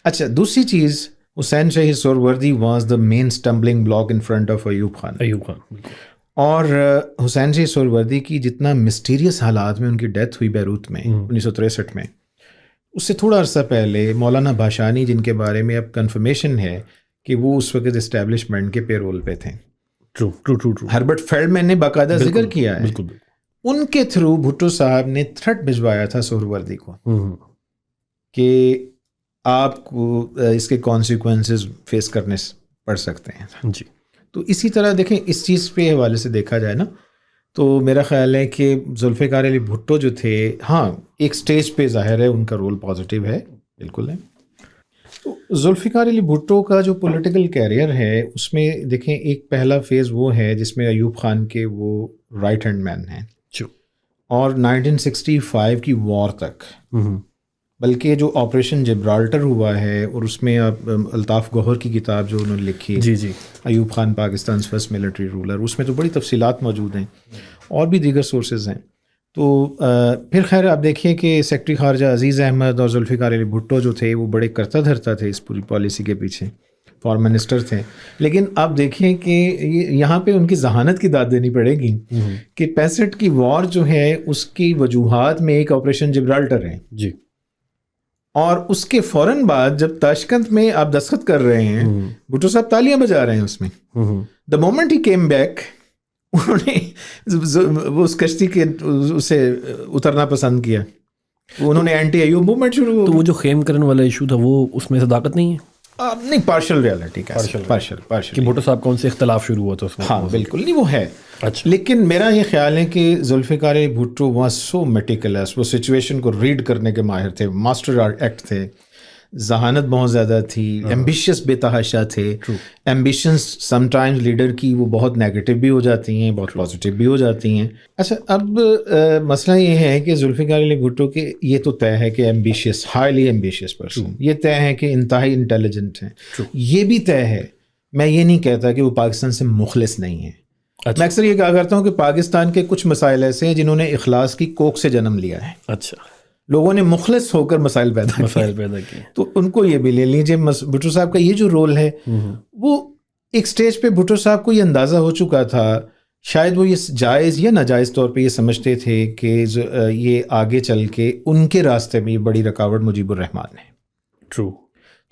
اچھا دوسری چیز Hussain Shah Suhrawardy was the main stumbling block in front of Ayub Khan. Ayub Khan اور حسین شاہ سہروردی کی جتنا مسٹیریس حالات میں ان کی ڈیتھ ہوئی بیروت میں 1963 میں، اس سے تھوڑا عرصہ پہلے مولانا بھاشانی جن کے بارے میں اب کنفرمیشن ہے کہ وہ اس وقت اسٹیبلشمنٹ کے پے رول پہ تھے. ٹرو. ہربرٹ فیلڈمین نے باقاعدہ ذکر کیا ہے. بالکل. ان کے تھرو بھٹو صاحب نے تھریٹ بھجوایا تھا سہروردی کو کہ آپ کو اس کے کانسیکوینسز فیس کرنے پڑ سکتے ہیں. جی. تو اسی طرح دیکھیں اس چیز پہ حوالے سے دیکھا جائے نا تو میرا خیال ہے کہ ذوالفقار علی بھٹو جو تھے، ہاں ایک سٹیج پہ ظاہر ہے ان کا رول پازیٹیو ہے، بالکل ہے. تو ذوالفقار علی بھٹو کا جو پولیٹیکل کیریئر ہے اس میں دیکھیں ایک پہلا فیز وہ ہے جس میں ایوب خان کے وہ رائٹ ہینڈ مین ہیں اور 1965 کی وار تک، بلکہ جو آپریشن جبرالٹر ہوا ہے اور اس میں الطاف گوہر کی کتاب جو انہوں نے لکھی جی Ayub Khan Pakistan first military ruler, اس میں تو بڑی تفصیلات موجود ہیں اور بھی دیگر سورسز ہیں. تو پھر خیر آپ دیکھیے کہ سیکرٹری خارجہ عزیز احمد اور ذوالفقار علی بھٹو جو تھے وہ بڑے کرتا دھرتا تھے اس پوری پالیسی کے پیچھے، فارن منسٹر تھے. لیکن آپ دیکھیں کہ یہاں پہ ان کی ذہانت کی داد دینی پڑے گی کہ 65 کی وار جو ہے اس کی وجوہات میں ایک آپریشن جبرالٹر ہے جی، اور اس کے فوراً بعد جب تاشکند میں آپ دستخط کر رہے ہیں بھٹو صاحب تالیاں بجا رہے ہیں اس میں. The moment he came back انہوں نے وہ اس کشتی کے اسے اترنا پسند کیا، انہوں نے اینٹی ایوب موومنٹ شروع ہو. تو وہ جو خیم کرن والا ایشو تھا وہ اس میں صداقت نہیں ہے؟ نہیں، پارشل ریالٹی کا پارشل کہ بھٹو صاحب کا ان سے اختلاف شروع ہوا تھا اس میں. ہاں بالکل نہیں وہ ہے. اچھا. لیکن میرا یہ خیال ہے کہ ذوالفقار علی بھٹو واز سو میٹیکولس، وہ سچویشن کو ریڈ کرنے کے ماہر تھے، ماسٹر ایکٹ تھے، ذہانت بہت زیادہ تھی، ایمبیشیس بے تحاشا تھے. ایمبیشنس سم ٹائمز لیڈر کی وہ بہت نیگیٹو بھی ہو جاتی ہیں، بہت پازیٹیو بھی ہو جاتی ہیں. اچھا اب مسئلہ یہ ہے کہ ذوالفقار علی بھٹو کے یہ تو طے ہے کہ ایمبیشیس، ہائیلی ایمبیشیس پرسن، یہ طے ہے کہ انتہائی انٹیلیجنٹ ہیں، یہ بھی طے ہے. میں یہ نہیں کہتا کہ وہ پاکستان سے مخلص نہیں ہیں. میں اکثر یہ کہا کرتا ہوں کہ پاکستان کے کچھ مسائل ایسے ہیں جنہوں نے اخلاص کی کوکھ سے جنم لیا ہے. اچھا. لوگوں نے مخلص ہو کر مسائل پیدا کیے. تو ان کو یہ بھی لے لیجیے. بھٹو صاحب کا یہ جو رول ہے وہ ایک سٹیج پہ بھٹو صاحب کو یہ اندازہ ہو چکا تھا، شاید وہ یہ جائز یا ناجائز طور پہ یہ سمجھتے تھے کہ یہ آگے چل کے ان کے راستے میں یہ بڑی رکاوٹ مجیب الرحمان ہے. ٹرو.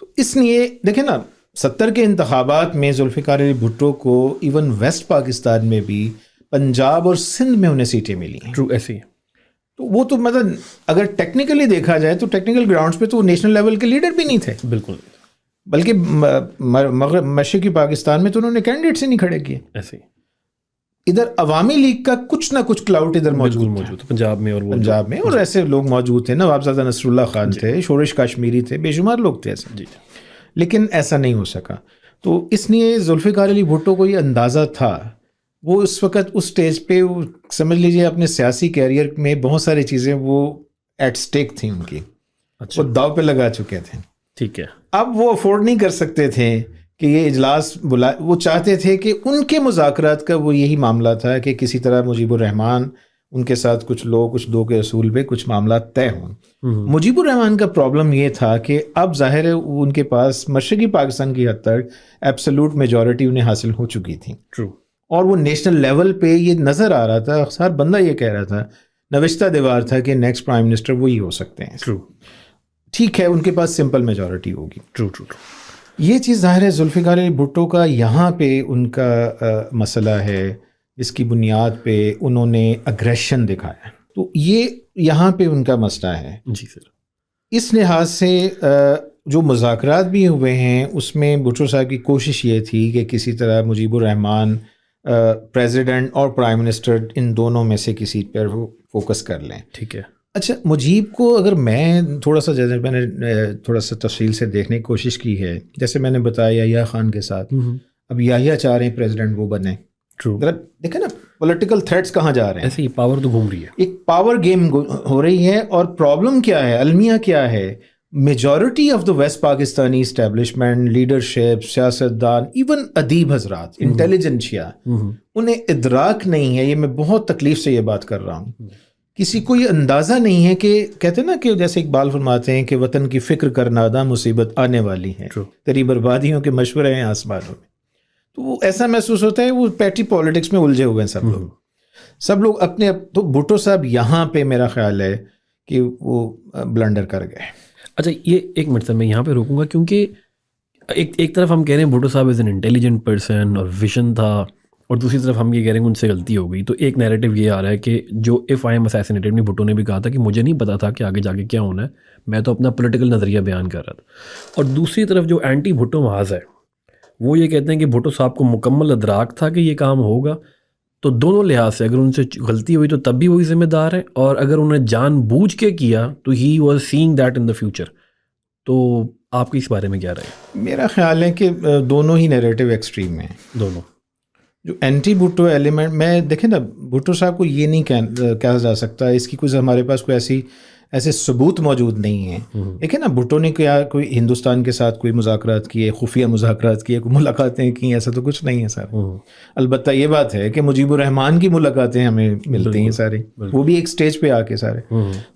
تو اس لیے دیکھیں نا 70 کے انتخابات میں ذوالفقار علی بھٹو کو ایون ویسٹ پاکستان میں بھی پنجاب اور سندھ میں انہیں سیٹیں ملی ہیں. ٹرو ایسے ہی. تو وہ تو مطلب اگر ٹیکنیکلی دیکھا جائے تو ٹیکنیکل گراؤنڈز پہ تو وہ نیشنل لیول کے لیڈر بھی نہیں تھے. بالکل. بلکہ مشرقی پاکستان میں تو انہوں نے کینڈیڈیٹ سے نہیں کھڑے کیے. ایسے ہی. ادھر عوامی لیگ کا کچھ نہ کچھ کلاؤٹ ادھر موجود پنجاب میں اور ایسے لوگ موجود تھے. نوابزادہ نصر اللہ خان تھے، شورش کاشمیری تھے، بے شمار لوگ تھے ایسے. لیکن ایسا نہیں ہو سکا. تو اس لیے ذوالفقار علی بھٹو کو یہ اندازہ تھا، وہ اس وقت اس سٹیج پہ سمجھ لیجیے اپنے سیاسی کیریئر میں بہت ساری چیزیں وہ ایٹ سٹیک تھیں ان کی. وہ داؤ پہ لگا چکے تھے. ٹھیک ہے. اب وہ افورڈ نہیں کر سکتے تھے کہ یہ اجلاس وہ چاہتے تھے کہ ان کے مذاکرات کا وہ یہی معاملہ تھا کہ کسی طرح مجیب الرحمان ان کے ساتھ کچھ دو کے اصول پہ کچھ معاملات طے ہوں. مجیب الرحمان کا پرابلم یہ تھا کہ اب ظاہر ہے ان کے پاس مشرقی پاکستان کی حد تک ایبسولوٹ میجورٹی انہیں حاصل ہو چکی تھی. اور وہ نیشنل لیول پہ یہ نظر آ رہا تھا، ہر بندہ یہ کہہ رہا تھا، نوشتہ دیوار تھا کہ نیکسٹ پرائم منسٹر وہی ہو سکتے ہیں. ٹھیک ہے، ان کے پاس سمپل میجورٹی ہوگی. یہ چیز ظاہر ہے ذوالفقار علی بھٹو کا یہاں پہ ان کا مسئلہ ہے جس کی بنیاد پہ انہوں نے اگریشن دکھایا. تو یہ یہاں پہ ان کا مسئلہ ہے. جی سر. اس لحاظ سے جو مذاکرات بھی ہوئے ہیں اس میں بھٹو صاحب کی کوشش یہ تھی کہ کسی طرح مجیب الرحمان پریزیڈنٹ اور پرائم منسٹر ان دونوں میں سے کسی پر فوکس کر لیں. ٹھیک ہے. اچھا مجیب کو اگر میں تھوڑا سا جیسے میں نے تھوڑا سا تفصیل سے دیکھنے کی کوشش کی ہے، جیسے میں نے بتایا یا خان کے ساتھ اب یحییٰ چاہ رہے ہیں پریزیڈنٹ وہ بنے. ٹرو. دیکھیں نا پولیٹیکل تھریٹس کہاں جا رہے ہیں. ایسے ہی پاور تو گھوم رہی ہے. ایک پاور گیم ہو رہی ہے. اور پرابلم کیا ہے, المیہ کیا ہے, majority of the West Pakistani establishment, leadership, سیاستدان, ایون ادیب حضرات, انٹیلیجنشیا, انہیں ادراک نہیں ہے. یہ میں بہت تکلیف سے یہ بات کر رہا ہوں. کسی کو یہ اندازہ نہیں ہے کہ کہتے ہیں نا کہ جیسے اقبال فرماتے ہیں کہ وطن کی فکر کر ناداں مصیبت آنے والی ہے, تیری بربادیوں کے مشورے ہیں آسمانوں میں. تو وہ ایسا محسوس ہوتا ہے وہ پیٹی پالیٹکس میں الجھے ہوئے ہیں سب لوگ اپنے. تو بھٹو صاحب یہاں پہ میرا خیال ہے کہ وہ بلنڈر کر گئے. اچھا یہ ایک منٹ میں یہاں پہ روکوں گا کیونکہ ایک طرف ہم کہہ رہے ہیں بھٹو صاحب از این انٹیلیجنٹ پرسن اور ویژن تھا, اور دوسری طرف ہم یہ کہہ رہے ہیں ان سے غلطی ہو گئی. تو ایک نیریٹو یہ آ رہا ہے کہ جو اف آئی ایم اسیسینیٹڈ میں بھٹو نے بھی کہا تھا کہ مجھے نہیں پتا تھا کہ آگے جا کے کیا ہونا ہے, میں تو اپنا پولیٹیکل نظریہ بیان کر رہا تھا. اور دوسری طرف جو اینٹی بھٹو محاذ ہے وہ یہ کہتے ہیں کہ بھٹو صاحب کو مکمل ادراک تھا کہ یہ کام ہوگا. تو دونوں لحاظ سے اگر ان سے غلطی ہوئی تو تب بھی وہی ذمہ دار ہے, اور اگر انہوں نے جان بوجھ کے کیا تو he was saying that in the future. تو آپ کی اس بارے میں کیا رائے؟ میرا خیال ہے کہ دونوں ہی نیریٹو ایکسٹریم ہیں. دونوں جو اینٹی بھٹو ایلیمنٹ میں دیکھیں نا, بھٹو صاحب کو یہ نہیں کہا جا سکتا, اس کی کوئی ہمارے پاس کوئی ایسے ثبوت موجود نہیں ہیں. دیکھیں نا بھٹو نے کیا کوئی ہندوستان کے ساتھ کوئی مذاکرات کیے, خفیہ مذاکرات کیے, کوئی ملاقاتیں کی, ایسا تو کچھ نہیں ہے سر. البتہ یہ بات ہے کہ مجیب الرحمان کی ملاقاتیں ہمیں ملتی ہیں ساری, وہ بھی ایک سٹیج پہ آ کے سارے.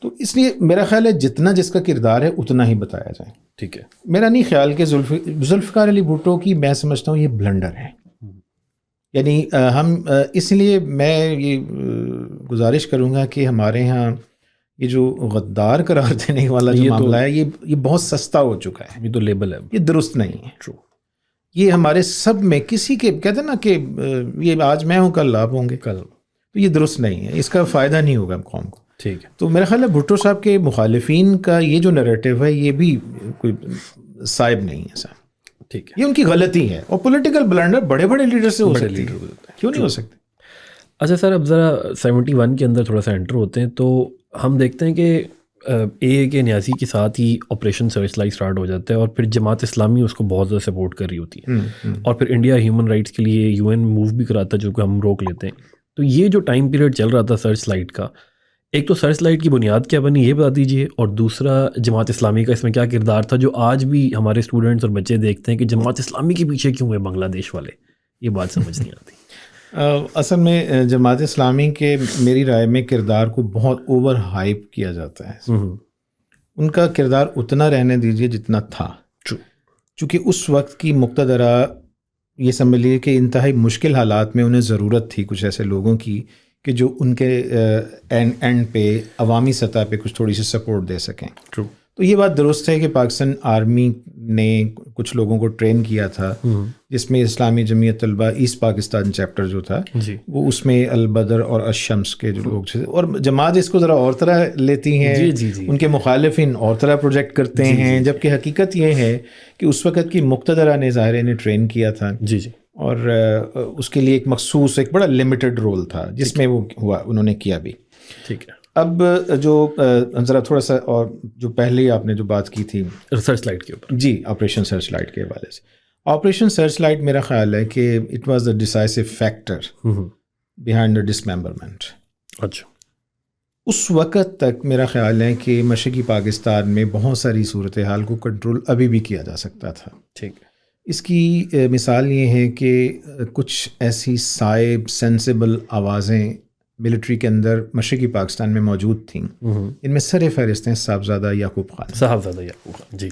تو اس لیے میرا خیال ہے جتنا جس کا کردار ہے اتنا ہی بتایا جائے. ٹھیک ہے. میرا نہیں خیال کہ ذوالفقار علی بھٹو کی میں سمجھتا ہوں یہ بلنڈر ہے. یعنی ہم اس لیے میں یہ گزارش کروں گا کہ ہمارے ہاں یہ جو غدار قرار دینے والا جو معاملہ ہے یہ بہت سستا ہو چکا ہے. یہ تو لیبل ہے, یہ درست نہیں ہے. ٹرو. یہ ہمارے سب میں کسی کے کہتے ہیں نا کہ یہ آج میں ہوں کل آپ ہوں گے, تو یہ درست نہیں ہے. اس کا فائدہ نہیں ہوگا قوم کو. ٹھیک ہے. تو میرا خیال ہے بھٹو صاحب کے مخالفین کا یہ جو نیریٹو ہے یہ بھی کوئی صائب نہیں ہے سر. ٹھیک ہے. یہ ان کی غلطی ہے. اور پولیٹیکل بلنڈر بڑے بڑے لیڈر سے ہو سکتی ہے, کیوں نہیں ہو سکتے. اچھا سر, اب ذرا 71 کے اندر تھوڑا سا انٹر ہوتے ہیں. تو ہم دیکھتے ہیں کہ اے کے نیازی کے ساتھ ہی آپریشن سرچ لائٹ اسٹارٹ ہو جاتا ہے, اور پھر جماعت اسلامی اس کو بہت زیادہ سپورٹ کر رہی ہوتی ہے, اور پھر انڈیا ہیومن رائٹس کے لیے UN موو بھی کراتا ہے جو کہ ہم روک لیتے ہیں. تو یہ جو ٹائم پیریڈ چل رہا تھا سرچ لائٹ کا, ایک تو سرچ لائٹ کی بنیاد کیا بنی یہ بتا دیجیے, اور دوسرا جماعت اسلامی کا اس میں کیا کردار تھا جو آج بھی ہمارے اسٹوڈنٹس اور بچے دیکھتے ہیں کہ جماعت اسلامی کے پیچھے کیوں ہے بنگلہ دیش والے, یہ بات سمجھ نہیں آتی. اصل میں جماعت اسلامی کے میری رائے میں کردار کو بہت اوور ہائپ کیا جاتا ہے. ان کا کردار اتنا رہنے دیجیے جتنا تھا, چونکہ اس وقت کی مقتدرہ یہ سمجھ لیے کہ انتہائی مشکل حالات میں انہیں ضرورت تھی کچھ ایسے لوگوں کی کہ جو ان کے اینڈ پہ عوامی سطح پہ کچھ تھوڑی سی سپورٹ دے سکیں. تو یہ بات درست ہے کہ پاکستان آرمی نے کچھ لوگوں کو ٹرین کیا تھا, جس میں اسلامی جمعیت طلبہ ایسٹ پاکستان چیپٹر جو تھا وہ اس میں البدر اور الشمس کے جو لوگ تھے, اور جماعت اس کو ذرا اور طرح لیتی ہیں, ان کے مخالفین اور طرح پروجیکٹ کرتے ہیں, جبکہ حقیقت یہ ہے کہ اس وقت کی مقتدرہ نے ظاہر نے ٹرین کیا تھا, اور اس کے لیے ایک مخصوص ایک بڑا لمیٹڈ رول تھا جس میں وہ ہوا, انہوں نے کیا بھی. ٹھیک ہے. اب جو ذرا تھوڑا سا, اور جو پہلے آپ نے جو بات کی تھی سرچ لائٹ کے اوپر, جی آپریشن سرچ لائٹ کے حوالے سے, آپریشن سرچ لائٹ میرا خیال ہے کہ it was the decisive factor behind the dismemberment. اچھا. اس وقت تک میرا خیال ہے کہ مشرقی پاکستان میں بہت ساری صورتحال کو کنٹرول ابھی بھی کیا جا سکتا تھا. ٹھیک ہے. اس کی مثال یہ ہے کہ کچھ ایسی صائب سینسیبل آوازیں ملٹری کے اندر مشرقی پاکستان میں موجود تھیں, ان میں سر فہرست ہیں صاحبزادہ یعقوب خان. جی.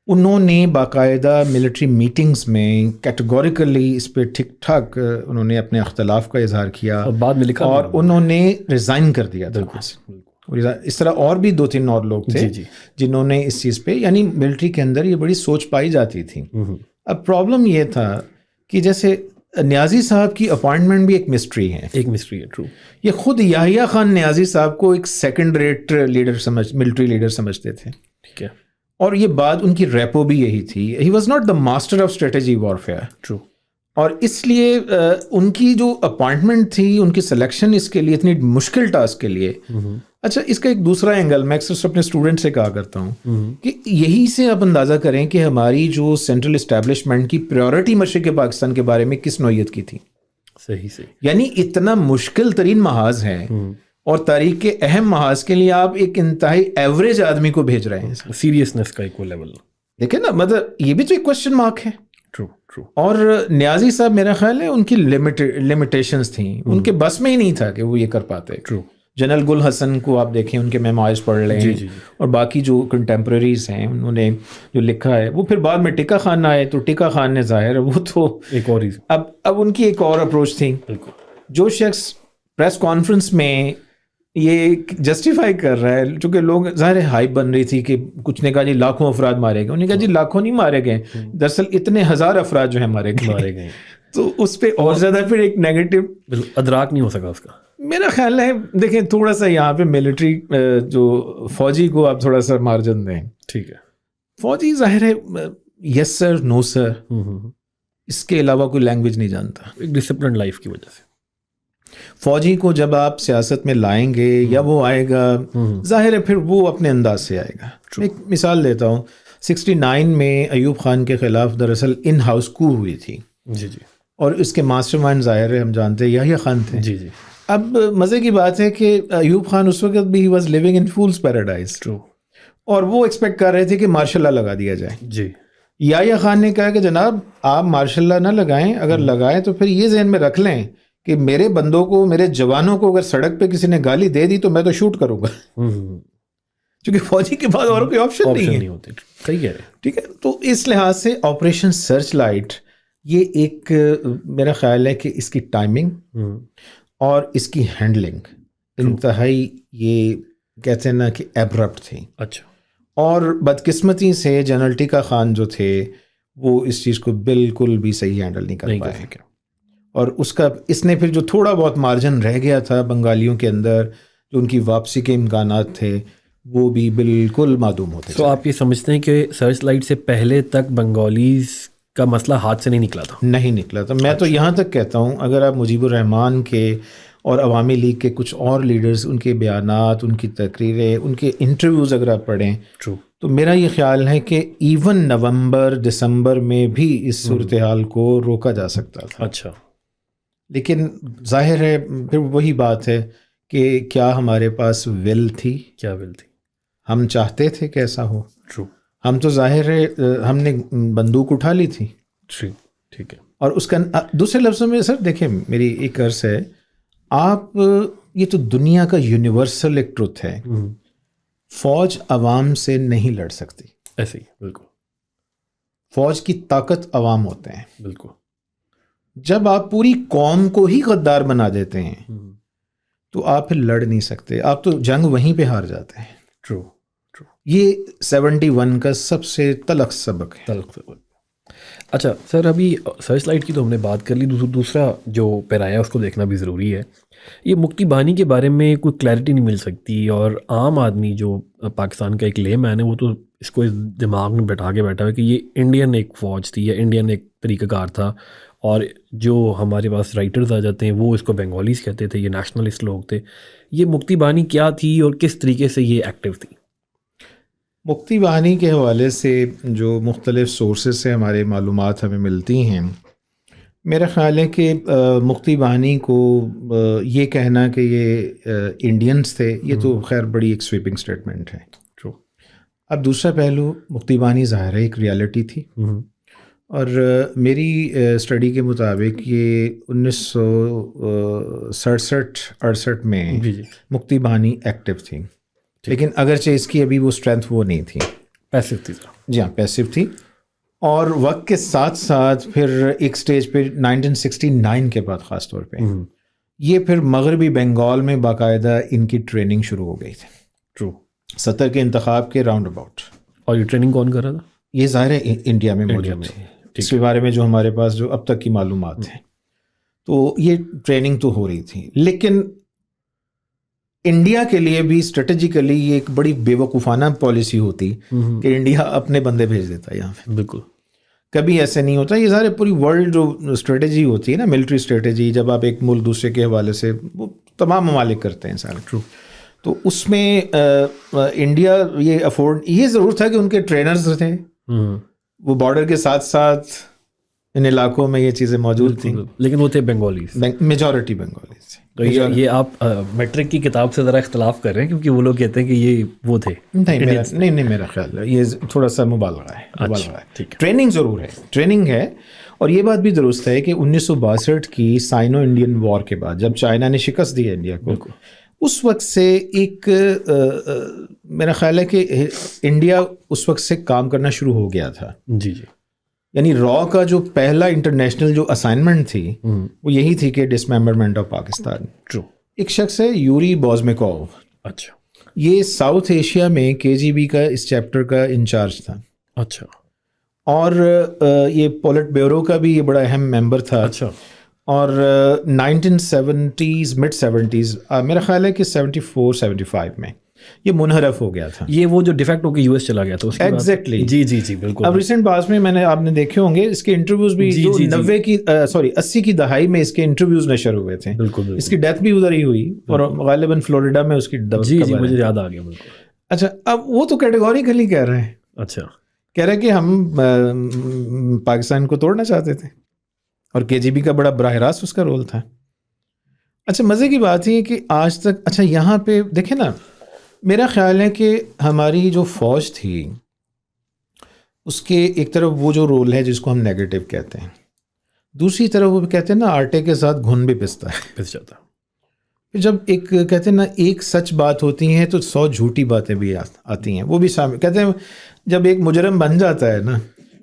انہوں نے باقاعدہ ملٹری میٹنگز میں کیٹیگوریکلی اس پہ ٹھیک ٹھاک انہوں نے اپنے اختلاف کا اظہار کیا, اور بعد میں لکھا, اور انہوں نے ریزائن کر دیا تھا. اس طرح اور بھی 2-3 اور لوگ تھے جنہوں نے اس چیز پہ, یعنی ملٹری کے اندر یہ بڑی سوچ پائی جاتی تھی. اب پرابلم یہ تھا کہ جیسے نیازی صاحب کی اپوائنٹمنٹ بھی ایک مسٹری ہے. ٹرو. یہ خود یحییٰ خان نیازی صاحب کو ایک second rate leader military leader سمجھتے تھے. ٹھیک ہے. اور یہ بات ان کی ریپو بھی یہی تھی, he was not the master of strategy warfare. True. اور اس لیے ان کی جو اپوائنٹمنٹ تھی, ان کی سلیکشن اس کے لیے اتنی مشکل ٹاسک کے لیے, اچھا اس کا ایک دوسرا اینگل میں اکثر اپنے اسٹوڈنٹ سے کہا کرتا ہوں کہ یہی سے آپ اندازہ کریں کہ ہماری جو سینٹرل اسٹیبلشمنٹ کی پریورٹی مشرق پاکستان کے بارے میں کس نوعیت کی تھی. صحیح یعنی اتنا مشکل ترین محاذ ہے اور تاریخ کے اہم محاذ کے لیے آپ ایک انتہائی ایوریج آدمی کو بھیج رہے ہیں. سیریسنس کا ایک وہ لیول دیکھیں نا, مطلب یہ بھی تو ایک کوشچن مارک ہے. ٹرو. اور نیازی صاحب میرا خیال ہے ان کی لمیٹیشنز تھیں, ان کے بس میں ہی نہیں تھا کہ وہ یہ کر پاتے. ٹرو. جنرل گل حسن کو آپ دیکھیں, ان کے میموائرز پڑھ لیں اور باقی جو کنٹمپریریز ہیں انہوں نے جو لکھا ہے وہ پھر بعد میں ٹیکا خان آئے تو ٹیکا خان نے ظاہر وہ تو ایک اور اب ان کی ایک اور اپروچ تھی. جو شخص پریس کانفرنس میں یہ جسٹیفائی کر رہا ہے, چونکہ لوگ ظاہر ہائپ بن رہی تھی کہ کچھ نے کہا جی لاکھوں افراد مارے گئے, انہوں نے کہا جی لاکھوں نہیں مارے گئے, دراصل اتنے ہزار افراد جو ہیں مارے گئے. تو اس پہ اور زیادہ پھر ایک نیگیٹو ادراک نہیں ہو سکا اس کا. میرا خیال ہے دیکھیں تھوڑا سا یہاں پہ ملٹری جو فوجی کو آپ تھوڑا سا مارجن دیں. ٹھیک ہے, فوجی ظاہر ہے یس سر نو سر, اس کے علاوہ کوئی لینگویج نہیں جانتا. ایک ڈسپلن لائف کی وجہ سے فوجی کو جب آپ سیاست میں لائیں گے یا وہ آئے گا, ظاہر ہے پھر وہ اپنے انداز سے آئے گا. ایک مثال دیتا ہوں, 69 میں ایوب خان کے خلاف دراصل ان ہاؤس کو ہوئی تھی. جی, اور اس کے ماسٹر مائنڈ ظاہر ہے ہم جانتے ہیں یحییٰ خان تھے. جی. اب مزے کی بات ہے کہ ایوب خان اس وقت بھی was living in fool's paradise, اور وہ ایکسپیکٹ کر رہے تھے کہ مارشل لا لگا دیا جائے. جی. یحییٰ خان نے کہا کہ جناب آپ مارشل لا نہ لگائیں, اگر لگائیں تو پھر یہ ذہن میں رکھ لیں کہ میرے بندوں کو, میرے جوانوں کو اگر سڑک پہ کسی نے گالی دے دی تو میں تو شوٹ کروں گا, کیونکہ فوجی کے بعد اور کوئی آپشن نہیں ہوتے. صحیح کہہ رہے ہیں. ٹھیک ہے, تو اس لحاظ سے آپریشن سرچ لائٹ یہ ایک میرا خیال ہے کہ اس کی ٹائمنگ اور اس کی ہینڈلنگ انتہائی یہ کہتے ہیں نا کہ ایبرپٹ تھی. اچھا. اور بدقسمتی سے جنرل ٹیکا خان جو تھے وہ اس چیز کو بالکل بھی صحیح ہینڈل نہیں کر پائے, اور اس نے پھر جو تھوڑا بہت مارجن رہ گیا تھا بنگالیوں کے اندر, جو ان کی واپسی کے امکانات تھے, وہ بھی بالکل معدوم ہوتے. تو آپ یہ سمجھتے ہیں کہ سرچ لائٹ سے پہلے تک بنگالیز کا مسئلہ ہاتھ سے نہیں نکلا تھا؟ نہیں نکلا تھا. میں تو یہاں تک کہتا ہوں اگر آپ مجیب الرحمان کے اور عوامی لیگ کے کچھ اور لیڈرز, ان کے بیانات, ان کی تقریریں, ان کے انٹرویوز اگر آپ پڑھیں تو میرا یہ خیال ہے کہ ایون نومبر دسمبر میں بھی اس صورتحال کو روکا جا سکتا تھا. اچھا. لیکن ظاہر ہے پھر وہی بات ہے کہ کیا ہمارے پاس ول تھی, ہم چاہتے تھے کہ ایسا ہو. ہم تو ظاہر ہے ہم نے بندوق اٹھا لی تھی. ٹھیک ہے. اور اس کا دوسرے لفظوں میں سر دیکھیں میری ایک عرض ہے, آپ یہ تو دنیا کا یونیورسل ایک ٹروتھ ہے, فوج عوام سے نہیں لڑ سکتی. ایسے ہی بالکل. فوج کی طاقت عوام ہوتے ہیں. بالکل. جب آپ پوری قوم کو ہی غدار بنا دیتے ہیں تو آپ پھر لڑ نہیں سکتے, آپ تو جنگ وہیں پہ ہار جاتے ہیں. ٹرو. یہ 71 کا سب سے تلخ سبق ہے. اچھا سر, ابھی سرچ لائٹ کی تو ہم نے بات کر لی, دوسرا جو پیرایا اس کو دیکھنا بھی ضروری ہے. یہ مکتی بانی کے بارے میں کوئی کلیئرٹی نہیں مل سکتی, اور عام آدمی جو پاکستان کا ایک لے مین ہے وہ تو اس کو دماغ میں بیٹھا ہے کہ یہ انڈین ایک فوج تھی یا انڈین ایک طریقہ کار تھا, اور جو ہمارے پاس رائٹرز آ جاتے ہیں وہ اس کو بنگالیز کہتے تھے, یہ نیشنلسٹ لوگ تھے. یہ مکتی بانی کیا تھی اور کس طریقے سے یہ ایکٹیو تھی؟ مکتی بانی کے حوالے سے جو مختلف سورسز سے ہمارے معلومات ہمیں ملتی ہیں, میرا خیال ہے کہ مکتی بانی کو یہ کہنا کہ یہ انڈینز تھے, یہ تو خیر بڑی ایک سویپنگ سٹیٹمنٹ ہے. اب دوسرا پہلو, مکتی بانی ظاہر ہے ایک ریالٹی تھی, اور میری اسٹڈی کے مطابق یہ 1967-68 میں مکتی بانی ایکٹیو تھی, لیکن اگرچہ اس کی ابھی وہ اسٹرینتھ وہ نہیں تھی, پیسو تھی. جی ہاں پیسو تھی. اور وقت کے ساتھ ساتھ پھر ایک سٹیج پہ 1969 کے بعد خاص طور پہ یہ پھر مغربی بنگال میں باقاعدہ ان کی ٹریننگ شروع ہو گئی تھی. 70 کے انتخاب کے راؤنڈ اباؤٹ. اور یہ ٹریننگ کون کر رہا تھا؟ یہ ظاہر ہے انڈیا میں موجود تھی. اس کے بارے میں جو ہمارے پاس جو اب تک کی معلومات ہیں, تو یہ ٹریننگ تو ہو رہی تھی, لیکن انڈیا کے لیے بھی اسٹریٹجیکلی یہ ایک بڑی بے وقوفانہ پالیسی ہوتی کہ انڈیا اپنے بندے بھیج دیتا ہے یہاں پہ. بالکل. کبھی ایسے نہیں ہوتا. یہ سارے پوری ورلڈ جو اسٹریٹجی ہوتی ہے نا, ملٹری اسٹریٹجی, جب آپ ایک ملک دوسرے کے حوالے سے, وہ تمام ممالک کرتے ہیں سارے. تو اس میں انڈیا یہ افورڈ، یہ ضرور تھا کہ ان کے ٹرینرز تھے، وہ بارڈر کے ساتھ ساتھ ان علاقوں میں یہ چیزیں موجود تھیں، لیکن وہ تھے بنگالیز، میجورٹی بنگالیز. تو یہ آپ میٹرک کی کتاب سے ذرا اختلاف کر رہے ہیں، کیونکہ وہ لوگ کہتے ہیں کہ یہ وہ تھے. نہیں میرا خیال ہے یہ تھوڑا سا مبالغہ ہے. ٹریننگ ضرور ہے، ٹریننگ ہے. اور یہ بات بھی درست ہے کہ 1962 کی سائنو انڈین وار کے بعد جب چائنا نے شکست دی انڈیا کو، اس وقت سے ایک میرا خیال ہے کہ انڈیا اس وقت سے کام کرنا شروع ہو گیا تھا. جی. یعنی را کا جو پہلا انٹرنیشنل جو اسائنمنٹ تھی وہ یہی تھی کہ ڈسممبرمنٹ آف پاکستان. ایک شخص ہے یوری بوزمیکوو. اچھا. یہ ساؤتھ ایشیا میں KGB کا اس چیپٹر کا انچارج تھا. اچھا. اور یہ پولٹ بیورو کا بھی یہ بڑا اہم ممبر تھا. اچھا. اور 1970s mid 70s میرا خیال ہے کہ 74-75 میں یہ منحرف ہو گیا تھا. یہ وہ جو ڈیفیکٹ ہو کے US چلا گیا تھا. ایگزیکٹلی. جی بالکل. اب ریسنٹ پاس میں آپ نے دیکھے ہوں گے اس کے انٹرویوز بھی، جو 80 کی دہائی میں اس کے انٹرویوز نشر ہوئے تھے. بالکل. اس کی ڈیتھ بھی ادھر ہی ہوئی اور غالباً فلوریڈا میں اس کی جی مجھے یاد آ گیا. بالکل. اچھا اب وہ تو کیٹیگوریکلی کہہ رہے ہیں. اچھا. کہہ رہے کہ ہم پاکستان کو توڑنا چاہتے تھے اور KGB کا بڑا براہ راست اس کا رول تھا. اچھا مزے کی بات یہ کہ آج تک، اچھا یہاں پہ دیکھیں نا، میرا خیال ہے کہ ہماری جو فوج تھی اس کے ایک طرف وہ جو رول ہے جس کو ہم نیگیٹو کہتے ہیں، دوسری طرف وہ کہتے ہیں نا آٹے کے ساتھ گھن بھی پس جاتا. جب ایک کہتے ہیں نا ایک سچ بات ہوتی ہے تو 100 جھوٹی باتیں بھی آتی ہیں، وہ بھی شامل. کہتے ہیں جب ایک مجرم بن جاتا ہے نا،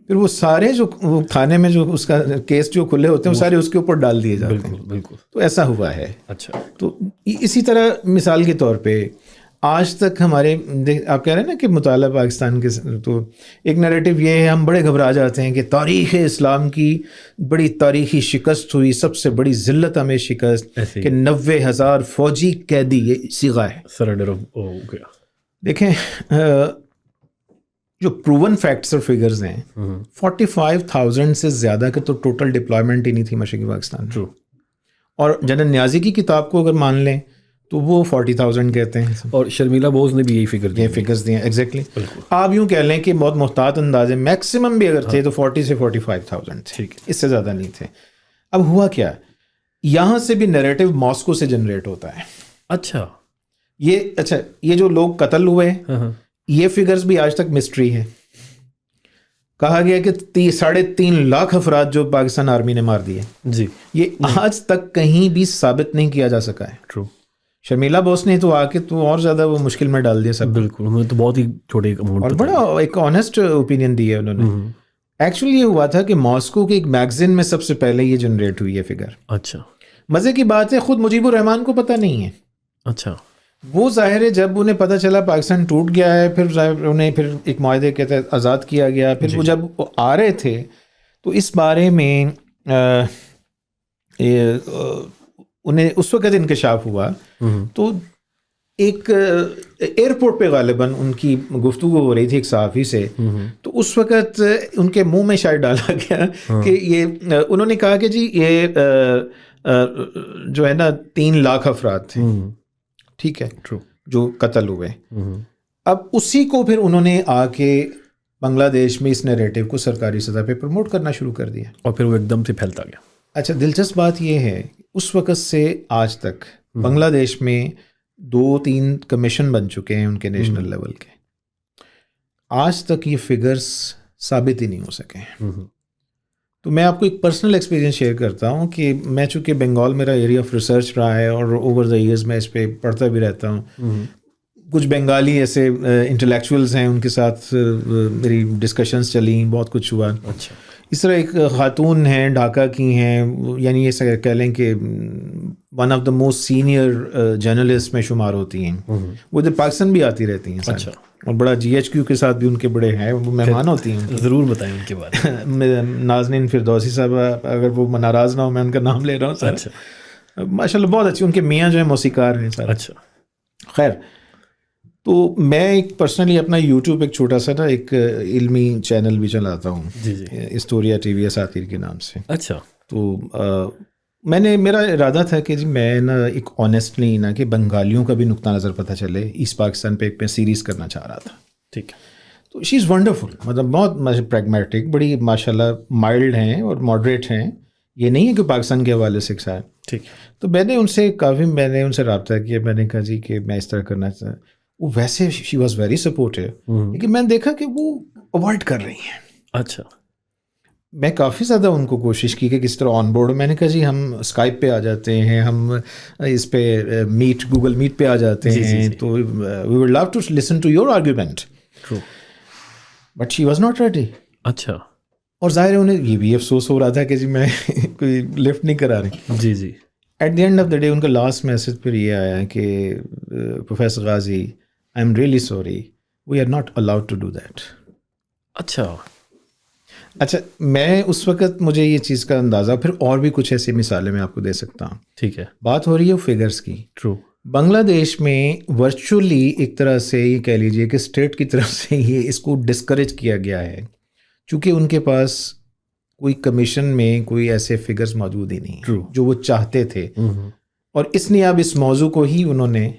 پھر وہ سارے جو تھانے میں جو اس کا کیس جو کھلے ہوتے ہیں وہ سارے اس کے اوپر ڈال دیے جاتے ہیں. بالکل. تو ایسا ہوا ہے. اچھا. تو اسی طرح مثال کے طور پہ آج تک ہمارے، آپ کہہ رہے ہیں نا کہ مطالعہ پاکستان کے، تو ایک نیریٹو یہ ہے، ہم بڑے گھبرا جاتے ہیں کہ تاریخ اسلام کی بڑی تاریخی شکست ہوئی، سب سے بڑی ذلت ہمیں شکست کہ 90,000 فوجی قیدی، یہ صیغہ ہے سرنڈر ہو گیا. دیکھیں جو پروون فیکٹس اور فگرز ہیں، 45,000 سے زیادہ کے تو ٹوٹل ڈپلائمنٹ ہی نہیں تھی مشرقی پاکستان. اور جنرل نیازی کی کتاب کو اگر مان لیں تو وہ 40,000 کہتے ہیں، اور شرمیلا بوز نے بھی یہی فگرز دیے ہیں. ایگزیکٹلی. آپ یوں کہہ لیں کہ بہت محتاط اندازے میکسیمم بھی اگر تھے تو 40 سے 45,000 تھے، اس سے زیادہ نہیں تھے. اب ہوا کیا، یہاں سے بھی نیریٹو ماسکو سے جنریٹ ہوتا ہے. اچھا. یہ جو لوگ قتل ہوئے یہ فگرز بھی آج تک مسٹری ہے. کہا گیا کہ 3.5 لاکھ افراد جو پاکستان آرمی نے مار دیے، جی، یہ آج تک کہیں بھی ثابت نہیں کیا جا سکا ہے. ٹرو. شرمیلا بوس نے تو آ کے تو اور زیادہ وہ مشکل میں ڈال دیا سب. بالکل. انہوں نے تو بہت ہی چھوٹے اماؤنٹ اور بڑا ایک آنیسٹ اوپینین دی ہے انہوں نے. ایکچولی یہ ہوا تھا کہ ماسکو کے ایک میگزین میں سب سے پہلے یہ جنریٹ ہوئی ہے فگر. اچھا. مزے کی بات ہے خود مجیب الرحمان کو پتہ نہیں ہے. اچھا. وہ ظاہر ہے جب انہیں پتہ چلا پاکستان ٹوٹ گیا ہے، پھر انہیں پھر ایک معاہدے کے تحت آزاد کیا گیا، پھر وہ جب آ رہے تھے تو اس بارے میں انہیں اس وقت انکشاف ہوا. تو ایک ایئرپورٹ پہ غالباً ان کی گفتگو ہو رہی تھی ایک صحافی سے، تو اس وقت ان کے منہ میں شاید ڈالا گیا کہ یہ، انہوں نے کہا کہ جی یہ جو ہے نا 3 لاکھ افراد تھے، ٹھیک ہے، جو قتل ہوئے. اب اسی کو پھر انہوں نے آ کے بنگلہ دیش میں اس نیریٹو کو سرکاری سطح پہ پروموٹ کرنا شروع کر دیا، اور پھر وہ ایک دم سے پھیلتا گیا. اچھا. دلچسپ بات یہ ہے اس وقت سے آج تک بنگلہ دیش میں 2-3 کمیشن بن چکے ہیں ان کے نیشنل لیول کے، آج تک یہ فگرز ثابت ہی نہیں ہو سکے. تو میں آپ کو ایک پرسنل ایکسپیرینس شیئر کرتا ہوں کہ میں چونکہ بنگال میرا ایریا آف ریسرچ رہا ہے اور اوور دا ایئرز میں اس پہ پڑھتا بھی رہتا ہوں. کچھ بنگالی ایسے انٹلیکچوئلز ہیں، ان کے ساتھ میری ڈسکشنز چلیں، بہت کچھ ہوا. اچھا. اس طرح ایک خاتون ہیں ڈھاکہ کی ہیں، یعنی یہ کہہ لیں کہ one of the most senior journalist میں شمار ہوتی ہیں. وہ ادھر پاکستان بھی آتی رہتی ہیں. اچھا. اور بڑا GHQ کے ساتھ بھی ان کے بڑے ہیں، وہ مہمان ہوتی ہیں. ضرور بتائیں ان کے بارے میں. نازنین فردوسی صاحبہ، اگر وہ ناراض نہ ہو میں ان کا نام لے رہا ہوں سر. اچھا. ماشاء اللہ بہت اچھی، ان کے میاں جو ہیں موسیقار ہیں سر. اچھا. خیر، تو میں ایک پرسنلی اپنا یوٹیوب ایک چھوٹا سا نا ایک علمی چینل بھی چلاتا ہوں، جی جی، اسٹوریا TV اساطیر کے نام سے. اچھا. تو میرا ارادہ تھا کہ جی میں نا ایک آنیسٹلی نا کہ بنگالیوں کا بھی نقطہ نظر پتہ چلے، ایسٹ پاکستان پہ ایک سیریز کرنا چاہ رہا تھا. ٹھیک ہے. تو شی از ونڈرفل، مطلب بہت پریگمیٹک، بڑی ماشاء اللہ مائلڈ ہیں اور ماڈریٹ ہیں. یہ نہیں ہے کہ پاکستان کے حوالے سے ایک. ٹھیک. تو میں نے ان سے رابطہ کیا. میں نے کہا جی کہ میں اس طرح کرنا چاہتا. وہ ویسے شی واز ویری سپورٹیو، لیکن میں نے دیکھا کہ وہ اوائڈ کر رہی ہیں. اچھا. میں کافی زیادہ ان کو کوشش کی کہ کس طرح آن بورڈ. میں نے کہا جی ہم اسکائپ پہ آ جاتے ہیں، ہم اس پہ گوگل میٹ پہ آ جاتے ہیں، تو we would love to listen to your argument. But she was not ready. اچھا. اور ظاہر ہے انہیں یہ بھی افسوس ہو رہا تھا کہ جی میں کوئی لفٹ نہیں کرا رہی. جی جی. At the end of the day ان کا لاسٹ میسج پھر یہ آیا کہ professor Ghazi I am really sorry, we are not allowed to do that. اچھا میں اس وقت مجھے یہ چیز کا اندازہ، پھر اور بھی کچھ ایسی مثالیں میں آپ کو دے سکتا ہوں. ٹھیک ہے. بات ہو رہی ہے فگرس کی. ٹرو. بنگلہ دیش میں ورچولی ایک طرح سے یہ کہہ لیجیے کہ اسٹیٹ کی طرف سے یہ اس کو ڈسکریج کیا گیا ہے، چونکہ ان کے پاس کوئی کمیشن میں کوئی ایسے فگرز موجود ہی نہیں جو وہ چاہتے تھے. اور اس نے اب اس موضوع کو ہی انہوں نے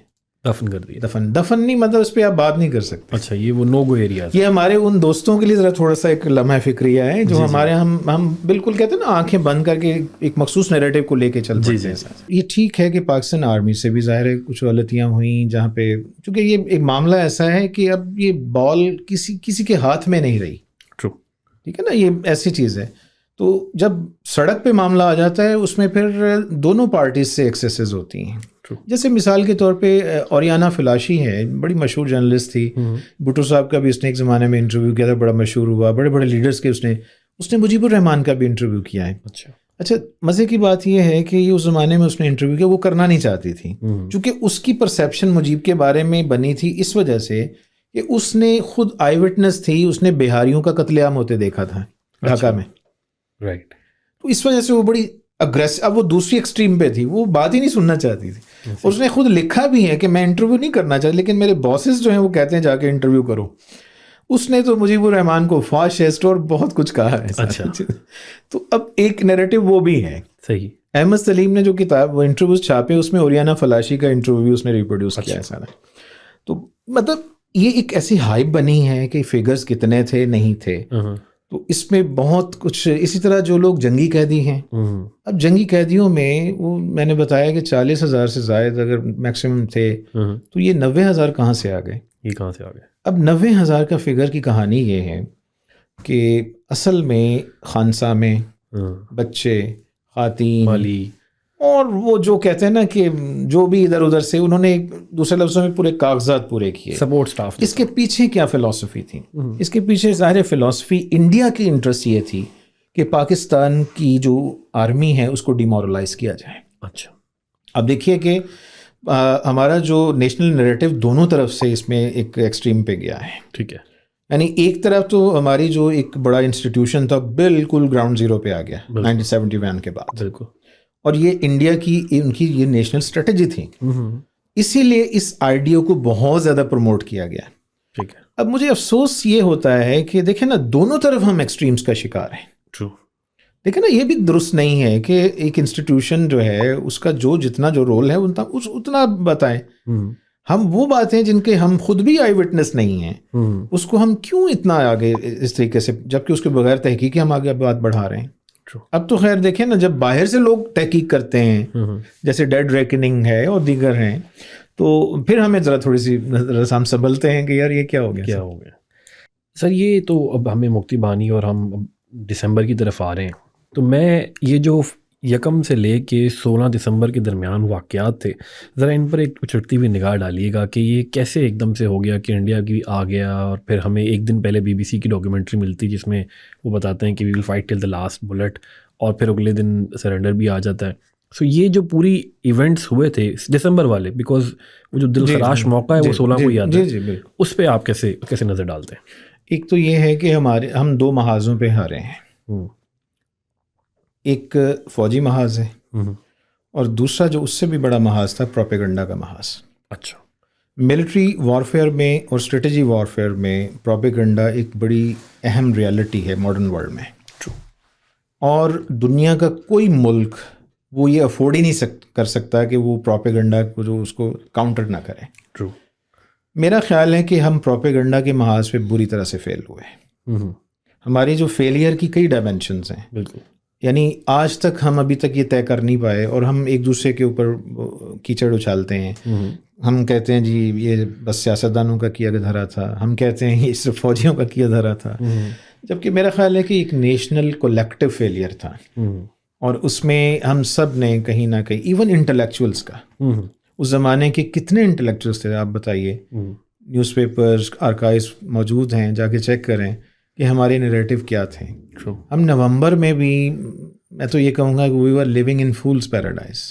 دفن کر دیا. دفن نہیں، مطلب اس پہ آپ بات نہیں کر سکتے. اچھا، یہ وہ نو گو ایریا. یہ ہمارے ان دوستوں کے لیے ذرا تھوڑا سا ایک لمحہ فکریہ ہے جو ہمارے ہم بالکل کہتے ہیں نا آنکھیں بند کر کے ایک مخصوص نیریٹو کو لے کے چلتے ہیں. یہ ٹھیک ہے کہ پاکستان آرمی سے بھی ظاہر ہے کچھ غلطیاں ہوئیں، جہاں پہ چونکہ یہ ایک معاملہ ایسا ہے کہ اب یہ بال کسی کے ہاتھ میں نہیں رہی. ٹرو. ٹھیک ہے نا، یہ ایسی چیز ہے. تو جب سڑک پہ معاملہ آ جاتا ہے اس میں پھر دونوں پارٹیز سے ایکسیسز ہوتی ہیں. جیسے مثال کے طور پہ اوریانہ فلاشی ہے، بڑی مشہور جرنلسٹ تھی. بھٹو صاحب کا بھی اس نے ایک زمانے میں انٹرویو کیا تھا، بڑا مشہور ہوا. بڑے بڑے لیڈرز کے اس نے مجیب الرحمان کا بھی انٹرویو کیا ہے. اچھا مزے کی بات یہ ہے کہ یہ اس زمانے میں اس نے انٹرویو کیا، وہ کرنا نہیں چاہتی تھی چونکہ اس کی پرسیپشن مجیب کے بارے میں بنی تھی اس وجہ سے کہ اس نے خود آئی وٹنس تھی، اس نے بہاریوں کا قتل عام ہوتے دیکھا تھا ڈھاکہ میں. رائٹ. تو اس وجہ سے وہ بڑی اگریسو، اب وہ دوسری ایکسٹریم پہ تھی، وہ بات ہی نہیں سننا چاہتی تھی. اور اس نے خود لکھا بھی ہے کہ میں انٹرویو نہیں کرنا چاہتا، لیکن میرے باسز جو ہیں وہ کہتے ہیں جا کے انٹرویو کرو. اس نے تو مجیب الرحمان کو فاشسٹ اور بہت کچھ کہا ہے. اچھا. تو اب ایک نیریٹو وہ بھی ہے. صحیح. احمد سلیم نے جو کتاب وہ انٹرویوز چھاپے اس میں اوریانہ فلاشی کا انٹرویو اس نے ریپروڈیوس کیا ہے سارا. تو مطلب یہ ایک ایسی ہائپ بنی ہے کہ فگرز کتنے تھے نہیں تھے. تو اس میں بہت کچھ اسی طرح جو لوگ جنگی قیدی ہیں، اب جنگی قیدیوں میں وہ میں نے بتایا کہ 40,000 سے زائد اگر میکسیمم تھے تو یہ 90,000 کہاں سے آ گئے. یہ کہاں سے آ گئے؟ اب 90,000 کا فگر کی کہانی یہ ہے کہ اصل میں خانسا میں بچے، خواتین، مالی، اور وہ جو کہتے ہیں نا کہ جو بھی ادھر ادھر سے انہوں نے دوسرے لفظوں میں پورے کاغذات پورے کیے، سپورٹ سٹاف. اس کے پیچھے کیا فلسفی تھی؟ اس کے پیچھے ظاہر فلسفی انڈیا کی انٹرسٹ یہ تھی کہ پاکستان کی جو آرمی ہے اس کو ڈیمورلائز کیا جائے. اچھا. اب دیکھیے کہ ہمارا جو نیشنل نیریٹو دونوں طرف سے اس میں ایک ایکسٹریم پہ گیا ہے. ٹھیک ہے. یعنی ایک طرف تو ہماری جو ایک بڑا انسٹیٹیوشن تھا بالکل گراؤنڈ زیرو پہ آ گیا 1971 کے بعد. بالکل. اور یہ انڈیا کی ان کی یہ نیشنل اسٹریٹجی تھی، اسی لیے اس آئیڈیا کو بہت زیادہ پروموٹ کیا گیا. ٹھیک ہے. اب مجھے افسوس یہ ہوتا ہے کہ دیکھیں نا دونوں طرف ہم ایکسٹریمز کا شکار ہیں. ٹرو. دیکھیں نا یہ بھی درست نہیں ہے کہ ایک انسٹیٹیوشن جو ہے اس کا جتنا جو رول ہے اتنا بتائیں. ہم وہ باتیں جن کے ہم خود بھی آئی وٹنس نہیں ہیں اس کو ہم کیوں اتنا آگے اس طریقے سے، جبکہ اس کے بغیر تحقیقی ہم آگے بات بڑھا رہے ہیں. اب تو خیر دیکھیں نا جب باہر سے لوگ تحقیق کرتے ہیں جیسے ڈیڈ ریکننگ ہے اور دیگر ہیں تو پھر ہمیں ذرا تھوڑی سی ہم سنبھلتے ہیں کہ یار یہ کیا ہو گیا. سر یہ تو اب ہمیں مکتی بانی اور ہم دسمبر کی طرف آ رہے ہیں، تو میں یہ جو 1 سے لے کے 16 دسمبر کے درمیان واقعات تھے ذرا ان پر ایک اچھڑتی ہوئی نگاہ ڈالیے گا کہ یہ کیسے ایک دم سے ہو گیا کہ انڈیا کی آ گیا، اور پھر ہمیں ایک دن پہلے BBC کی ڈاکیومنٹری ملتی جس میں وہ بتاتے ہیں کہ we will fight till the last bullet, اور پھر اگلے دن سرنڈر بھی آ جاتا ہے. سو یہ جو پوری ایونٹس ہوئے تھے دسمبر والے، بیکاز وہ جو دل خراش موقع ہے وہ 16 کو ہی آتا ہے، اس پہ آپ کیسے نظر ڈالتے ہیں؟ ایک تو یہ ہے کہ ہم 2 محاذوں پہ ہارے ہیں. ایک فوجی محاذ ہے اور دوسرا جو اس سے بھی بڑا محاذ تھا پروپیگنڈا کا محاذ. اچھا. ملٹری وارفیئر میں اور اسٹریٹجی وارفیئر میں پروپیگنڈا ایک بڑی اہم ریالٹی ہے ماڈرن ورلڈ میں. اور دنیا کا کوئی ملک وہ یہ افورڈ ہی نہیں کر سکتا کہ وہ پروپیگنڈا کو جو اس کو کاؤنٹر نہ کرے. ٹرو. میرا خیال ہے کہ ہم پروپیگنڈا کے محاذ پہ بری طرح سے فیل ہوئے ہیں. ہماری جو فیلئر کی کئی ڈائمینشنز ہیں. بالکل. یعنی آج تک ہم ابھی تک یہ طے کر نہیں پائے اور ہم ایک دوسرے کے اوپر کیچڑ اچھالتے ہیں. ہم کہتے ہیں جی یہ بس سیاستدانوں کا کیا دھرا تھا, ہم کہتے ہیں یہ صرف فوجیوں کا کیا دھرا تھا, جبکہ میرا خیال ہے کہ ایک نیشنل کولیکٹیو فیلئر تھا. اور اس میں ہم سب نے کہیں نہ کہیں, ایون انٹلیکچوئلس کا, اس زمانے کے کتنے انٹلیکچوئلس تھے آپ بتائیے, نیوز پیپرز آرکائیوز موجود ہیں, جا کے چیک کریں کہ ہمارے نیریٹو کیا تھے. ہم نومبر میں بھی, میں تو یہ کہوں گا کہ we are living in fool's paradise.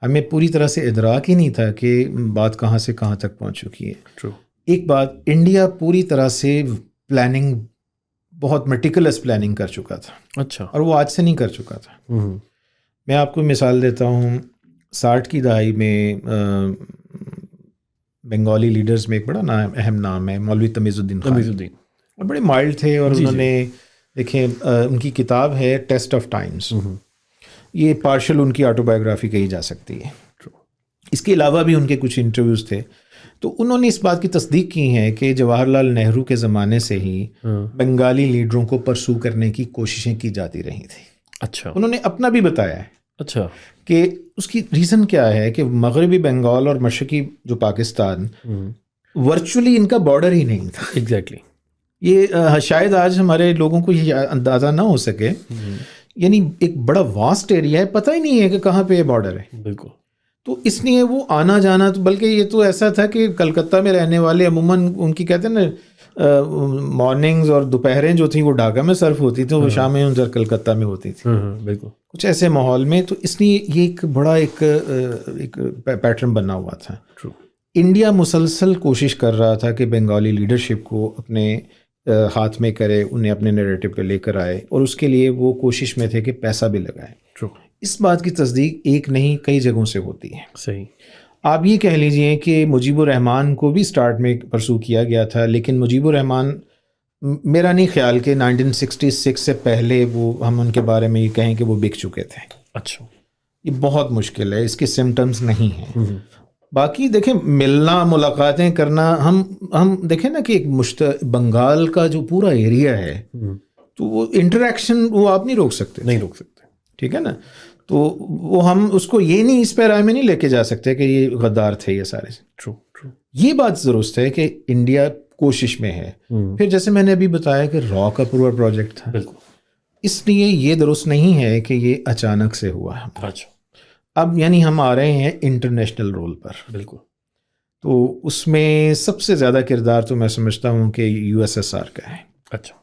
ہمیں پوری طرح سے ادراک ہی نہیں تھا کہ بات کہاں سے کہاں تک پہنچ چکی ہے. ایک بات, انڈیا پوری طرح سے پلاننگ, بہت میٹیکولس پلاننگ کر چکا تھا. اچھا. اور وہ آج سے نہیں کر چکا تھا. میں آپ کو مثال دیتا ہوں, 60 کی دہائی میں بنگالی لیڈرز میں ایک بڑا اہم نام ہے مولوی تمیز الدین خان, اور بڑے مائلڈ تھے. اور انہوں نے دیکھیں ان کی کتاب ہے ٹیسٹ آف ٹائمز, یہ پارشل ان کی آٹو بایوگرافی کہی جا سکتی ہے. اس کے علاوہ بھی ان کے کچھ انٹرویوز تھے, تو انہوں نے اس بات کی تصدیق کی ہے کہ جواہر لال نہرو کے زمانے سے ہی بنگالی لیڈروں کو پرسو کرنے کی کوششیں کی جاتی رہی تھیں. اچھا. انہوں نے اپنا بھی بتایا ہے. اچھا. کہ اس کی ریزن کیا ہے کہ مغربی بنگال اور مشرقی جو پاکستان ورچولی ان کا بارڈر ہی نہیں تھا. ایگزیکٹلی. یہ شاید آج ہمارے لوگوں کو یہ اندازہ نہ ہو سکے, یعنی ایک بڑا واسٹ ایریا ہے, پتہ ہی نہیں ہے کہ کہاں پہ یہ بارڈر ہے. بالکل. تو اس لیے وہ آنا جانا, تو بلکہ یہ تو ایسا تھا کہ کلکتہ میں رہنے والے عموماً ان کی کہتے ہیں نا مارننگز اور دوپہریں جو تھیں وہ ڈھاکہ میں صرف ہوتی تھیں, وہ شامیں ادھر کلکتہ میں ہوتی تھیں. بالکل. کچھ ایسے ماحول میں, تو اس لیے یہ ایک بڑا ایک پیٹرن بنا ہوا تھا. انڈیا مسلسل کوشش کر رہا تھا کہ بنگالی لیڈرشپ کو اپنے ہاتھ میں کرے, انہیں اپنے نیریٹو پہ لے کر آئے, اور اس کے لیے وہ کوشش میں تھے کہ پیسہ بھی لگائے. اس بات کی تصدیق ایک نہیں کئی جگہوں سے ہوتی ہے. صحیح. آپ یہ کہہ لیجئے کہ مجیب الرحمان کو بھی سٹارٹ میں پرسو کیا گیا تھا, لیکن مجیب الرحمان میرا نہیں خیال کہ 1966 سے پہلے وہ ہم ان کے بارے میں یہ کہیں کہ وہ بک چکے تھے. اچھا. یہ بہت مشکل ہے, اس کے سمٹمز نہیں ہیں. باقی دیکھیں ملنا ملاقاتیں کرنا, ہم دیکھیں نا کہ ایک بنگال کا جو پورا ایریا ہے, تو وہ انٹریکشن وہ آپ نہیں روک سکتے. ٹھیک ہے نا. تو وہ ہم اس کو یہ نہیں, اس پیرائے میں نہیں لے کے جا سکتے کہ یہ غدار تھے یہ سارے. یہ بات درست ہے کہ انڈیا کوشش میں ہے. پھر جیسے میں نے ابھی بتایا کہ را کا پورا پروجیکٹ تھا, اس لیے یہ درست نہیں ہے کہ یہ اچانک سے ہوا. اب یعنی ہم آ رہے ہیں انٹرنیشنل رول پر. بالکل. تو اس میں سب سے زیادہ کردار تو میں سمجھتا ہوں کہ USSR کا ہے. اچھا.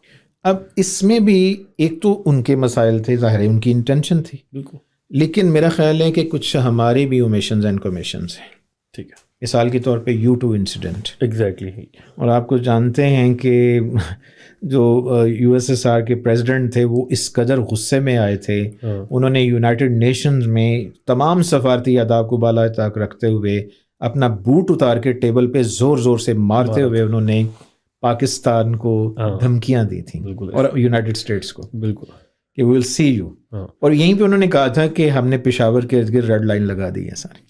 اب اس میں بھی ایک تو ان کے مسائل تھے, ظاہر ہے ان کی انٹینشن تھی. بالکل. لیکن میرا خیال ہے کہ کچھ ہمارے بھی اومیشنز اینڈ کمیشنز ہیں. ٹھیک ہے. مثال کے طور پہ U2 انسیڈنٹ. ایگزیکٹلی. اور آپ کو جانتے ہیں کہ جو USSR کے پریزیڈنٹ تھے وہ اس قدر غصے میں آئے تھے, انہوں نے یونائٹڈ نیشنز میں تمام سفارتی آداب کو بالا تک رکھتے ہوئے اپنا بوٹ اتار کے ٹیبل پہ زور زور سے مارتے ہوئے انہوں نے پاکستان کو دھمکیاں دی تھیں, اور یونائٹڈ اسٹیٹس کو. بالکل. کہ وی ول سی یو. اور یہیں پہ انہوں نے کہا تھا کہ ہم نے پشاور کے ارد گرد ریڈ لائن لگا دی ہے ساری.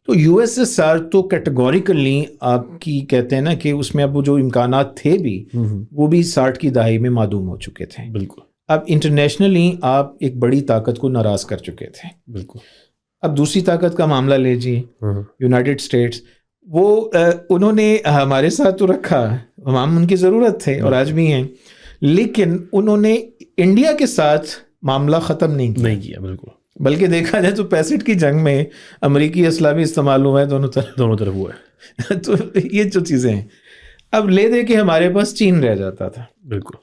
تو USSR تو کیٹیگوریکلی آپ کی کہتے ہیں نا کہ اس میں اب وہ جو امکانات تھے بھی وہ بھی 60 کی دہائی میں معدوم ہو چکے تھے. بالکل. اب انٹرنیشنلی آپ ایک بڑی طاقت کو ناراض کر چکے تھے. بالکل. اب دوسری طاقت کا معاملہ لیجیے, یونائٹڈ اسٹیٹس. وہ انہوں نے ہمارے ساتھ تو رکھا, ہم ان کی ضرورت تھے اور آج بھی ہیں, لیکن انہوں نے انڈیا کے ساتھ معاملہ ختم نہیں کیا. بالکل. بلکہ دیکھا جائے تو 65 کی جنگ میں امریکی اسلحہ بھی استعمال ہوا ہے دونوں طرف ہوا ہے. تو یہ جو چیزیں ہیں, اب لے دے کے ہمارے پاس چین رہ جاتا تھا. بالکل.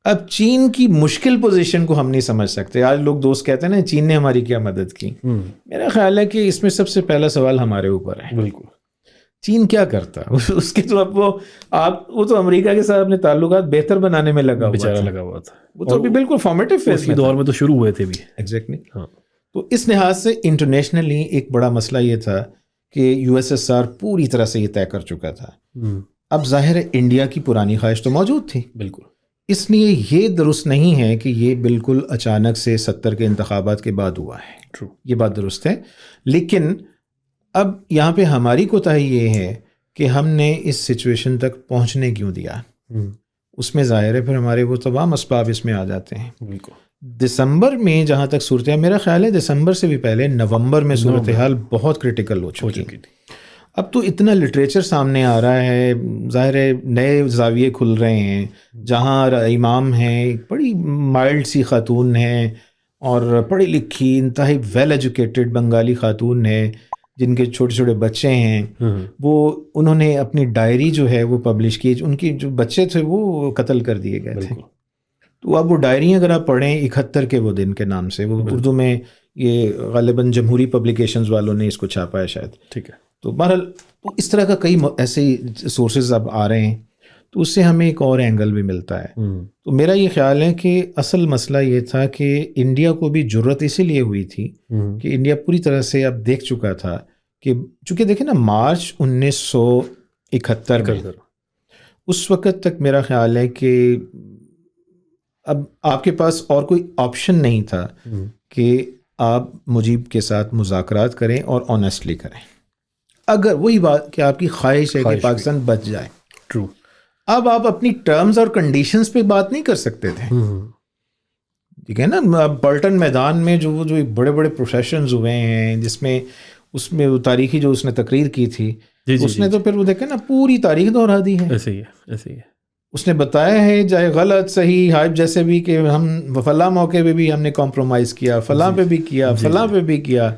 اب چین کی مشکل پوزیشن کو ہم نہیں سمجھ سکتے. آج لوگ دوست کہتے ہیں نا چین نے ہماری کیا مدد کی. میرا خیال ہے کہ اس میں سب سے پہلا سوال ہمارے اوپر ہے. بالکل. چین کیا کرتا اس کے تو اب وہ تو امریکہ کے ساتھ اپنے تعلقات بہتر بنانے میں لگا ہوا تھا. وہ تو ابھی بالکل فارمیٹیو فیز کے دور میں تو شروع ہوئے تھے بھی. ایگزیکٹلی. ہاں. تو اس لحاظ سے انٹرنیشنلی ایک بڑا مسئلہ یہ تھا کہ USSR پوری طرح سے یہ طے کر چکا تھا. اب ظاہر ہے انڈیا کی پرانی خواہش تو موجود تھی. بالکل. اس لیے یہ درست نہیں ہے کہ یہ بالکل اچانک سے 70 کے انتخابات کے بعد ہوا ہے. ٹرو. یہ بات درست ہے، لیکن اب یہاں پہ ہماری کوتاہی یہ ہے کہ ہم نے اس سچویشن تک پہنچنے کیوں دیا. اس میں ظاہر ہے پھر ہمارے وہ تمام اسباب اس میں آ جاتے ہیں. بالکل. دسمبر میں جہاں تک صورتحال، میرا خیال ہے دسمبر سے بھی پہلے نومبر میں صورتحال بہت کرٹیکل ہو چکی تھی. اب تو اتنا لٹریچر سامنے آ رہا ہے، ظاہر ہے نئے زاویے کھل رہے ہیں، جہاں امام ہیں، بڑی مائلڈ سی خاتون ہیں اور پڑھی لکھی انتہائی ویل ایجوکیٹڈ بنگالی خاتون ہے جن کے چھوٹے چھوٹے بچے ہیں. وہ انہوں نے اپنی ڈائری جو ہے وہ پبلش کی، ان کی جو بچے تھے وہ قتل کر دیے گئے تھے. تو اب وہ ڈائری اگر آپ پڑھیں 71 کے وہ دن کے نام سے، وہ اردو میں یہ غالباً جمہوری پبلیکیشنز والوں نے اس کو چھاپا ہے شاید. ٹھیک ہے. تو بہرحال اس طرح کا کئی ایسے سورسز اب آ رہے ہیں، تو اس سے ہمیں ایک اور اینگل بھی ملتا ہے. تو میرا یہ خیال ہے کہ اصل مسئلہ یہ تھا کہ انڈیا کو بھی جرت اسی لیے ہوئی تھی کہ انڈیا پوری طرح سے اب دیکھ چکا تھا کہ چونکہ دیکھیں نا مارچ 1971 میں اس وقت تک میرا خیال ہے کہ اب آپ کے پاس اور کوئی آپشن نہیں تھا کہ آپ مجیب کے ساتھ مذاکرات کریں اور آنیسٹلی کریں، اگر وہی بات کہ آپ کی خواہش ہے کہ پاکستان بچ جائے. ٹرو. اب آپ اپنی ٹرمز اور کنڈیشنز پہ بات نہیں کر سکتے تھے. ٹھیک ہے نا. پلٹن میدان میں جو بڑے بڑے پروسیشنز ہوئے ہیں، جس میں اس میں وہ تاریخی جو اس نے تقریر کی تھی، اس نے تو پھر وہ دیکھیں نا پوری تاریخ دہرا دی ہے. ایسے ہی ہے، ایسے ہی ہے. اس نے بتایا ہے چاہے غلط صحیح ہائپ جیسے بھی کہ ہم فلاں موقع پہ بھی ہم نے کمپرومائز کیا، فلاں پہ بھی کیا، فلاں پہ بھی کیا،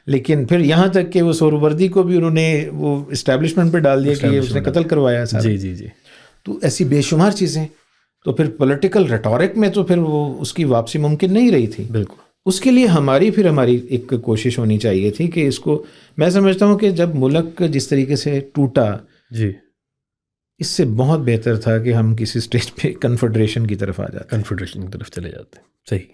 لیکن پھر یہاں تک کہ وہ سہروردی کو بھی انہوں نے وہ اسٹیبلشمنٹ پہ ڈال دیا کہ اس نے قتل کروایا سارا. جی جی جی. تو ایسی بے شمار چیزیں، تو پھر پولیٹیکل ریٹورک میں تو پھر وہ اس کی واپسی ممکن نہیں رہی تھی. بالکل. اس کے لیے ہماری ایک کوشش ہونی چاہیے تھی کہ اس کو، میں سمجھتا ہوں کہ جب ملک جس طریقے سے ٹوٹا، جی، اس سے بہت بہتر تھا کہ ہم کسی اسٹیج پہ کنفیڈریشن کی طرف آ جاتے، کنفیڈریشن کی طرف چلے جاتے. صحیح.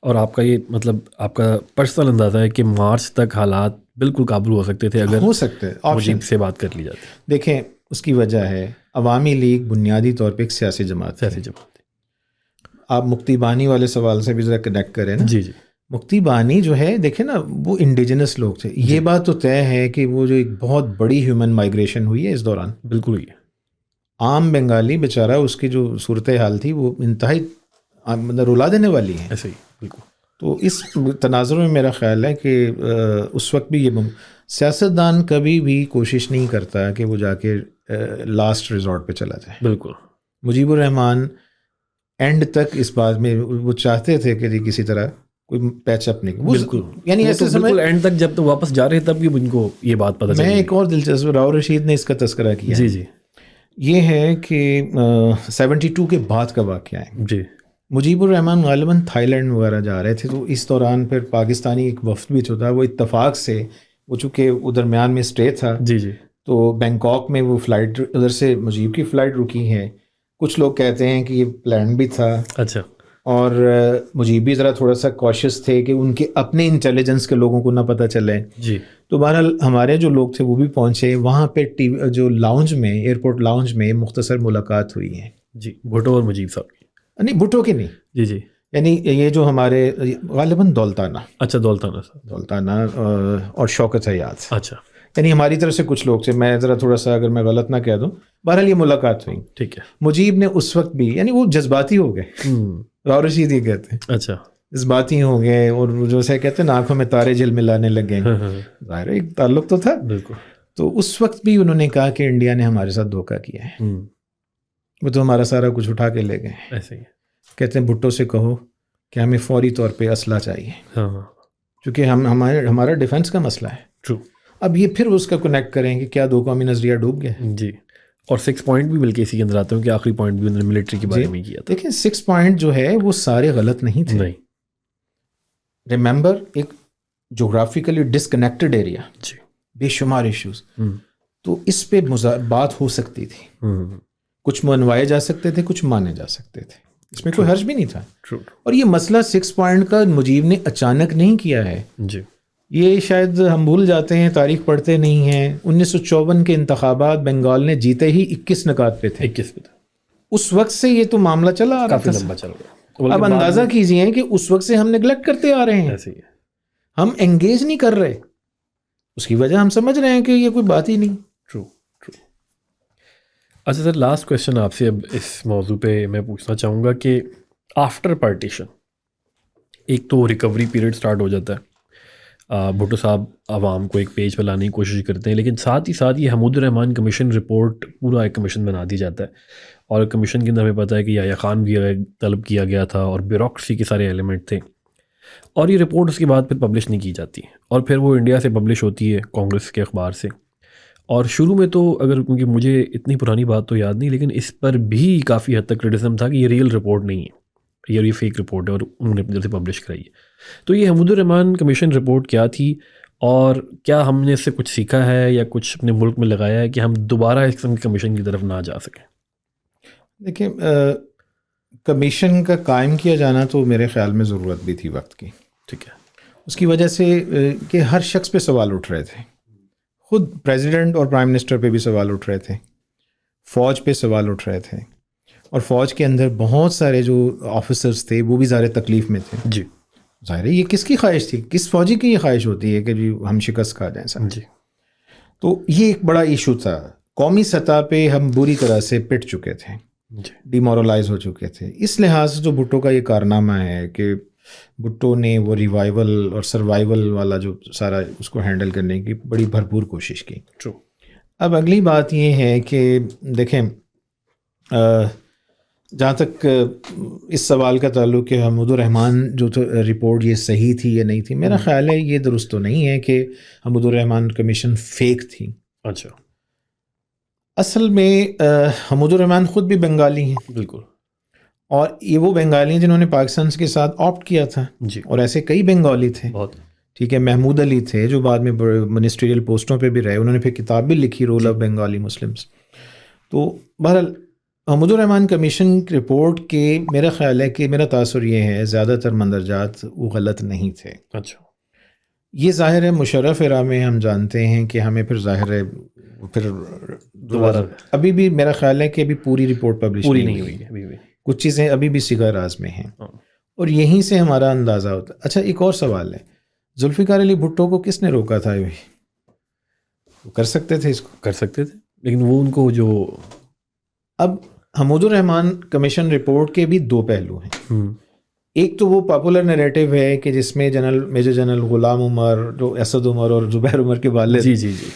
اور آپ کا یہ مطلب آپ کا پرسنل اندازہ ہے کہ مارچ تک حالات بالکل قابو ہو سکتے تھے اگر ہو سکتے مجیب سے بات کر لی جاتی. دیکھیں اس کی وجہ ہے عوامی لیگ بنیادی طور پہ ایک سیاسی جماعت ہے. آپ مکتی بانی والے سوال سے بھی ذرا کنیکٹ کریں نا. جی جی. مکتی بانی جو ہے دیکھیں نا وہ انڈیجنس لوگ تھے. یہ بات تو طے ہے کہ وہ جو ایک بہت بڑی ہیومن مائگریشن ہوئی ہے اس دوران. بالکل ہوئی ہے. عام بنگالی بیچارہ اس کی جو صورتحال تھی وہ انتہائی مطلب رلا دینے والی ہے. ایسے ہی. بالکل. تو اس تناظر میں میرا خیال ہے کہ اس وقت بھی یہ سیاستدان کبھی بھی کوشش نہیں کرتا کہ وہ جا کے لاسٹ ریزورٹ پہ چلا جائے. بالکل. مجیب الرحمان اینڈ تک اس بات میں وہ چاہتے تھے کہ کسی طرح کوئی پیچ اپ نہیں. بالکل. یعنی ایسے سمجھ اینڈ تک جب تو واپس جا رہے تب بھی ان کو یہ بات پتہ چلی. میں ایک اور دلچسپ، راؤ رشید نے اس کا تذکرہ کیا. جی جی. یہ ہے کہ 72 کے بعد کا واقعہ ہے. جی. مجیب الرحمان غالباً تھائی لینڈ وغیرہ جا رہے تھے، تو اس دوران پھر پاکستانی ایک وفد بھی تھا. وہ اتفاق سے وہ چونکہ وہ درمیان میں اسٹے تھا. جی جی. تو بینکاک میں وہ فلائٹ ادھر سے مجیب کی فلائٹ رکی ہے. کچھ لوگ کہتے ہیں کہ یہ پلان بھی تھا. اچھا. اور مجیب بھی ذرا تھوڑا سا کوشش تھے کہ ان کے اپنے انٹیلیجنس کے لوگوں کو نہ پتہ چلے. جی. تو بہرحال ہمارے جو لوگ تھے وہ بھی پہنچے وہاں پہ. جو لاؤنج میں، ایئرپورٹ لاؤنج میں مختصر ملاقات ہوئی ہے. جی. بھٹو اور مجیب صاحب کی. نہیں بھٹو کی نہیں. جی جی. یعنی یہ جو ہمارے غالباً دولتانہ. اچھا دولتانہ صاحب. دولتانہ اور شوکت حیات. اچھا. یعنی ہماری طرف سے کچھ لوگ تھے. میں ذرا تھوڑا سا اگر میں غلط نہ کہہ دوں، بہرحال یہ ملاقات ہوئی. ٹھیک ہے. مجیب نے اس وقت بھی، یعنی وہ جذباتی ہو گئے. راؤ رشید یہ کہتے ہیں. اچھا. جذباتی ہو گئے اور جو سے کہتے ہیں آنکھوں میں تارے جھلملانے لگے. ظاہر ایک تعلق تو تھا. بالکل. تو اس وقت بھی انہوں نے کہا کہ انڈیا نے ہمارے ساتھ دھوکہ کیا ہے، وہ تو ہمارا سارا کچھ اٹھا کے لے گئے. ایسے ہی. کہتے ہیں بھٹو سے کہو کہ ہمیں فوری طور پہ اسلحہ چاہیے. ہاں. چونکہ ہمارا ڈیفنس کا مسئلہ ہے. ٹرو. اب یہ پھر اس کا کنیکٹ کریں کہ کیا دو قومی نظریہ ڈوب گیا. جی. اور 6 پوائنٹ بھی بلکہ اسی کے اندر آتے ہیں کہ آخری پوائنٹ بھی انہوں نے ملٹری کے بارے میں کیا تھا. دیکھیں 6 پوائنٹ جو ہے وہ سارے غلط نہیں تھے. نہیں. ریممبر ایک جغرافیکلی ڈسکنیکٹڈ ایریا. جی. بے شمار ایشوز. تو اس پہ بات ہو سکتی تھی. کچھ منوائے جا سکتے تھے، کچھ مانے جا سکتے تھے. اس میں کوئی حرج بھی نہیں تھا. اور یہ مسئلہ 6 پوائنٹ کا مجیب نے اچانک نہیں کیا ہے. جی. یہ شاید ہم بھول جاتے ہیں، تاریخ پڑھتے نہیں ہیں. 1954 کے انتخابات بنگال نے جیتے ہی 21 نکات پہ تھے. 21 پہ تھا. اس وقت سے یہ تو معاملہ چلا آ رہا کافی تھا. لمبا چل گیا. اب اندازہ کیجئے کہ اس وقت سے ہم نیگلیکٹ کرتے آ رہے ہیں, ایسے ہی ہے. ہم انگیج نہیں کر رہے. اس کی وجہ ہم سمجھ رہے ہیں کہ یہ کوئی بات ہی نہیں. ٹرو. اچھا سر, لاسٹ کویشچن آپ سے اب اس موضوع پہ میں پوچھنا چاہوں گا کہ آفٹر پارٹیشن ایک تو ریکوری پیریڈ سٹارٹ ہو جاتا ہے. بھٹو صاحب عوام کو ایک پیج پہ لانے کی کوشش کرتے ہیں, لیکن ساتھ ہی ساتھ یہ حمود الرحمان کمیشن رپورٹ پورا ایک کمیشن بنا دی جاتا ہے, اور کمیشن کے اندر ہمیں پتہ ہے کہ یحییٰ خان بھی طلب کیا گیا تھا اور بیوروکریسی کے سارے ایلیمنٹ تھے, اور یہ رپورٹ اس کے بعد پھر پبلش نہیں کی جاتی, اور پھر وہ انڈیا سے پبلش ہوتی ہے کانگریس کے اخبار سے. اور شروع میں تو اگر کیونکہ مجھے اتنی پرانی بات تو یاد نہیں, لیکن اس پر بھی کافی حد تک کرٹیسزم تھا کہ یہ ریئل رپورٹ نہیں ہے, یہ فیک رپورٹ ہے اور انہوں نے اپنی طرف سے پبلش کرائی ہے. تو یہ حمود الرحمان کمیشن رپورٹ کیا تھی, اور کیا ہم نے اس سے کچھ سیکھا ہے یا کچھ اپنے ملک میں لگایا ہے کہ ہم دوبارہ اس قسم کی کمیشن کی طرف نہ جا سکیں؟ دیکھیں, کمیشن کا قائم کیا جانا تو میرے خیال میں ضرورت بھی تھی وقت کی. ٹھیک ہے. اس کی وجہ سے کہ ہر شخص پہ سوال اٹھ رہے تھے, خود پریزیڈنٹ اور پرائم منسٹر پہ بھی سوال اٹھ رہے تھے, فوج پہ سوال اٹھ رہے تھے, اور فوج کے اندر بہت سارے جو آفیسرز تھے وہ بھی ظاہر تکلیف میں تھے. جی ظاہر ہے یہ کس کی خواہش تھی, کس فوجی کی یہ خواہش ہوتی ہے کہ جی ہم شکست کھا جائیں سر. جی. تو یہ ایک بڑا ایشو تھا. قومی سطح پہ ہم بری طرح سے پٹ چکے تھے, ڈی مورلائز ہو چکے تھے. اس لحاظ سے جو بھٹو کا یہ کارنامہ ہے کہ بھٹو نے وہ ریوائول اور سروائیول والا جو سارا اس کو ہینڈل کرنے کی بڑی بھرپور کوشش کی. ٹرو. اب اگلی بات یہ ہے کہ دیکھیں, جہاں تک اس سوال کا تعلق کہ حمود الرحمان جو رپورٹ یہ صحیح تھی یا نہیں تھی, میرا خیال ہے یہ درست تو نہیں ہے کہ حمود الرحمان کمیشن فیک تھی. اچھا. اصل میں حمود الرحمان خود بھی بنگالی ہیں. بالکل. اور یہ وہ بنگالی ہیں جنہوں نے پاکستان کے ساتھ آپٹ کیا تھا. جی. اور ایسے کئی بنگالی تھے. بہت. ٹھیک ہے. محمود علی تھے جو بعد میں منسٹریل پوسٹوں پہ بھی رہے, انہوں نے پھر کتاب بھی لکھی, رول آف بنگالی مسلمس. تو بہرحال حمود الرحمان کمیشن رپورٹ کے میرا خیال ہے کہ میرا تاثر یہ ہے زیادہ تر مندرجات وہ غلط نہیں تھے. اچھا. یہ ظاہر ہے مشرف ایرا میں ہم جانتے ہیں کہ ہمیں پھر ظاہر ہے پھر دوبارہ ابھی بھی میرا خیال ہے کہ ابھی پوری رپورٹ پبلش نہیں ہوئی ہے, کچھ چیزیں ابھی بھی صیغہ راز میں ہیں, اور یہیں سے ہمارا اندازہ ہوتا ہے. اچھا ایک اور سوال ہے, ذوالفقار علی بھٹو کو کس نے روکا تھا؟ وہ کر سکتے تھے, اس کو کر سکتے تھے, لیکن وہ ان کو جو اب حمود الرحمان کمیشن رپورٹ کے بھی دو پہلو ہیں. ایک تو وہ پاپولر نیریٹو ہے کہ جس میں میجر جنرل غلام عمر, جو اسد عمر اور زبیر عمر کے والد, جی جی جی,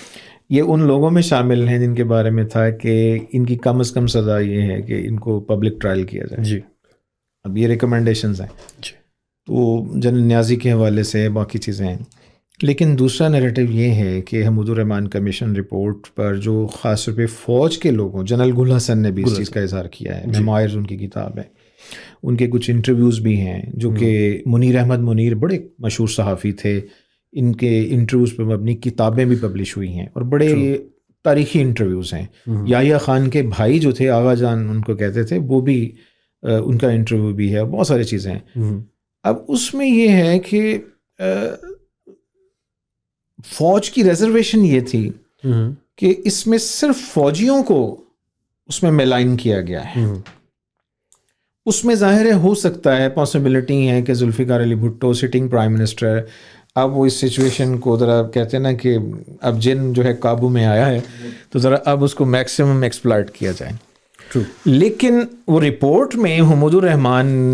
یہ ان لوگوں میں شامل ہیں جن کے بارے میں تھا کہ ان کی کم از کم سزا یہ ہے کہ ان کو پبلک ٹرائل کیا جائے. جی. اب یہ ریکمنڈیشنز ہیں. جی. تو جنرل نیازی کے حوالے سے باقی چیزیں ہیں. لیکن دوسرا نیریٹو یہ ہے کہ حمود الرحمان کمیشن رپورٹ پر جو خاص طور پہ فوج کے لوگوں, جنرل گل حسن نے بھی اس چیز کا اظہار کیا ہے, میموائرز ان کی کتاب ہے, ان کے کچھ انٹرویوز بھی ہیں جو کہ منیر احمد منیر بڑے مشہور صحافی تھے, ان کے انٹرویوز پہ مبنی کتابیں بھی پبلش ہوئی ہیں, اور بڑے تاریخی انٹرویوز ہیں. یحییٰ خان کے بھائی جو تھے, آغا جان ان کو کہتے تھے, وہ بھی ان کا انٹرویو بھی ہے, بہت ساری چیزیں ہیں. اب اس میں یہ ہے کہ فوج کی ریزرویشن یہ تھی کہ اس میں صرف فوجیوں کو اس میں ملائن کیا گیا ہے. اس میں ظاہر ہے ہو سکتا ہے پاسبلٹی ہے کہ Zulfiqar Ali Bhutto sitting prime minister, اب وہ اس سچویشن کو ذرا کہتے ہیں نا کہ اب جن جو ہے قابو میں آیا ہے تو ذرا اب اس کو میکسیمم ایکسپلائٹ کیا جائے. لیکن وہ رپورٹ میں حمود الرحمان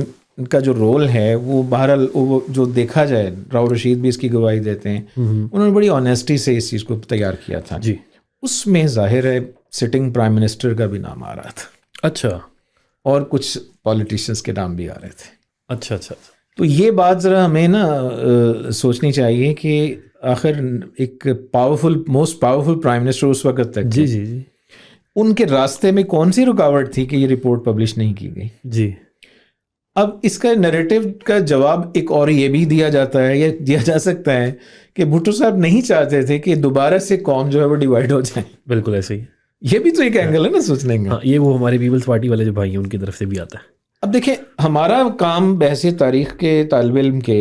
کا جو رول ہے وہ بہرحال وہ جو دیکھا جائے, راؤ رشید بھی اس کی گواہی دیتے ہیں, انہوں نے بڑی آنیسٹی سے اس چیز کو تیار کیا تھا. جی. اس میں ظاہر ہے سٹنگ پرائم منسٹر کا بھی نام آ رہا تھا. اچھا. اور کچھ پولیٹیشینس کے نام بھی آ رہے تھے. اچھا اچھا. تو یہ بات ذرا ہمیں نا سوچنی چاہیے کہ آخر ایک موسٹ پاورفل پرائم منسٹر اس وقت تک, جی جی جی, ان کے راستے میں کون سی رکاوٹ تھی کہ یہ رپورٹ پبلش نہیں کی گئی؟ جی. اب اس کا نیریٹو کا جواب ایک اور یہ بھی دیا جاتا ہے یا دیا جا سکتا ہے کہ بھٹو صاحب نہیں چاہتے تھے کہ دوبارہ سے قوم جو ہے وہ ڈیوائڈ ہو جائے. بالکل ایسے ہی, یہ بھی تو ایک اینگل ہے نا سوچنے کا. یہ وہ ہمارے پیپلز پارٹی والے جو بھائی ہیں ان کی طرف سے بھی آتا ہے. اب دیکھیں ہمارا کام بحثیت تاریخ کے طالب علم کے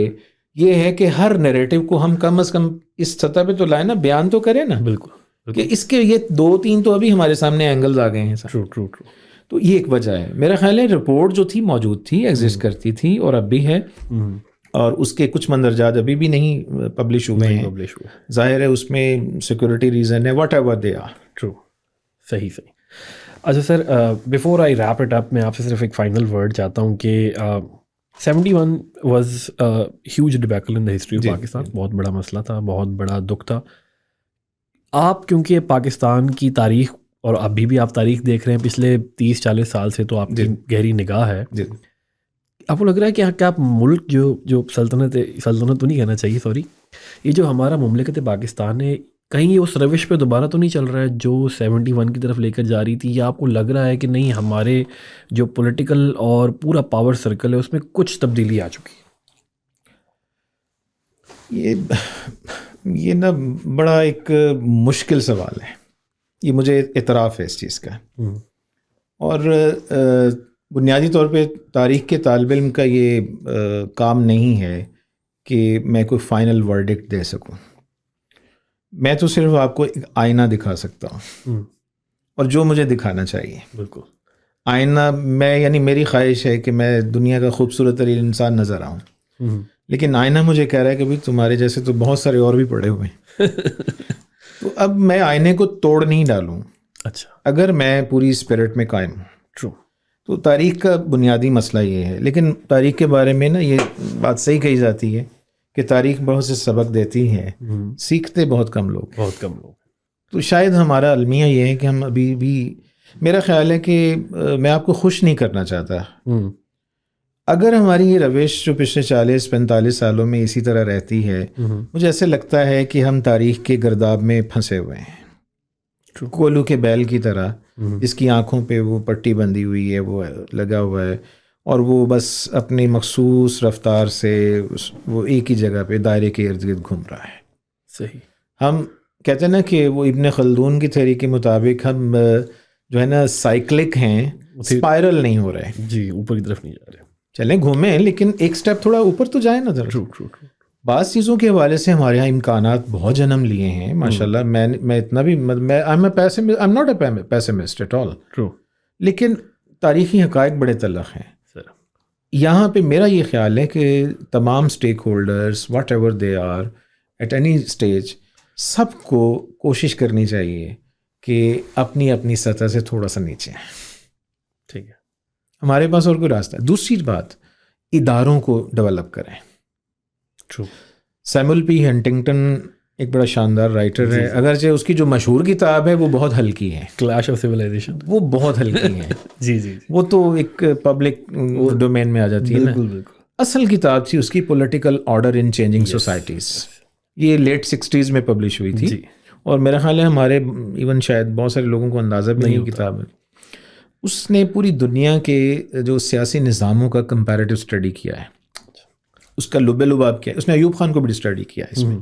یہ ہے کہ ہر نیریٹو کو ہم کم از کم اس سطح پہ تو لائیں نا, بیان تو کریں نا. بالکل. کہ اس کے یہ 2-3 تو ابھی ہمارے سامنے اینگلز آ گئے ہیں. ٹرو. تو یہ ایک وجہ ہے. میرا خیال ہے رپورٹ جو تھی موجود تھی, ایگزسٹ کرتی تھی اور اب بھی ہے, اور اس کے کچھ مندرجات ابھی بھی نہیں پبلش ہوئے ہیں. ظاہر ہے اس میں سیکورٹی ریزن ہے, whatever they are. True, صحیح. اچھا sir, before I wrap it up, میں آپ سے صرف ایک فائنل ورڈ چاہتا ہوں کہ 71 was huge debacle in the history of Pakistan. بہت بڑا مسئلہ تھا, بہت بڑا دکھ تھا. آپ کیونکہ پاکستان کی تاریخ, اور ابھی بھی آپ تاریخ دیکھ رہے ہیں پچھلے 30-40 سال سے, تو آپ کی گہری نگاہ ہے. آپ کو لگ رہا ہے کہ کیا آپ ملک جو سلطنت تو نہیں کہنا چاہیے, سوری, یہ جو ہمارا مملکت پاکستان ہے, کہیں یہ اس روش پہ دوبارہ تو نہیں چل رہا ہے جو 71 کی طرف لے کر جا رہی تھی, یا آپ کو لگ رہا ہے کہ نہیں ہمارے جو پولیٹیکل اور پورا پاور سرکل ہے اس میں کچھ تبدیلی آ چکی ہے؟ یہ نا بڑا ایک مشکل سوال ہے, یہ مجھے اعتراف ہے اس چیز کا. اور بنیادی طور پہ تاریخ کے طالب علم کا یہ کام نہیں ہے کہ میں کوئی فائنل ورڈکٹ دے سکوں. میں تو صرف آپ کو ایک آئینہ دکھا سکتا ہوں, اور جو مجھے دکھانا چاہیے. بالکل آئینہ میں, یعنی میری خواہش ہے کہ میں دنیا کا خوبصورت ترین انسان نظر آؤں, لیکن آئینہ مجھے کہہ رہا ہے کہ بھائی تمہارے جیسے تو بہت سارے اور بھی پڑے ہوئے ہیں. تو اب میں آئینے کو توڑ نہیں ڈالوں. اچھا, اگر میں پوری اسپرٹ میں قائم ہوں. ٹرو. تو تاریخ کا بنیادی مسئلہ یہ ہے. لیکن تاریخ کے بارے میں نا یہ بات صحیح کہی جاتی ہے کہ تاریخ بہت سے سبق دیتی ہے, سیکھتے بہت کم لوگ. تو شاید ہمارا المیہ یہ ہے کہ ہم ابھی بھی, میرا خیال ہے کہ میں آپ کو خوش نہیں کرنا چاہتا. اگر ہماری یہ روش جو پچھلے 40-45 سالوں میں اسی طرح رہتی ہے, مجھے ایسے لگتا ہے کہ ہم تاریخ کے گرداب میں پھنسے ہوئے ہیں, کولو کے بیل کی طرح, جس کی آنکھوں پہ وہ پٹی بندھی ہوئی ہے, وہ لگا ہوا ہے, اور وہ بس اپنی مخصوص رفتار سے وہ ایک ہی جگہ پہ دائرے کے ارد گرد گھوم رہا ہے. صحیح. ہم کہتے ہیں نا کہ وہ ابن خلدون کی تھیوری کے مطابق ہم جو ہے نا سائیکلک ہیں, اسپائرل نہیں ہو رہے. جی, اوپر کی طرف نہیں جا رہے. چلیں گھومیں, لیکن ایک سٹیپ تھوڑا اوپر تو جائیں نا ذرا. بعض چیزوں کے حوالے سے ہمارے یہاں امکانات بہت جنم لیے ہیں ماشاءاللہ. میں اتنا بھی I'm not a pessimist at all. لیکن تاریخی حقائق بڑے تلخ ہیں. یہاں پہ میرا یہ خیال ہے کہ تمام stakeholders whatever they are at any stage, سب کو کوشش کرنی چاہیے کہ اپنی اپنی سطح سے تھوڑا سا نیچے ہیں. ٹھیک ہے, ہمارے پاس اور کوئی راستہ ہے. دوسری بات, اداروں کو ڈیولپ کریں. سیمول پی ہنٹنگٹن ایک بڑا شاندار رائٹر ہے, اگرچہ اس کی جو مشہور کتاب ہے وہ بہت ہلکی ہے, کلیش آف سویلائزیشن, وہ بہت ہلکی ہے. جی, وہ تو ایک پبلک ڈومین میں آ جاتی ہے نا. اصل کتاب تھی اس کی political order in changing societies. یہ لیٹ 60s میں پبلش ہوئی تھی, اور میرا خیال ہے ہمارے ایون شاید بہت سارے لوگوں کو اندازہ بھی نہیں کتاب ہے. اس نے پوری دنیا کے جو سیاسی نظاموں کا کمپیریٹو اسٹڈی کیا ہے, اس کا لب لباب کیا ہے. اس نے ایوب خان کو بھی اسٹڈی کیا ہے. اس میں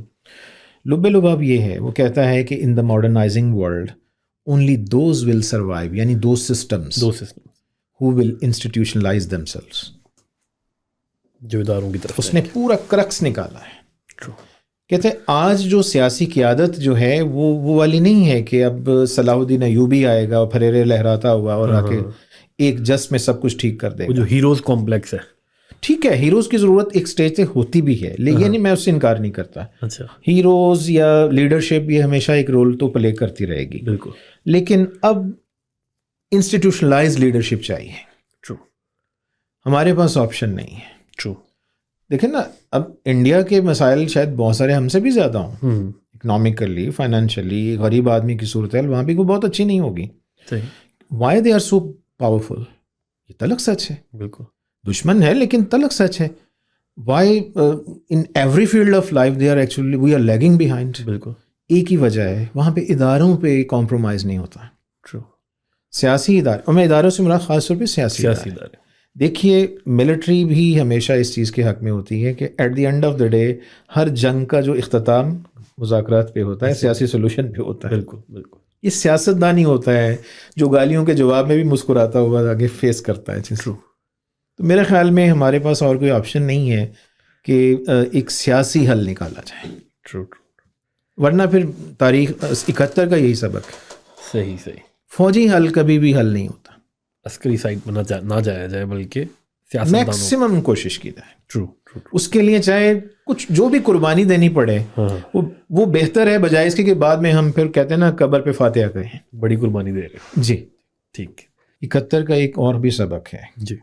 لب لباب یہ ہے, وہ کہتا ہے کہ in the modernising world only those will survive, یعنی those systems who will institutionalise themselves, جو اداروں کی طرف. اس نے پورا کرکس نکالا ہے. کہتے ہیں آج جو سیاسی قیادت جو ہے وہ والی نہیں ہے کہ اب صلاح الدین ایوبی آئے گا اور پھریرے لہراتا ہوا اور آ کے ایک جس میں سب کچھ ٹھیک کر دے گا. جو ہیروز کمپلیکس ہے, ٹھیک ہے, ہیروز کی ضرورت ایک سٹیج سے ہوتی بھی ہے, لیکن میں اس سے انکار نہیں کرتا. اچھا, ہیروز یا لیڈرشپ یہ ہمیشہ ایک رول تو پلے کرتی رہے گی. بالکل. لیکن اب انسٹیٹیوشنلائز لیڈرشپ چاہیے. ٹرو. ہمارے پاس آپشن نہیں ہے. ٹرو. دیکھیں نا, اب انڈیا کے مسائل شاید بہت سارے ہم سے بھی زیادہ ہوں, اکنامکلی, فائنینشلی. غریب آدمی کی صورتحال وہاں بھی کوئی بہت اچھی نہیں ہوگی. Why they are so powerful, یہ تلخ سچ ہے. بالکل دشمن ہے لیکن تلخ سچ ہے. Why in every field of life they are actually we are lagging behind. بالکل. ایک ہی وجہ ہے, وہاں پہ اداروں پہ کمپرومائز نہیں ہوتا. ٹرو. سیاسی ادارے, اور میں اداروں سے مراد خاص طور پہ سیاسی ادارے. دیکھیے ملٹری بھی ہمیشہ اس چیز کے حق میں ہوتی ہے کہ at the end of the day ہر جنگ کا جو اختتام مذاکرات پہ ہوتا ہے, سیاسی سولوشن پہ ہوتا ہے. بالکل بالکل. یہ سیاست دانی ہوتا ہے جو گالیوں کے جواب میں بھی مسکراتا ہوا آگے فیس کرتا ہے. تو میرے خیال میں ہمارے پاس اور کوئی آپشن نہیں ہے کہ ایک سیاسی حل نکالا جائے. ٹرو. ورنہ پھر تاریخ 71 کا یہی سبق ہے. صحیح. فوجی حل کبھی بھی حل نہیں ہوتا. عسکری سائٹ پر نہ جایا جائے بلکہ سیاست میکسیمم کوشش کی جائے. ٹرو. اس کے لیے چاہے کچھ جو بھی قربانی دینی پڑے وہ بہتر ہے بجائے اس کے کہ بعد میں ہم پھر کہتے ہیں نا قبر پہ فاتحہ کہیں. بڑی قربانی دے رہے. جی ٹھیک. 71 کا ایک اور بھی سبق ہے. جی.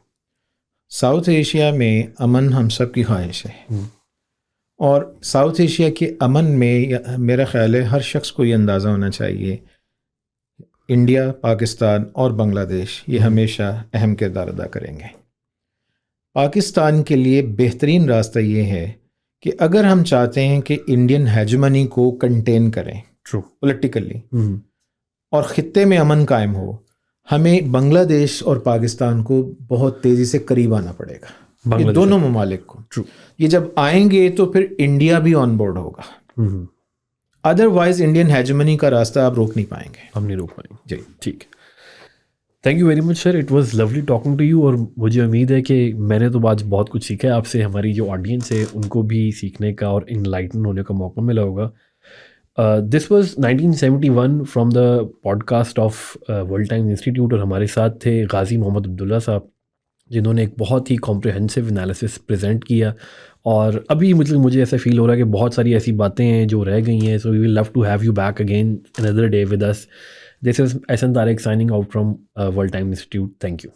ساؤتھ ایشیا میں امن ہم سب کی خواہش ہے اور ساؤتھ ایشیا کے امن میں میرا خیال ہے ہر شخص کو یہ اندازہ ہونا چاہیے انڈیا، پاکستان اور بنگلہ دیش یہ ہمیشہ اہم کردار ادا کریں گے. پاکستان کے لیے بہترین راستہ یہ ہے کہ اگر ہم چاہتے ہیں کہ انڈین ہیجمنی کو کنٹین کریں پولیٹیکلی اور خطے میں امن قائم ہو، ہمیں بنگلہ دیش اور پاکستان کو بہت تیزی سے قریب آنا پڑے گا. یہ دونوں ممالک کو. یہ جب آئیں گے تو پھر انڈیا بھی آن بورڈ ہوگا. ادروائز انڈین ہیجمنی کا راستہ آپ روک نہیں پائیں گے. ہم نہیں روک پائیں گے. جی ٹھیک. Thank you very much sir. It was lovely talking to you. اور مجھے امید ہے کہ میں نے تو آج بہت کچھ سیکھا ہے آپ سے. ہماری جو آڈینس ہے ان کو بھی سیکھنے کا اور انلائٹن ہونے کا موقع ملا ہوگا. This was 1971 from the podcast of World Times Institute. اور ہمارے ساتھ تھے غازی محمد عبداللہ صاحب جنہوں نے ایک بہت ہی کمپریہنسو انالیسس پریزنٹ کیا. اور ابھی مجھے ایسا فیل ہو رہا ہے کہ بہت ساری ایسی باتیں ہیں جو رہ گئی ہیں. So we will love to have you back again another day with us. This is Ahsan Tariq signing out from World Time Institute. Thank you.